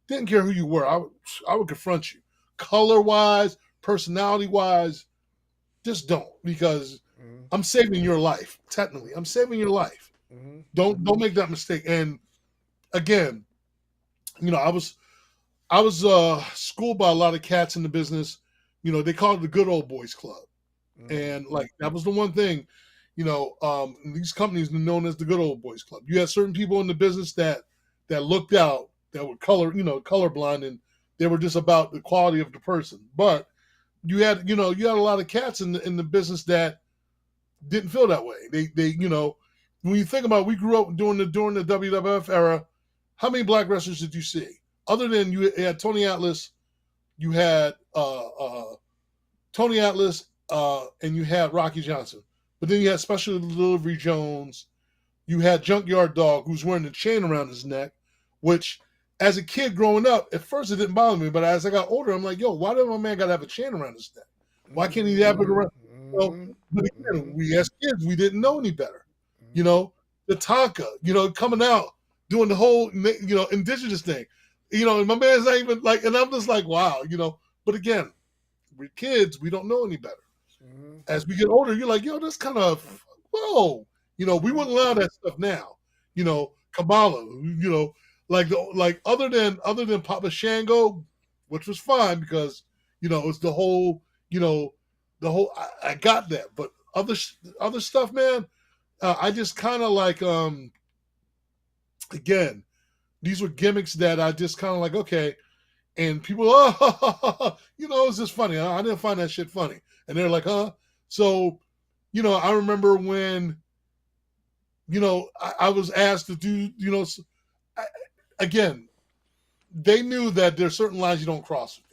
didn't care who you were, I would confront you. Color-wise, personality-wise, just don't, because I'm saving your life. Technically, I'm saving your life. Don't make that mistake. And again, I was schooled by a lot of cats in the business. They call it the good old boys club, and like that was the one thing. These companies are known as the good old boys club. You had certain people in the business that looked out, that were colorblind, and they were just about the quality of the person. But you had a lot of cats in the business that didn't feel that way. They when you think about it, we grew up during the WWF era. How many black wrestlers did you see? Other than you had Tony Atlas, you had Tony Atlas, and you had Rocky Johnson. But then you had Special Delivery Jones. You had Junkyard Dog, who's wearing a chain around his neck, which, as a kid growing up, at first it didn't bother me. But as I got older, I'm like, yo, why does my man got to have a chain around his neck? Why can't he have it around? But again, we as kids, we didn't know any better. The Tonka, coming out, doing the whole, indigenous thing. And my man's not even like, and I'm just like, wow, But again, we're kids, we don't know any better. As we get older, you're like, yo, that's kind of, whoa. We wouldn't allow that stuff now. Kabbalah, like other than Papa Shango, which was fine because, it's the whole, I got that. But other stuff, man, I just kind of like, again, these were gimmicks that I just kind of like, okay. And people, it's just funny. I didn't find that shit funny. And they're like, huh? So, I remember when, I was asked to do, again, they knew that there's certain lines you don't cross with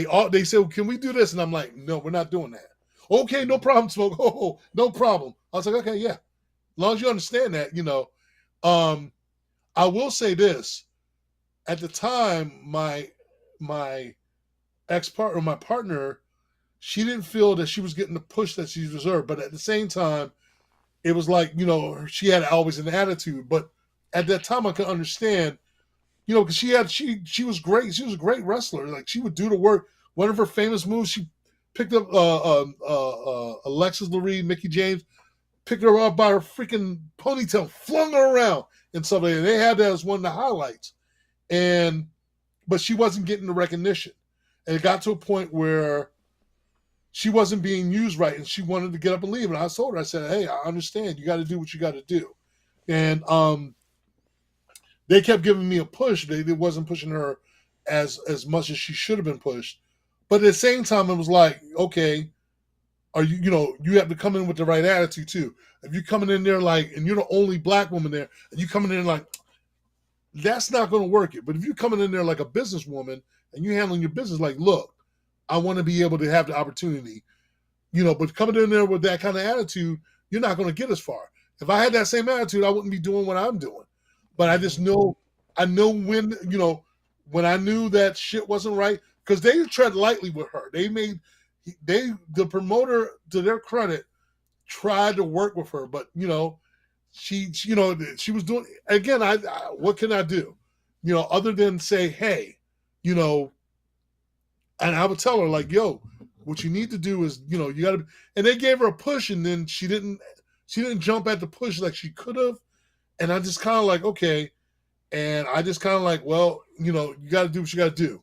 me. They said, well, can we do this? And I'm like, no, we're not doing that. Okay, no problem, Smoke. Oh, no problem. I was like, okay, yeah. As long as you understand that, I will say this. At the time, my ex-partner, my partner, she didn't feel that she was getting the push that she deserved. But at the same time, it was like, she had always an attitude. But at that time, I could understand, because she was great. She was a great wrestler. Like, she would do the work. One of her famous moves, she picked up Alexis Lurie, Mickey James, picked her up by her freaking ponytail, flung her around and stuff like that. They had that as one of the highlights. But she wasn't getting the recognition. And it got to a point where she wasn't being used right, and she wanted to get up and leave. And I told her, I said, hey, I understand. You got to do what you got to do. And they kept giving me a push. They wasn't pushing her as much as she should have been pushed. But at the same time, it was like, okay, are you have to come in with the right attitude too. If you're coming in there like, and you're the only black woman there, and you coming in like, that's not going to work it. But if you're coming in there like a businesswoman and you're handling your business like, look, I want to be able to have the opportunity, but coming in there with that kind of attitude, you're not going to get as far. If I had that same attitude, I wouldn't be doing what I'm doing. But I just know, when, when I knew that shit wasn't right, because they tread lightly with her. The promoter, to their credit, tried to work with her, but, she was doing, again, I what can I do? Other than say, hey, and I would tell her like, yo, what you need to do is, you got to, and they gave her a push, and then she didn't jump at the push like she could have. And I just kind of like, okay. And I just kind of like, well, you got to do what you got to do.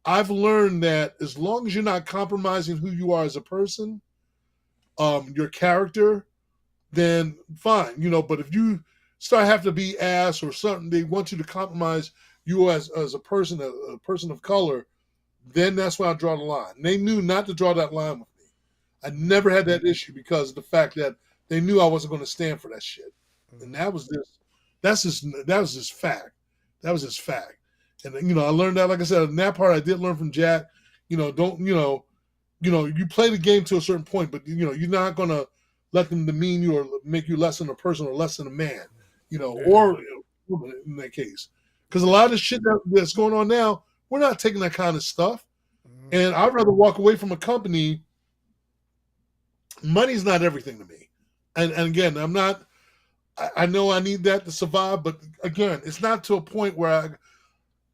I've learned that as long as you're not compromising who you are as a person, your character, then fine, but if you start having to be ass or something, they want you to compromise you as a person of color, then that's when I draw the line. And they knew not to draw that line with me. I never had that issue because of the fact that they knew I wasn't going to stand for that shit. And that was just fact. That was just fact. And I learned that, like I said, in that part I did learn from Jack, don't you play the game to a certain point, but you're not gonna let them demean you or make you less than a person or less than a man, or woman in that case. Because a lot of the shit that's going on now, we're not taking that kind of stuff. And I'd rather walk away from a company. Money's not everything to me. And again, I'm not. I know I need that to survive, but again, it's not to a point where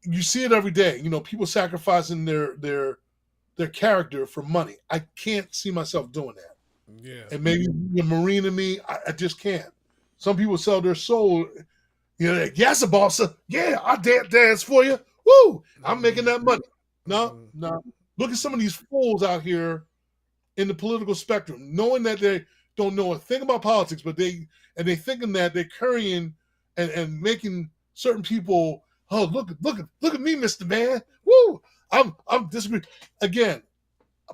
you see it every day. People sacrificing their character for money. I can't see myself doing that. Yeah. And maybe the Marine in me, I just can't. Some people sell their soul. Like, yes, boss. Yeah, I dance for you. Woo! I'm making that money. No. Look at some of these fools out here in the political spectrum, knowing that they don't know a thing about politics, but they thinking that they're currying and making certain people, oh, look at me, Mr. Man. Woo! I'm disagreeing again,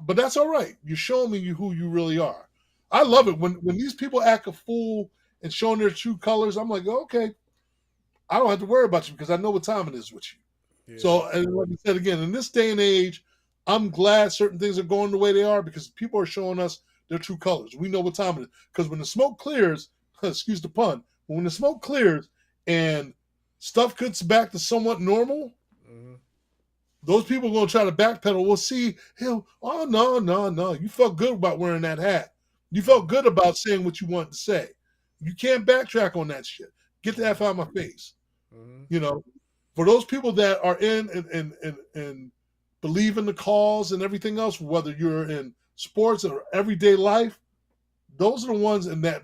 but that's all right. You're showing me who you really are. I love it when these people act a fool and showing their true colors. I'm like, okay, I don't have to worry about you because I know what time it is with you. Yeah. So, and like I said again, in this day and age, I'm glad certain things are going the way they are because people are showing us their true colors. We know what time it is. Because when the smoke clears, excuse the pun, but when the smoke clears and stuff gets back to somewhat normal, those people are going to try to backpedal. We'll see him. Oh, no. You felt good about wearing that hat. You felt good about saying what you wanted to say. You can't backtrack on that shit. Get the F out of my face. For those people that are in and believe in the cause and everything else, whether you're in sports or everyday life, those are the ones in that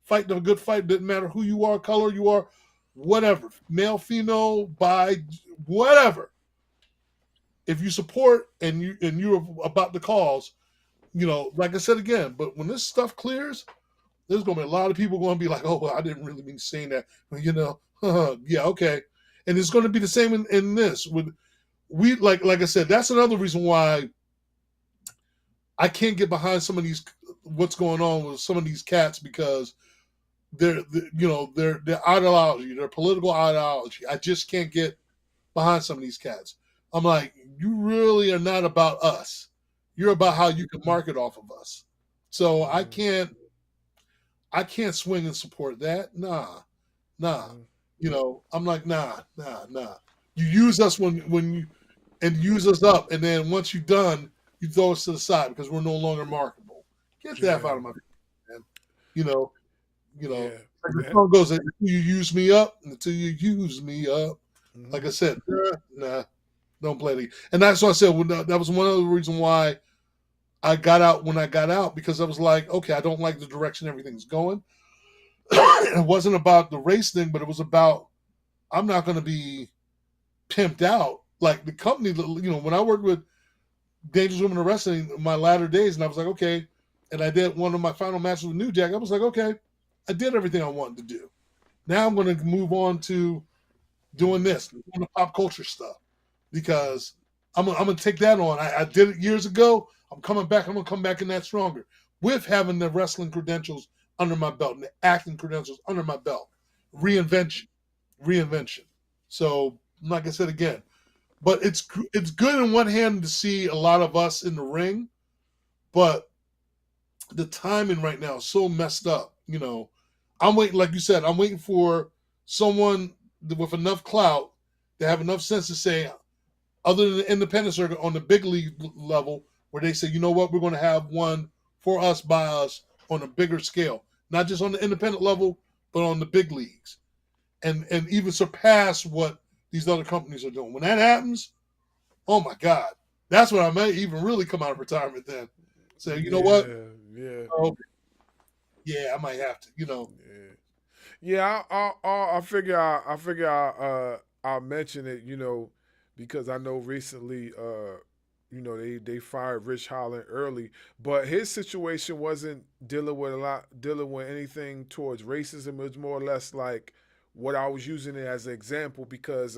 fight the good fight. Doesn't matter who you are, color you are, whatever, male, female, bi, whatever. If you support and you're about the cause, like I said again. But when this stuff clears, there's gonna be a lot of people going to be like, "Oh, well, I didn't really mean saying that." Yeah, okay. And it's going to be the same in this with. We like I said, that's another reason why I can't get behind some of these what's going on with some of these cats because their ideology, their political ideology. I just can't get behind some of these cats. I'm like, you really are not about us. You're about how you can market off of us. So I can't swing and support that. Nah. I'm like, nah. You use us when you and use us up, and then once you're done, you throw us to the side because we're no longer marketable. Get that out of my face, man. Like the song goes, until you use me up, until you use me up. Like I said, nah, don't play it. And that's what I said. That was one of the reasons why I got out when I got out, because I was like, okay, I don't like the direction everything's going. It wasn't about the race thing, but it was about I'm not going to be pimped out. Like the company, when I worked with Dangerous Women of Wrestling in my latter days, and I was like, okay, and I did one of my final matches with New Jack, I was like, okay, I did everything I wanted to do. Now I'm going to move on to doing this, doing the pop culture stuff, because I'm going to take that on. I did it years ago. I'm coming back. I'm going to come back in that stronger with having the wrestling credentials under my belt and the acting credentials under my belt. Reinvention. So, like I said again, but it's good in one hand to see a lot of us in the ring, but the timing right now is so messed up. I'm waiting, like you said, I'm waiting for someone with enough clout to have enough sense to say, other than the independent circuit, on the big league level, where they say, you know what, we're going to have one for us, by us, on a bigger scale, not just on the independent level, but on the big leagues, and even surpass what these other companies are doing. When that happens, oh my God, that's when I may even really come out of retirement then. So you know what? Yeah, I might have to. Yeah, I figure I'll mention it, because I know recently, they fired Rich Holland early, but his situation wasn't dealing with anything towards racism. It was more or less like what I was using it as an example because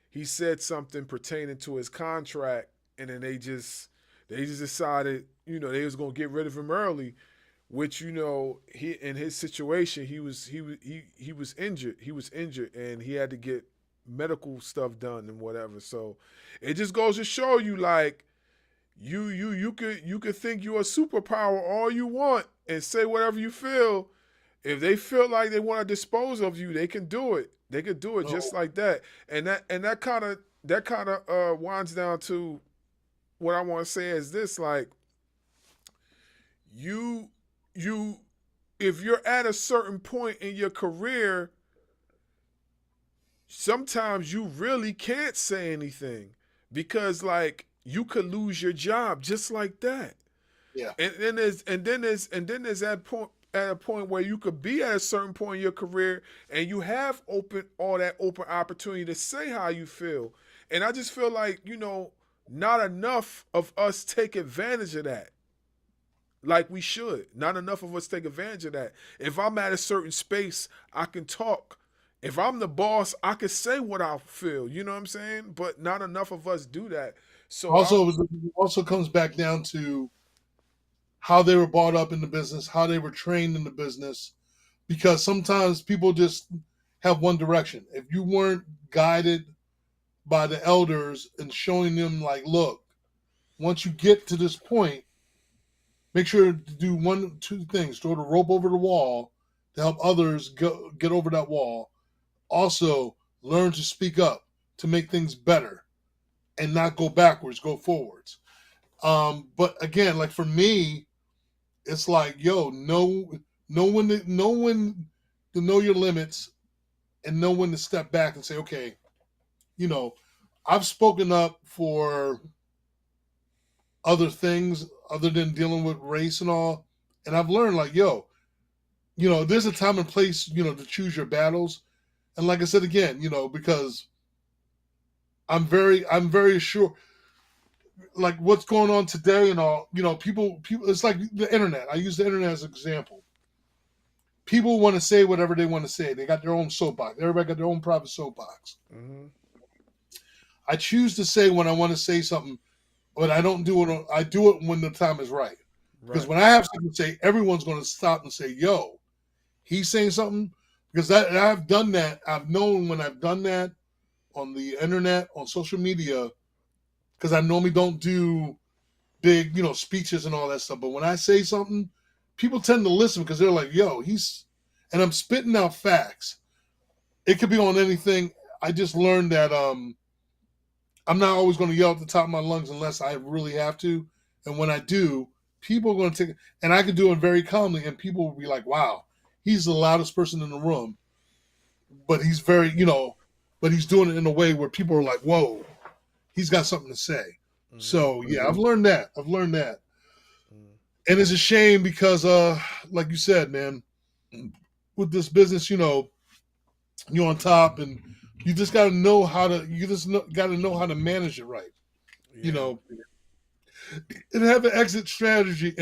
he said something pertaining to his contract, and then they just decided, they was gonna get rid of him early. Which he in his situation he was injured. He was injured and he had to get medical stuff done and whatever. So it just goes to show you, like, you could think you're a superpower all you want and say whatever you feel. If they feel like they want to dispose of you, they can do it. They could do it just like that. And that kind of winds down to what I want to say is this: like you if you're at a certain point in your career, sometimes you really can't say anything because like you could lose your job just like that. Yeah. And then there's that point at a point where you could be at a certain point in your career and you have all that open opportunity to say how you feel. And I just feel like, not enough of us take advantage of that. Like we should. Not enough of us take advantage of that. If I'm at a certain space, I can talk. If I'm the boss, I can say what I feel. You know what I'm saying? But not enough of us do that. So Also comes back down to how they were brought up in the business, how they were trained in the business, because sometimes people just have one direction. If you weren't guided by the elders and showing them like, look, once you get to this point, make sure to do 2 things: throw the rope over the wall to help others get over that wall. Also, learn to speak up to make things better and not go backwards, go forwards. But again, like for me, it's like, know when to know your limits and know when to step back and say, okay, I've spoken up for other things other than dealing with race and all, and I've learned like, there's a time and place, to choose your battles. And like I said again, because I'm very sure, like what's going on today and all, people, it's like the internet. I use the internet as an example. People want to say whatever they want to say. They got their own soapbox. Everybody got their own private soapbox. mm-hmm. I choose to say when I want to say something, but I don't do it. I do it when the time is right. Because when I have something to say, everyone's going to stop and say, yo, he's saying something. Because I've done that. I've known when I've done that on the internet, on social media, because I normally don't do big, speeches and all that stuff. But when I say something, people tend to listen because they're like, yo, and I'm spitting out facts. It could be on anything. I just learned that I'm not always going to yell at the top of my lungs unless I really have to. And when I do, people are going to take it. And I can do it very calmly, and people will be like, wow, he's the loudest person in the room. But he's very, but he's doing it in a way where people are like, whoa, he's got something to say. Mm-hmm. So, yeah, I've learned that. Mm-hmm. And it's a shame because, like you said, man, with this business, you're on top, and you just got to know how to. Got to know how to manage it right. Yeah. And have an exit strategy.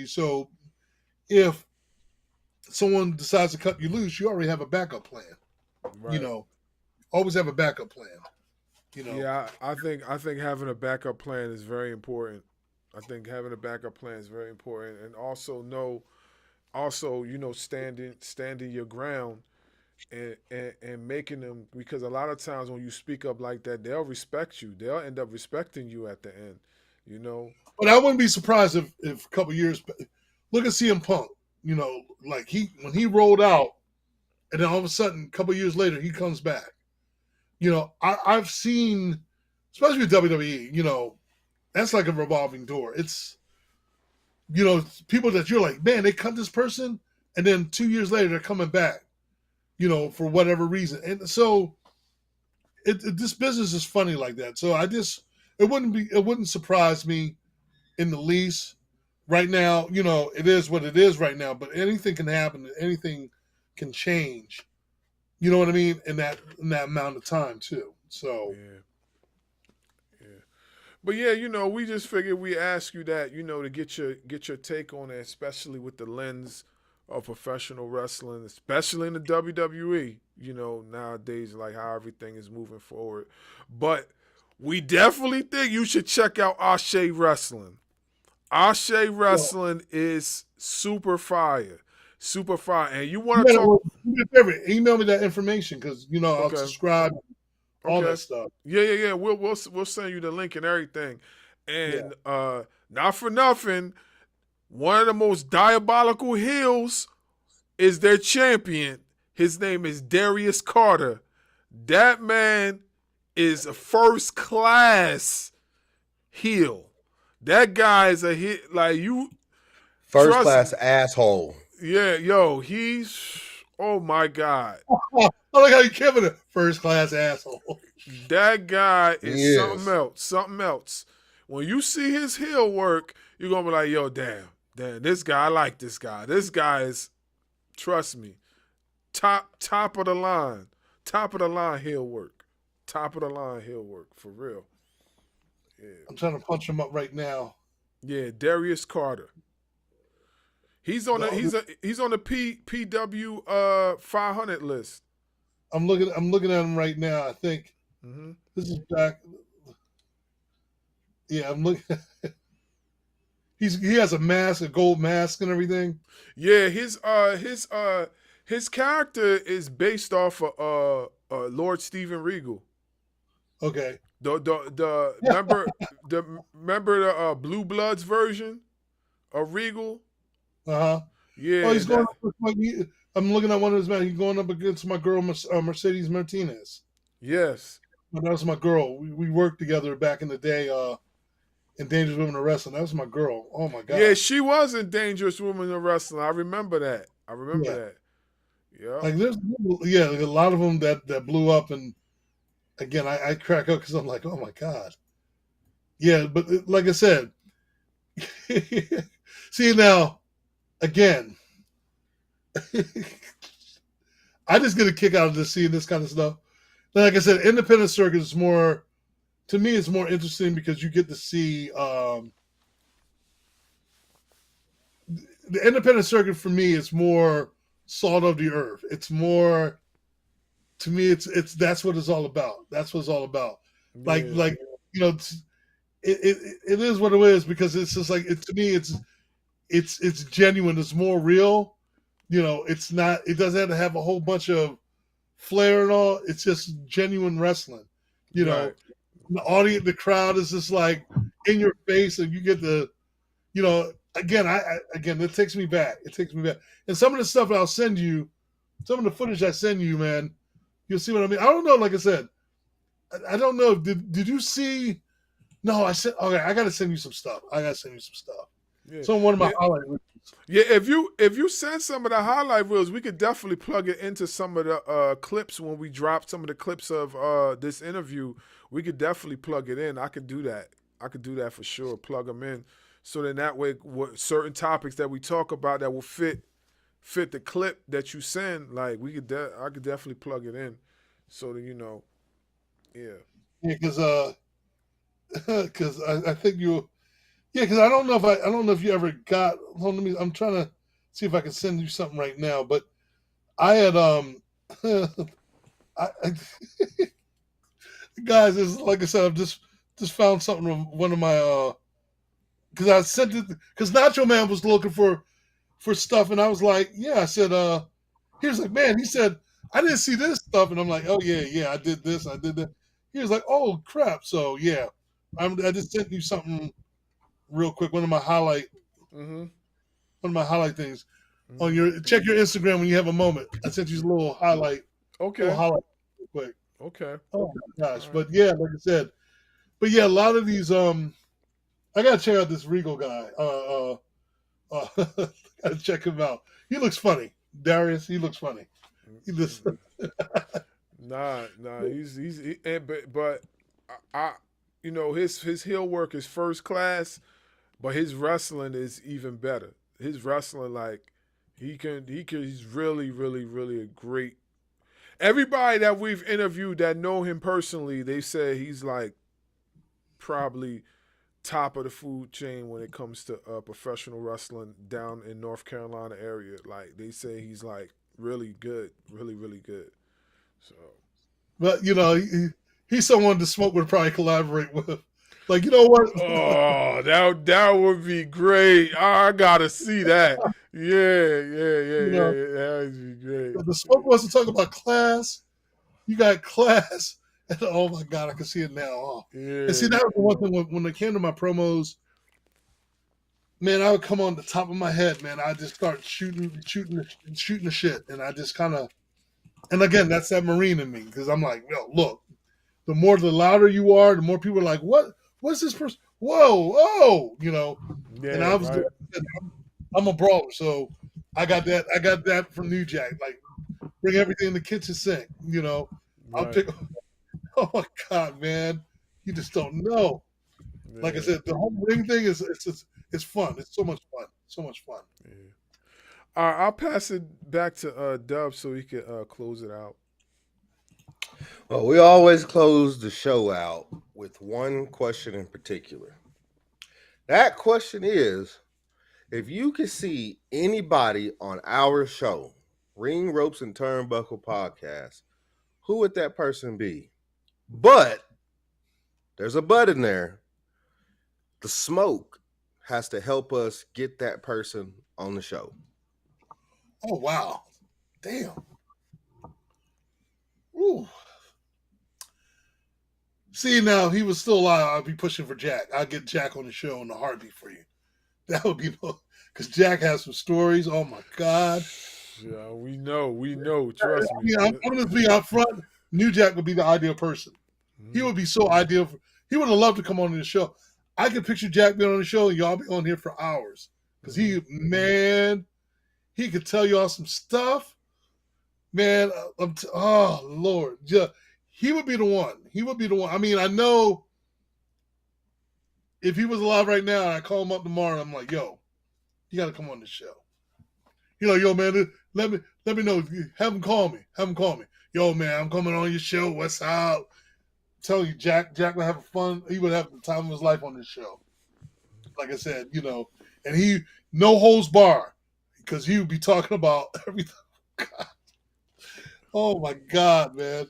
So, if someone decides to cut you loose, you already have a backup plan. Right. Always have a backup plan. Yeah, I think having a backup plan is very important. And also standing your ground and making them, because a lot of times when you speak up like that, they'll respect you. They'll end up respecting you at the end. But I wouldn't be surprised if a couple years. Look at CM Punk. Like when he rolled out, and then all of a sudden, a couple years later, he comes back. I've seen, especially with WWE, that's like a revolving door. It's, people that you're like, man, they cut this person, and then 2 years later, they're coming back, for whatever reason. And so this business is funny like that. So it wouldn't surprise me in the least. Right now, it is what it is right now, but anything can happen. Anything can change. You know what I mean? In that amount of time too. So yeah. But yeah, we just figured we ask you that, to get your take on it, especially with the lens of professional wrestling, especially in the WWE. Nowadays, like how everything is moving forward. But we definitely think you should check out Ashe Wrestling. Ashe Wrestling is super fire. And you want to talk? Email me that information because I'll subscribe. All that stuff. Yeah. We'll send you the link and everything. And not for nothing, one of the most diabolical heels is their champion. His name is Darius Carter. That man is a first class heel. That guy is a hit. Like, you First trust class me. asshole. Yeah, yo, he's, oh my God. I like how you giving it first class asshole. That guy is He something is. else. Something else. When you see his heel work, you're gonna be like, yo, damn, this guy, I like this guy. This guy is, trust me, top of the line. Top of the line heel work. Top of the line heel work, for real. Yeah. I'm trying to punch him up right now. Yeah, Darius Carter. He's on the he's on the PW 500 list. I'm looking at him right now. I think this is back. Yeah, I'm looking. He has a mask, a gold mask, and everything. Yeah, his character is based off of Lord Steven Regal. Okay. The remember the Blue Bloods version of Regal. Uh-huh. Yeah. Oh, he's going up with I'm looking at one of his men. He's going up against my girl, Mercedes Martinez. Yes. That was my girl. We worked together back in the day in Dangerous Women of Wrestling. That was my girl. Oh, my God. Yeah, she was in Dangerous Women of Wrestling. I remember that. Yeah. Like, there's a lot of them that blew up. And, again, I crack up because I'm like, oh, my God. Yeah, but like I said, see now, again, I just get a kick out of just seeing this kind of stuff. Like I said, independent circuit is more, to me, it's more interesting because you get to see the independent circuit. For me, is more salt of the earth. It's more, to me, it's that's what it's all about. That's what it's all about. Like you know, it is what it is because it's just like to me, it's genuine. It's more real. You know, it's not. It doesn't have to have a whole bunch of flair and all. It's just genuine wrestling. You know, the audience, the crowd is just like in your face, and you get the, you know, again, again, it takes me back. It takes me back. And some of the stuff I'll send you, some of the footage I send you, man, you'll see what I mean. I don't know. Like I said, I don't know. Did you see? No, I said, okay, I got to send you some stuff. Yeah. So one of my highlight reels. Yeah, if you send some of the highlight reels, we could definitely plug it into some of the clips when we drop some of the clips of this interview. We could definitely plug it in. I could do that for sure. Plug them in, so then that way, certain topics that we talk about that will fit the clip that you send. Like I could definitely plug it in, so that you know. Yeah. Yeah, because I think you. Yeah, because I don't know if you ever got. Hold on, I'm trying to see if I can send you something right now. But I had guys, is like I said, I've just found something from one of my because I sent it because Nacho Man was looking for stuff, and I was like, yeah, I said, he was like, man, he said, I didn't see this stuff, and I'm like, oh yeah, I did this, I did that. He was like, oh crap, so yeah, I just sent you something. Real quick, one of my highlight things on your check your Instagram when you have a moment. I sent you a little highlight. Okay. Little highlight real quick. Okay. Oh my gosh! Right. But yeah, like I said, a lot of these I gotta check out this Regal guy. Gotta check him out. He looks funny, Darius. He looks funny. He just nah. But I you know his heel work is first class. But his wrestling is even better. His wrestling, like, he's really, really, really a great. Everybody that we've interviewed that know him personally, they say he's like probably top of the food chain when it comes to professional wrestling down in North Carolina area. Like, they say he's like really good, really, really good. So, but you know, he's someone to Smoke would probably collaborate with. Like, you know what? Oh, that would be great. I gotta see that. Yeah. That would be great. The Smoke wants to talk about class. You got class, Oh my God, I can see it now. Oh. Yeah. And see, that was the one thing when it came to my promos, man, I would come on the top of my head, man. I just start shooting the shit. And I just kind of, and again, that's that Marine in me. Because I'm like, yo, look, the louder you are, the more people are like, what's this person? Whoa, oh, you know. Yeah, And I was, right. I'm a brawler. So I got that from New Jack. Like, bring everything in the kitchen sink, you know. I'll Right. pick, oh my God, man. You just don't know. Like I Yeah. said, the whole ring thing is it's fun. It's so much fun. So much fun. Yeah. All right, I'll pass it back to Dub so he can close it out. Well, we always close the show out with one question in particular. That question is, if you could see anybody on our show, Ring Ropes and Turnbuckle Podcast, who would that person be? But there's a but in there. The smoke has to help us get that person on the show. Oh wow. Damn. Ooh. See, now if he was still alive, I'd be pushing for Jack. I'd get Jack on the show in the heartbeat for you. That would be because Jack has some stories. Oh my God. Yeah, we know. Trust me. I'm gonna be out front. New Jack would be the ideal person. He would be so ideal. He would have loved to come on the show. I could picture Jack being on the show and y'all be on here for hours. Because he could tell y'all some stuff. Man, oh Lord. Yeah, he would be the one. He would be the one. I mean, I know if he was alive right now and I call him up tomorrow, I'm like, yo, you gotta come on the show. You're like, yo, man, let me know. Have him call me. Yo, man, I'm coming on your show. What's up? I'm telling you, Jack would have fun. He would have the time of his life on this show. Like I said, you know, and he no holds bar because he would be talking about everything. God. Oh my God, man.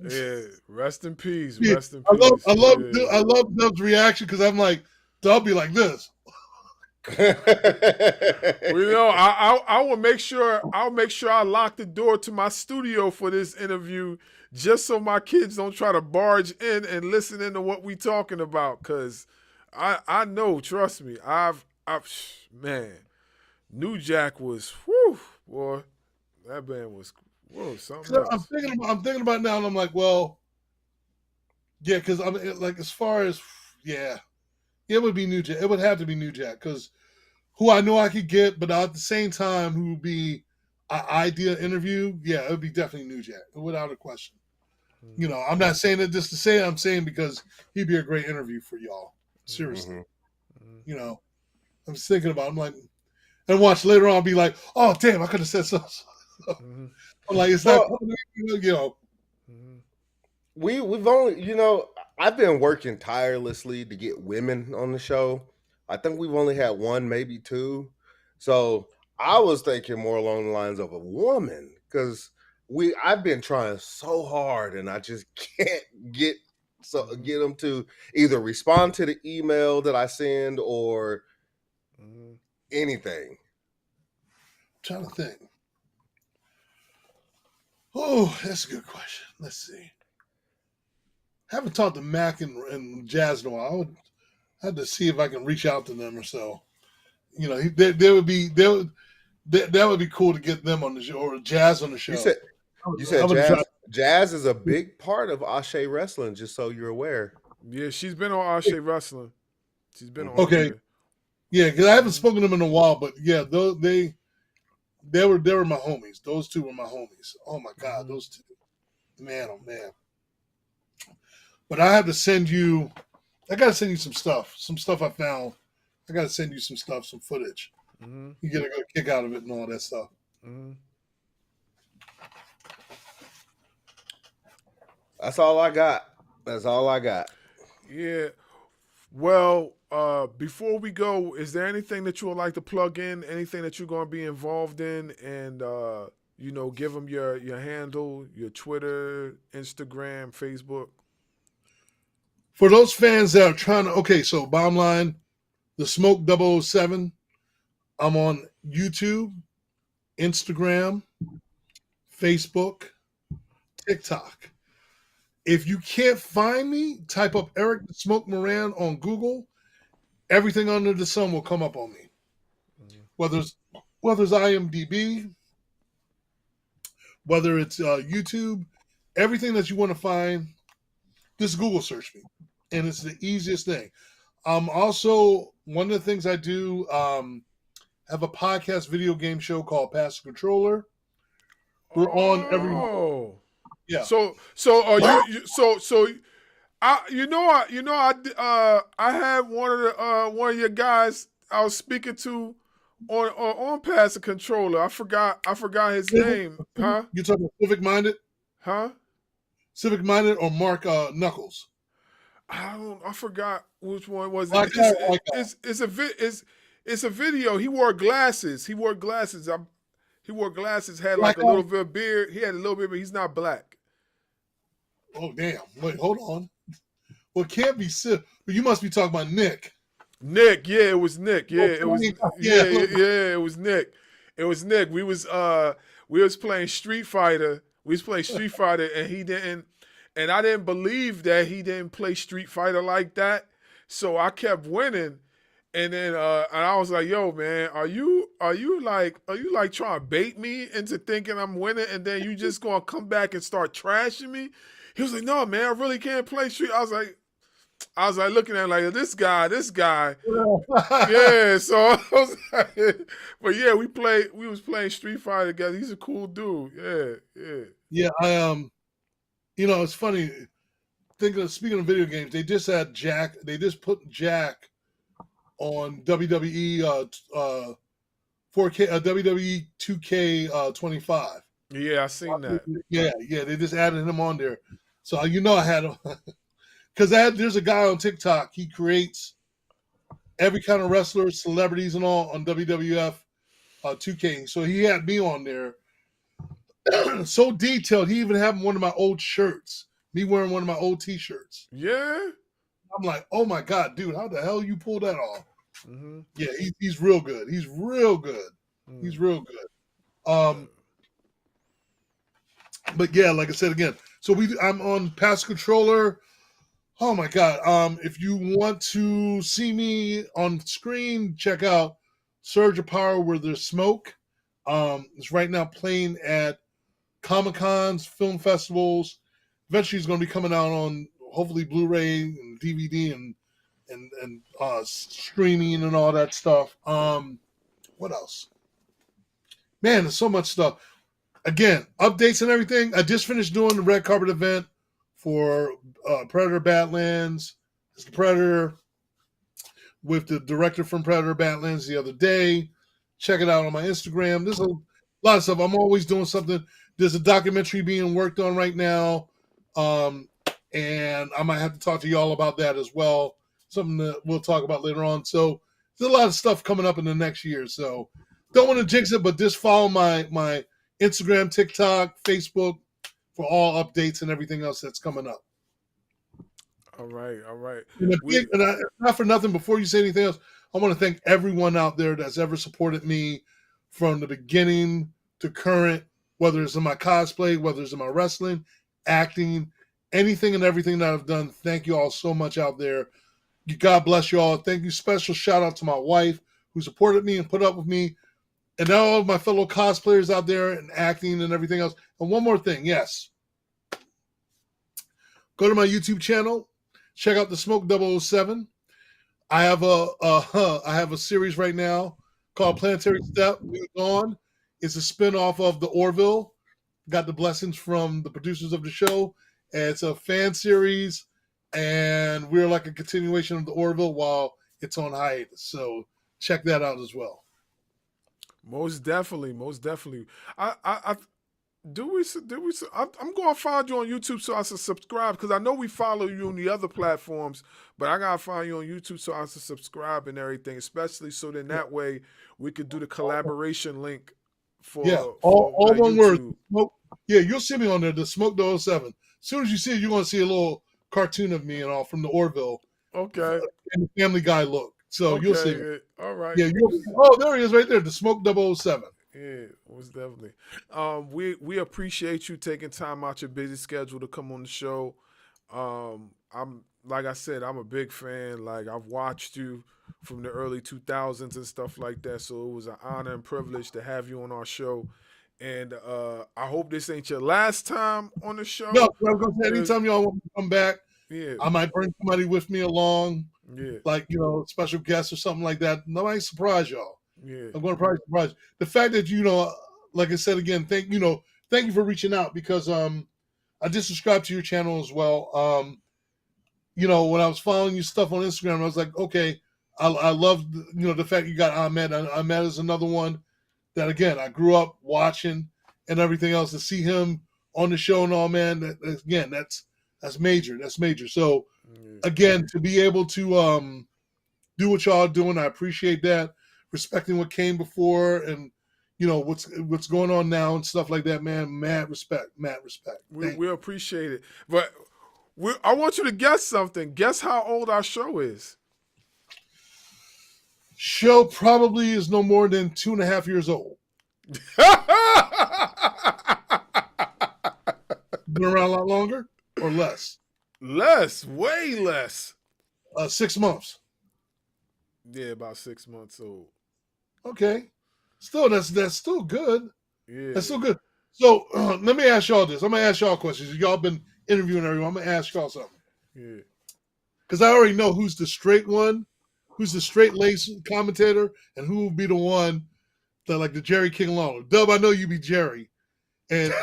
Yeah, rest in peace. Yeah, Rest in peace. I love Dub's reaction because I'm like, Dub be like this. Well, you know, I will make sure I lock the door to my studio for this interview just so my kids don't try to barge in and listen into what we talking about. Cause I know, trust me, man, New Jack was boy, that band was something else. I'm thinking about it now, and I'm like, well, yeah, because I'm like, as far as it would be New Jack. It would have to be New Jack because who I know I could get, but at the same time, who would be an ideal interview? Yeah, it would be definitely New Jack, without a question. Mm-hmm. You know, I'm not saying it just to say it. I'm saying because he'd be a great interview for y'all. Seriously. Mm-hmm. You know, I'm just thinking about it. I'm like, and watch later on, I'll be like, oh, damn, I could have said something. Mm-hmm. I'm like, it's not, you know. We've only, you know, I've been working tirelessly to get women on the show. I think we've only had one, maybe two. So I was thinking more along the lines of a woman because I've been trying so hard and I just can't get them to either respond to the email that I send or anything. I'm trying to think. Oh, that's a good question. Let's see. I haven't talked to Mac and Jazz in a while. I had to see if I can reach out to them or so. You know, that would be cool to get them on the show or Jazz on the show. You said Jazz is a big part of Ashe Wrestling, just so you're aware. Yeah, she's been on Ashe Wrestling. She's been on. Okay. Yeah, because I haven't spoken to them in a while, but yeah, they were my homies. Those two were my homies. Oh my God, those two. Man, oh man. But I have to send you. I got to send you some stuff I found. I got to send you some stuff, some footage. Mm-hmm. You get a good kick out of it and all that stuff. Mm-hmm. That's all I got. Yeah. Well, before we go, is there anything that you would like to plug in? Anything that you're going to be involved in? And, you know, give them your handle, your Twitter, Instagram, Facebook. For those fans that are trying to, okay, so bottom line, the Smoke 007, I'm on YouTube, Instagram, Facebook, TikTok. If you can't find me, type up Eric the Smoke Moran on Google. Everything under the sun will come up on me. Whether it's IMDb, whether it's YouTube, everything that you want to find, just Google search me, and it's the easiest thing. Also, one of the things I do, have a podcast video game show called Pass the Controller. We're on every. Yeah. So are I had one of your guys I was speaking to on Pass the Controller. I forgot his name. Huh? You talking about Civic Minded? Huh? Civic Minded or Mark Knuckles? I forgot which one was Like it. It's a video. He wore glasses. He wore glasses. Had like a little bit of beard. He had a little bit, but he's not black. Oh damn! Wait, hold on. Well, it can't be Civic. You must be talking about Nick. Nick, yeah, it was Nick. Yeah, it was. Yeah, it was Nick. It was Nick. We was playing Street Fighter. We was playing Street Fighter, and he didn't. And I didn't believe that he didn't play Street Fighter like that. So I kept winning, and then and I was like, "Yo, man, are you like trying to bait me into thinking I'm winning, and then you just gonna come back and start trashing me?" He was like, "No, man, I really can't play Street." I was like looking at him like this guy. Yeah, so I was like, but yeah, we was playing Street Fighter together. He's a cool dude. Yeah. Yeah, it's funny. Speaking of video games, they just had Jack. They just put Jack on WWE 4K WWE 2K 25. Yeah, I seen that. Yeah, they just added him on there. So I had him because there's a guy on TikTok. He creates every kind of wrestler, celebrities, and all on WWF 2K. So he had me on there. So detailed. He even had one of my old shirts. Me wearing one of my old T-shirts. Yeah. I'm like, oh my God, dude, how the hell you pull that off? Mm-hmm. Yeah, he's real good. He's real good. He's real good. But yeah, like I said again, so I'm on Pass Controller. Oh my God. If you want to see me on screen, check out Surge of Power Where There's Smoke. It's right now playing at Comic-Cons, film festivals. Eventually it's going to be coming out on hopefully Blu-ray and DVD and streaming and all that stuff. What else? Man, there's so much stuff. Again, updates and everything. I just finished doing the red carpet event for Predator Badlands. It's the Predator with the director from Predator Badlands the other day. Check it out on my Instagram. There's a lot of stuff. I'm always doing something. There's a documentary being worked on right now. And I might have to talk to y'all about that as well. Something that we'll talk about later on. So there's a lot of stuff coming up in the next year. So don't want to jinx it, but just follow my Instagram, TikTok, Facebook for all updates and everything else that's coming up. All right. And not for nothing, before you say anything else, I want to thank everyone out there that's ever supported me from the beginning to current, whether it's in my cosplay, whether it's in my wrestling, acting, anything and everything that I've done. Thank you all so much out there. God bless you all. Thank you. Special shout out to my wife who supported me and put up with me, and all of my fellow cosplayers out there and acting and everything else. And one more thing, yes. Go to my YouTube channel. Check out the Smoke 007. I have a series right now called Planetary Step. It's a spinoff of the Orville. Got the blessings from the producers of the show. And it's a fan series, and we're like a continuation of the Orville while it's on hiatus. So check that out as well. Most definitely. I'm going to find you on YouTube so I can subscribe, because I know we follow you on the other platforms, but I got to find you on YouTube so I can subscribe and everything, especially so then that way we could do the collaboration link for all one YouTube. word. Yeah, you'll see me on there, the Smoke 007. As soon as you see it, you're going to see a little cartoon of me and all from the Orville. Okay. And the Family Guy look. So okay. You'll see me. All right. Yeah, there he is right there, the Smoke 007. Yeah, most definitely. We appreciate you taking time out your busy schedule to come on the show. I'm like I said, I'm a big fan. Like I've watched you from the early 2000s and stuff like that. So it was an honor and privilege to have you on our show. And I hope this ain't your last time on the No, show. I was gonna say, 'Cause- anytime y'all want to come back, yeah, I might bring somebody with me along, yeah, like special guests or something like that. Nobody surprise y'all. yeah. I'm going to probably surprise you. The fact that like I said again, thank you for reaching out because I just subscribed to your channel as well. When I was following your stuff on Instagram, I was like, okay, I love the fact you got Ahmed. Ahmed is another one that again I grew up watching and everything else. To see him on the show and all, man, that's major. That's major. So Yeah. again, to be able to do what y'all are doing, I appreciate that. Respecting what came before and what's going on now and stuff like that, man. Mad respect. We appreciate it. But I want you to guess something. Guess how old our show is. Show probably is no more than 2.5 years old. Been around a lot longer or less? Less, way less. 6 months. Yeah, about 6 months old. Okay. Still, that's still good. Yeah. That's still good. So let me ask y'all this. I'm gonna ask y'all questions. Y'all been interviewing everyone. I'm gonna ask y'all something. Yeah. Because I already know who's the straight one, who's the straight lace commentator, and who will be the one that like the Jerry King Lawler. Dub, I know you be Jerry. And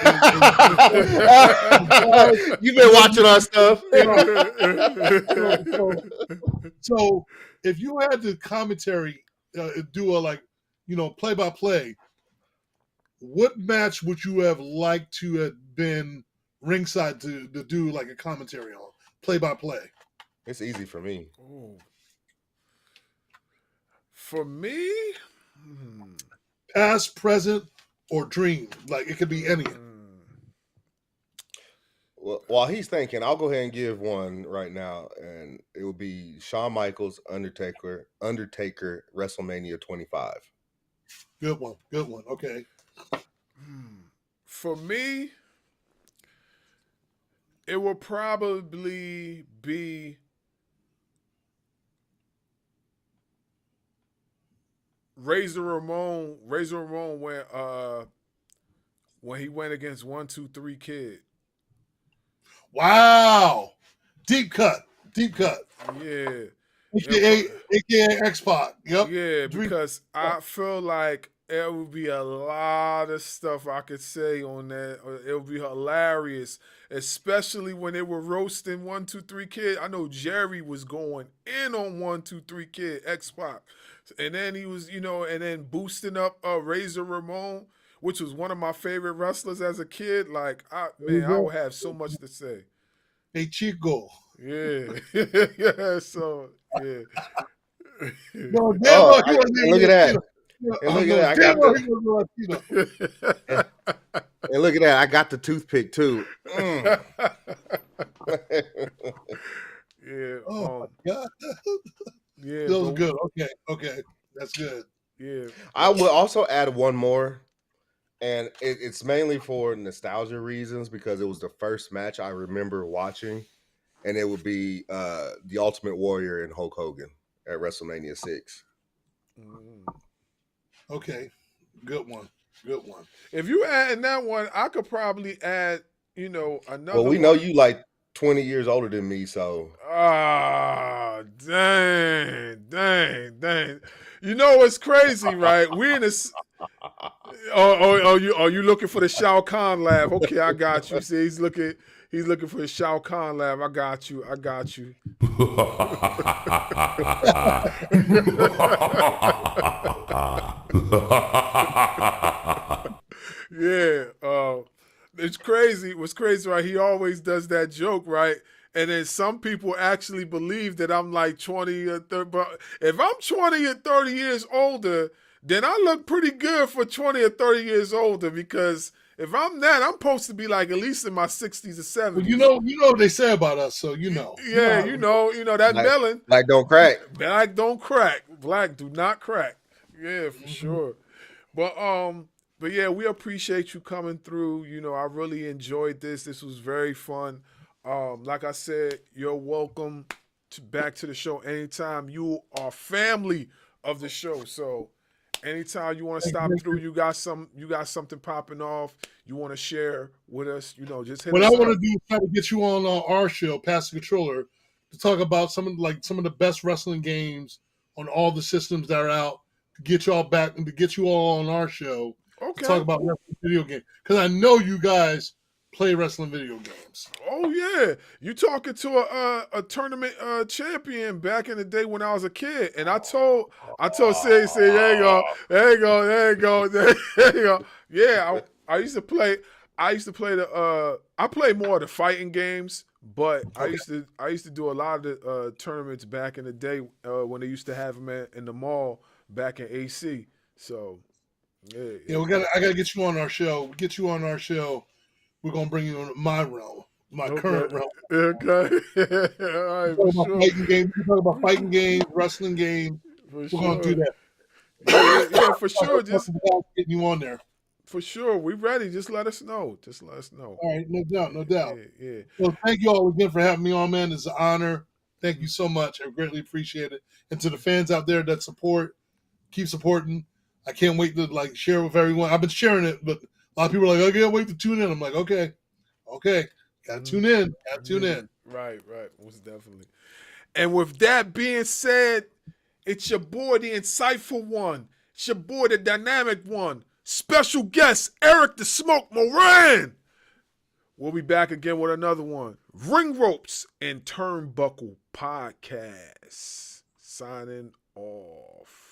You've been watching our stuff. So if you had the commentary do a play by play, what match would you have liked to have been ringside to do like a commentary on play by play? It's easy for me. Ooh. For me, Past, present, or dream. Like it could be any. Well, while he's thinking, I'll go ahead and give one right now, and it will be Shawn Michaels, Undertaker, WrestleMania 25. Good one. Okay. for me, it will probably be Razor Ramon when he went against 1-2-3 Kid. Wow. Deep cut. Yeah. AKA X-Pac. Yep. Yeah, because I feel like there would be a lot of stuff I could say on that. It would be hilarious, especially when they were roasting 1-2-3 Kid. I know Jerry was going in on 1-2-3 Kid, X-Pac. And then he was, and then boosting up Razor Ramon, which was one of my favorite wrestlers as a kid. Like, I would have so much to say. Hey, Chico. Yeah. Yeah, so, yeah. No, look at that. And look at that. And look at that. I got the toothpick too. Yeah. Oh my God. Yeah. That was good. Okay. That's good. Yeah. I will also add one more, and it's mainly for nostalgia reasons because it was the first match I remember watching, and it would be the Ultimate Warrior and Hulk Hogan at WrestleMania 6. Okay. Good one. If you add that one, I could probably add, another Well, we know you like 20 years older than me, so. Ah, dang. You know what's crazy, right? We're in this. You looking for the Shao Kahn laugh? Okay, I got you. See, he's looking for the Shao Kahn laugh. I got you. Yeah. It's crazy. What's crazy, right? He always does that joke, right? And then some people actually believe that I'm like 20 or 30. But if I'm 20 or 30 years older, then I look pretty good for 20 or 30 years older because if I'm that, I'm supposed to be like at least in my 60s or 70s. Well, you know what they say about us, so you know. Yeah, you know that melon. Black don't crack. Black don't crack. Black do not crack. Yeah, for sure. But yeah, we appreciate you coming through. I really enjoyed this. This was very fun. Like I said, you're welcome back to the show anytime. You are family of the show. So anytime you want to stop through, you got something popping off, you want to share with us, just hit What I us want up. to do is try to get you on our show, Pass the Controller, to talk about some of the best wrestling games on all the systems that are out. To get y'all back and to get you all on our show to Okay. talk about wrestling video games, because I know you guys play wrestling video games. Oh yeah, you talking to a tournament champion back in the day when I was a kid, and I told Sig, there you go. Yeah, I used to play. I used to play I play more of the fighting games, but I used to do a lot of the tournaments back in the day when they used to have them in the mall back in AC. So yeah. I gotta get you on our show. Get you on our show. We're gonna bring you into my realm, my current realm. Okay. All right, We for sure. talk about fighting games, wrestling games. For We're sure. gonna do that. Yeah, for sure. Just getting you on there. for sure. We ready. Just let us know. All right, no doubt. Yeah. Well, thank you all again for having me on, man. It's an honor. Thank you so much. I greatly appreciate it. And to the fans out there that support, keep supporting. I can't wait to share with everyone. I've been sharing it, but a lot of people are like, I can't wait to tune in. I'm like, okay, gotta tune in. Right, most definitely. And with that being said, it's your boy, the insightful one. It's your boy, the dynamic one. Special guest, Eric the Smoke Moran. We'll be back again with another one. Ring Ropes and Turnbuckle Podcast. Signing off.